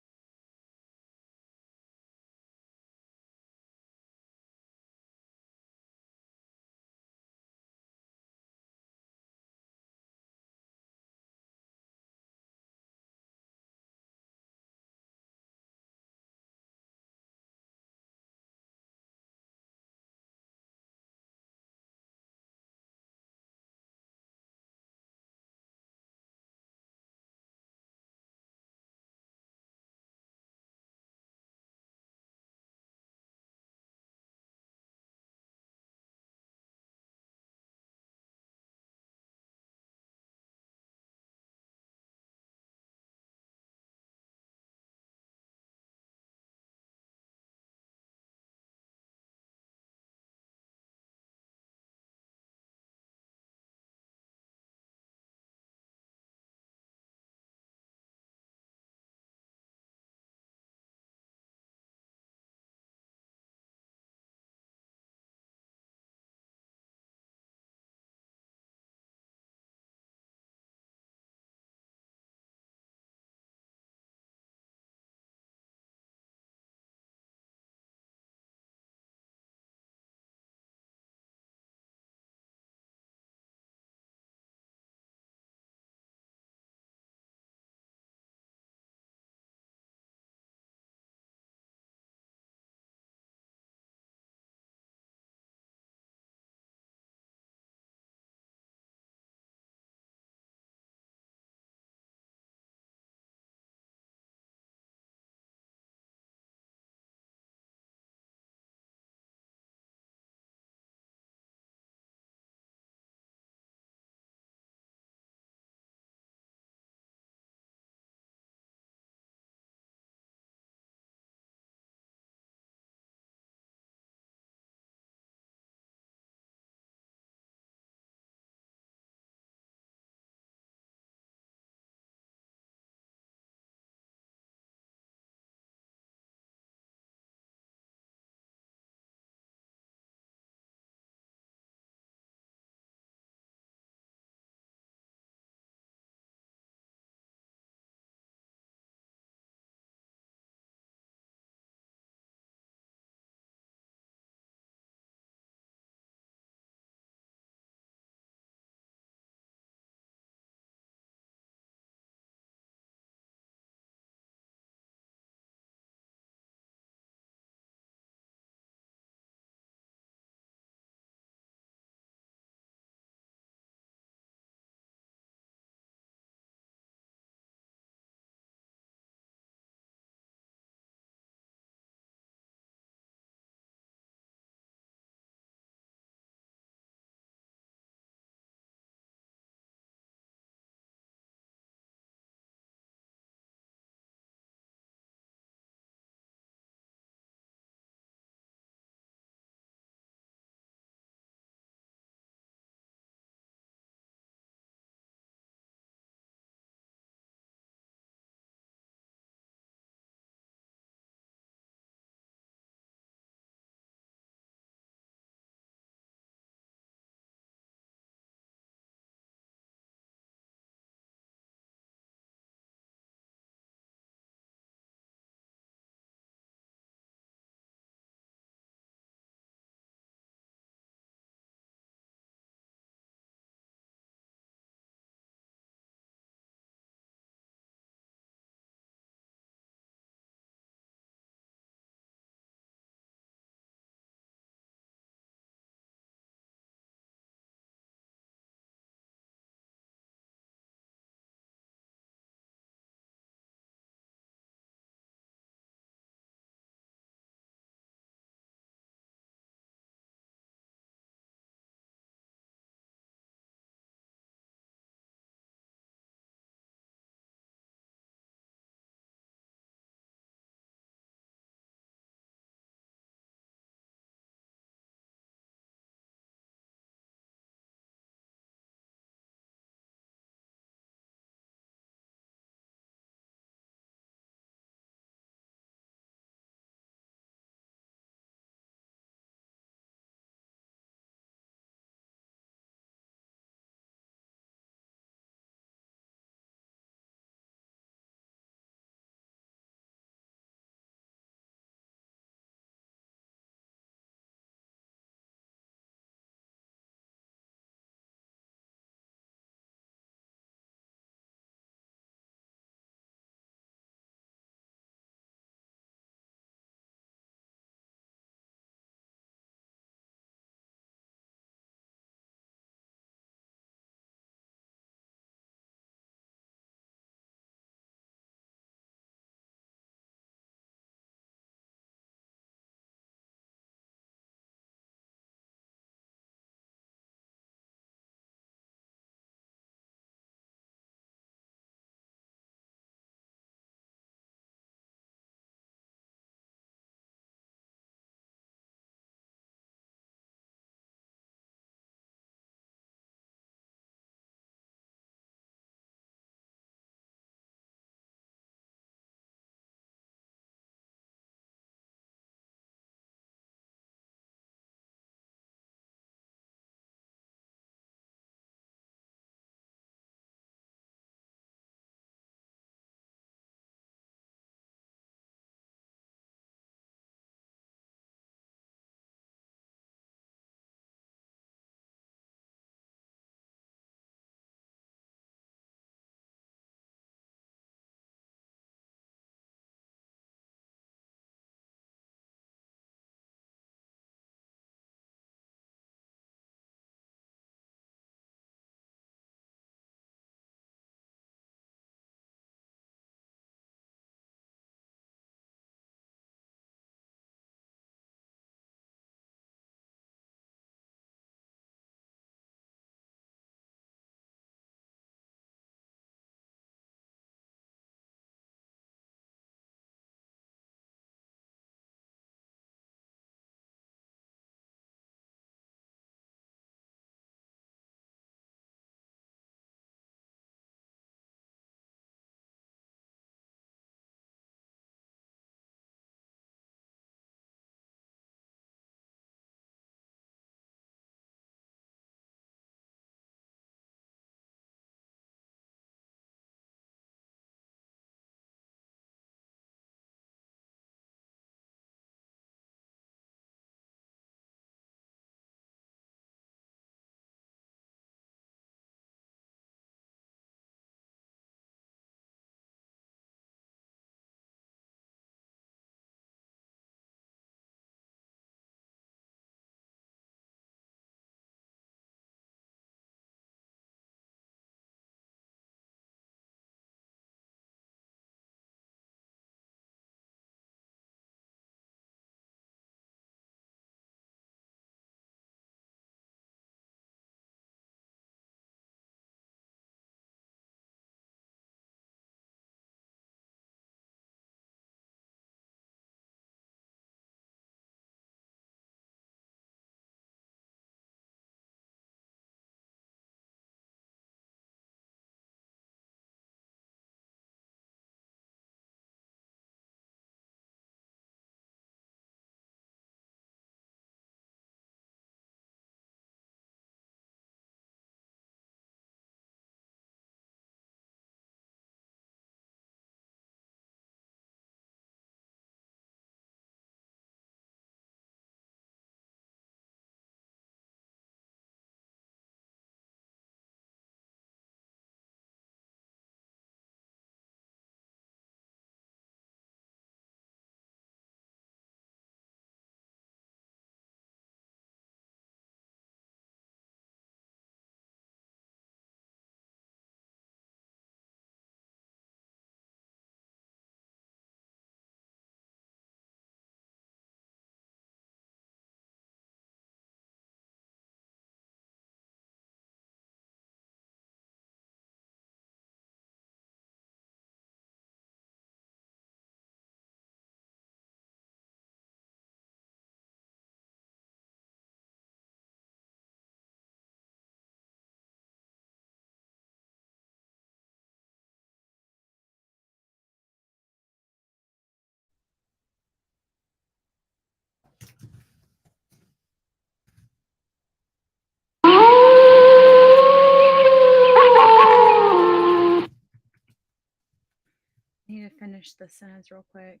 finish this sentence real quick.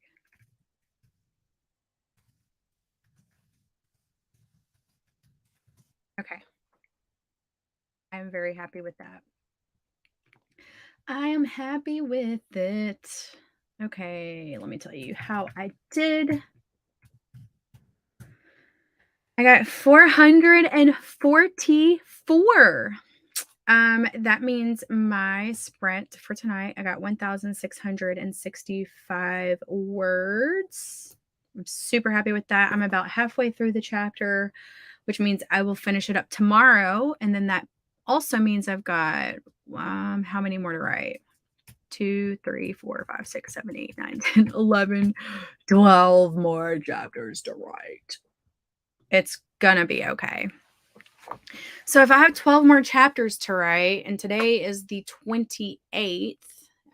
Okay. I'm very happy with that. I am happy with it. Okay, let me tell you how I did. I got 444. That means my sprint for tonight, I got 1,665 words. I'm super happy with that. I'm about halfway through the chapter, which means I will finish it up tomorrow. And then that also means I've got how many more to write? 2, 3, 4, 5, 6, 7, 8, 9, 10, 11, 12 more chapters to write. It's gonna be okay. So if I have 12 more chapters to write, and today is the 28th,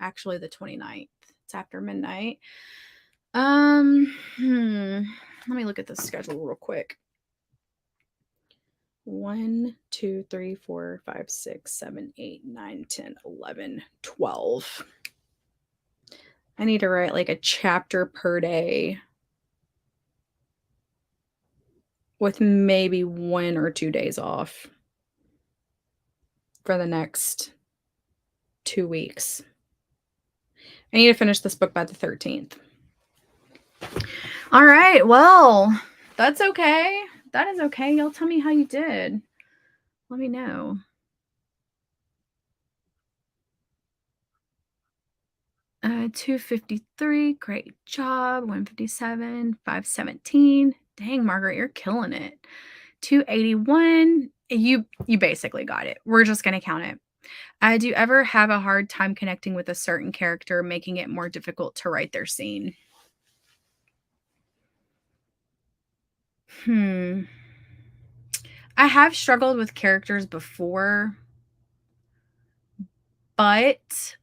actually the 29th, it's after midnight. Let me look at the schedule real quick. 1, 2, 3, 4, 5, 6, 7, 8, 9, 10, 11, 12. I need to write like a chapter per day with maybe 1 or 2 days off for the next 2 weeks. I need to finish this book by the 13th. All right. Well, that's okay. That is okay. Y'all tell me how you did. Let me know. Uh, 253. Great job. 157. 517. Dang, Margaret, you're killing it. 281. You basically got it. We're just going to count it. Do you ever have a hard time connecting with a certain character, making it more difficult to write their scene? I have struggled with characters before, but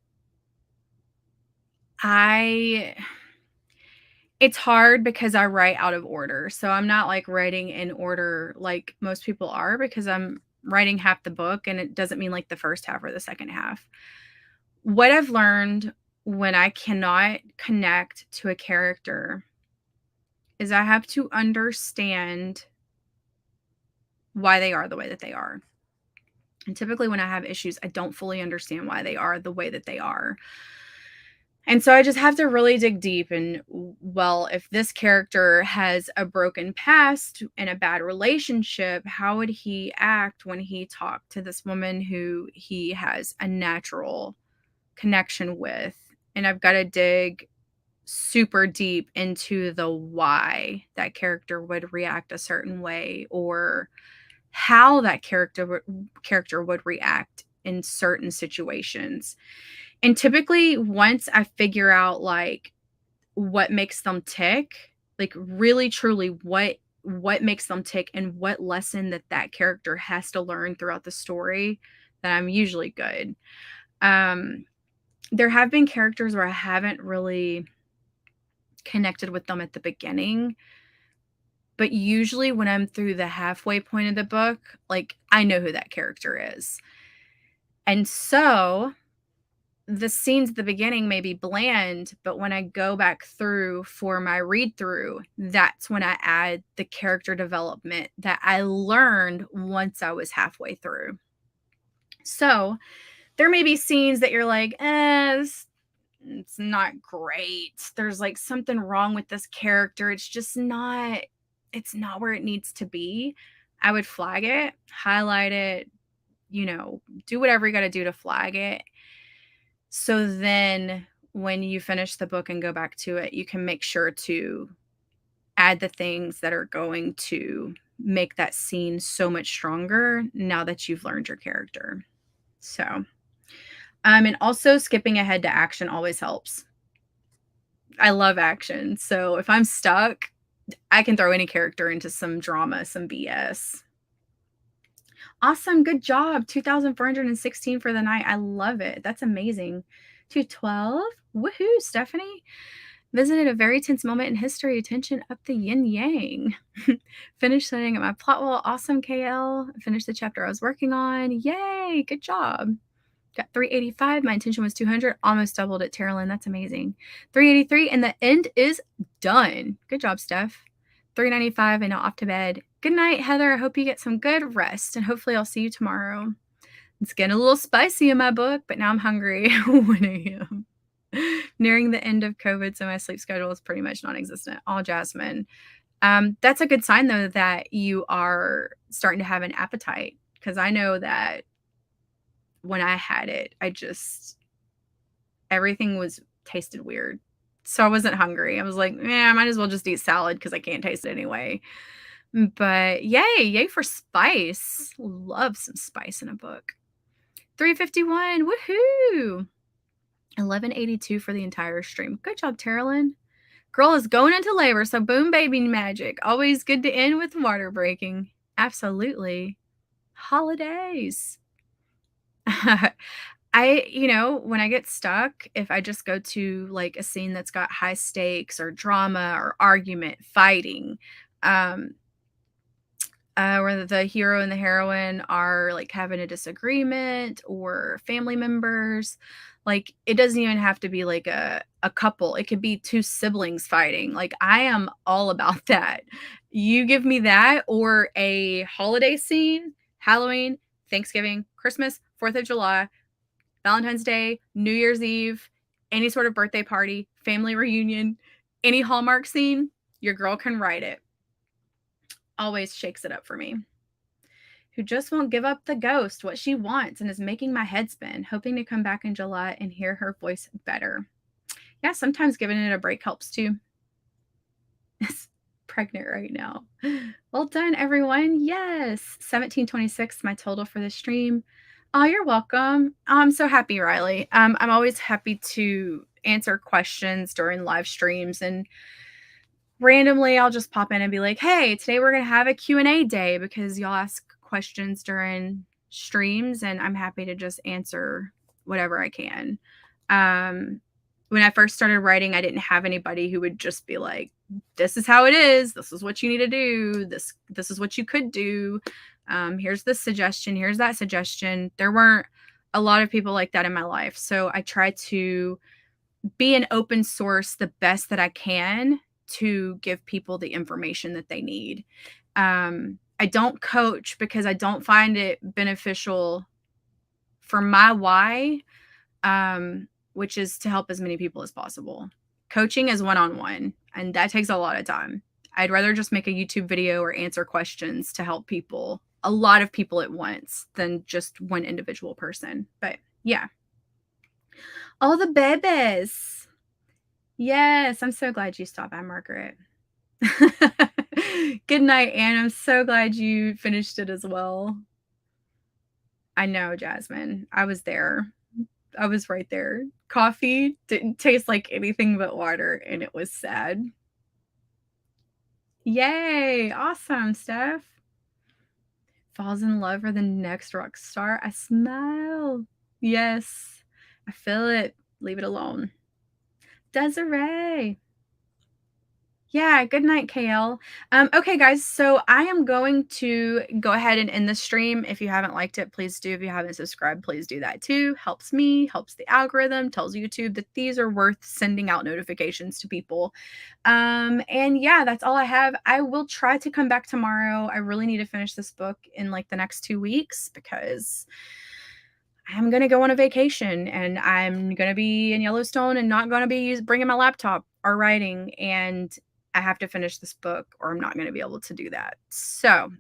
it's hard because I write out of order. So I'm not like writing in order like most people are, because I'm writing half the book, and it doesn't mean like the first half or the second half. What I've learned when I cannot connect to a character is I have to understand why they are the way that they are. And typically when I have issues, I don't fully understand why they are the way that they are. And so I just have to really dig deep. And well, if this character has a broken past and a bad relationship, how would he act when he talked to this woman who he has a natural connection with? And I've got to dig super deep into the why that character would react a certain way, or how that character would react in certain situations. And typically once I figure out like what makes them tick, like really truly what makes them tick and what lesson that character has to learn throughout the story, then I'm usually good. There have been characters where I haven't really connected with them at the beginning, but usually when I'm through the halfway point of the book, like I know who that character is. And so the scenes at the beginning may be bland, but when I go back through for my read through, that's when I add the character development that I learned once I was halfway through. So there may be scenes that you're like, it's not great. There's like something wrong with this character. It's not where it needs to be. I would flag it, highlight it, do whatever you got to do to flag it. So then when you finish the book and go back to it, you can make sure to add the things that are going to make that scene so much stronger now that you've learned your character. So, and also skipping ahead to action always helps. I love action. So if I'm stuck, I can throw any character into some drama, some BS. Awesome. Good job. 2,416 for the night. I love it. That's amazing. 212. Woohoo, Stephanie. Visited a very tense moment in history. Attention up the yin yang. Finished setting up my plot wall. Awesome, KL. Finished the chapter I was working on. Yay. Good job. Got 385. My intention was 200. Almost doubled it, Terilyn. That's amazing. 383, and the end is done. Good job, Steph. 395, and now off to bed. Good night, Heather. I hope you get some good rest, and hopefully I'll see you tomorrow. It's getting a little spicy in my book, but now I'm hungry. 1 a.m. Nearing the end of COVID, so my sleep schedule is pretty much non-existent. All Jasmine. That's a good sign, though, that you are starting to have an appetite, because I know that when I had it, everything tasted weird. So I wasn't hungry. I was like, I might as well just eat salad because I can't taste it anyway. But yay for spice. Love some spice in a book. 351, woohoo. 1182 for the entire stream. Good job, Terilyn. Girl is going into labor, so boom, baby magic. Always good to end with water breaking. Absolutely. Holidays. When I get stuck, if I just go to like a scene that's got high stakes or drama or argument, fighting, where the hero and the heroine are like having a disagreement, or family members, like it doesn't even have to be like a couple. It could be two siblings fighting. Like I am all about that. You give me that, or a holiday scene, Halloween, Thanksgiving, Christmas, 4th of July, Valentine's Day, New Year's Eve, any sort of birthday party, family reunion, any Hallmark scene, your girl can write it. Always shakes it up for me. Who just won't give up the ghost, what she wants, and is making my head spin, hoping to come back in July and hear her voice better. Yeah, sometimes giving it a break helps too. It's pregnant right now. Well done, everyone. Yes. 1726, my total for the stream. Oh, you're welcome. I'm so happy, Riley. I'm always happy to answer questions during live streams, and randomly I'll just pop in and be like, hey, today we're going to have a Q&A day, because y'all ask questions during streams, and I'm happy to just answer whatever I can. When I first started writing, I didn't have anybody who would just be like, this is how it is. This is what you need to do. This is what you could do. Here's this suggestion. Here's that suggestion. There weren't a lot of people like that in my life. So I try to be an open source the best that I can to give people the information that they need. I don't coach because I don't find it beneficial for my why, which is to help as many people as possible. Coaching is one-on-one, and that takes a lot of time. I'd rather just make a YouTube video or answer questions to help people, a lot of people at once, than just one individual person. But yeah. All the babies. Yes, I'm so glad you stopped by, Margaret. Good night, Anne. I'm so glad you finished it as well. I know, Jasmine. I was there. I was right there. Coffee didn't taste like anything but water, and it was sad. Yay! Awesome, Steph. Falls in love for the next rock star. I smile. Yes. I feel it. Leave it alone. Desiree. Yeah, good night, KL. Okay, guys, so I am going to go ahead and end the stream. If you haven't liked it, please do. If you haven't subscribed, please do that too. Helps me, helps the algorithm, tells YouTube that these are worth sending out notifications to people. And yeah, that's all I have. I will try to come back tomorrow. I really need to finish this book in like the next 2 weeks, because I'm going to go on a vacation, and I'm going to be in Yellowstone and not going to be bringing my laptop or writing, and I have to finish this book or I'm not going to be able to do that. So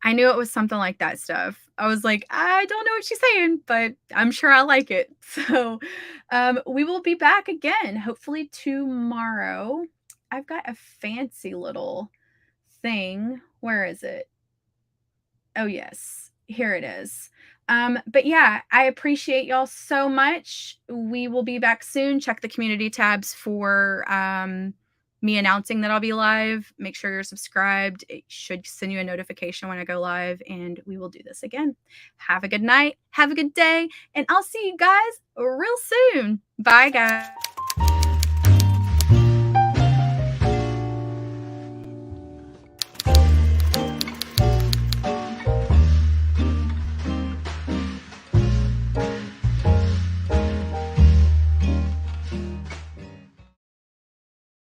I knew it was something like that stuff. I was like, I don't know what she's saying, but I'm sure I like it. So we will be back again, hopefully tomorrow. I've got a fancy little thing. Where is it? Oh, yes, here it is. But yeah, I appreciate y'all so much. We will be back soon. Check the community tabs for me announcing that I'll be live. Make sure you're subscribed. It should send you a notification when I go live, and we will do this again. Have a good night. Have a good day, and I'll see you guys real soon. Bye, guys.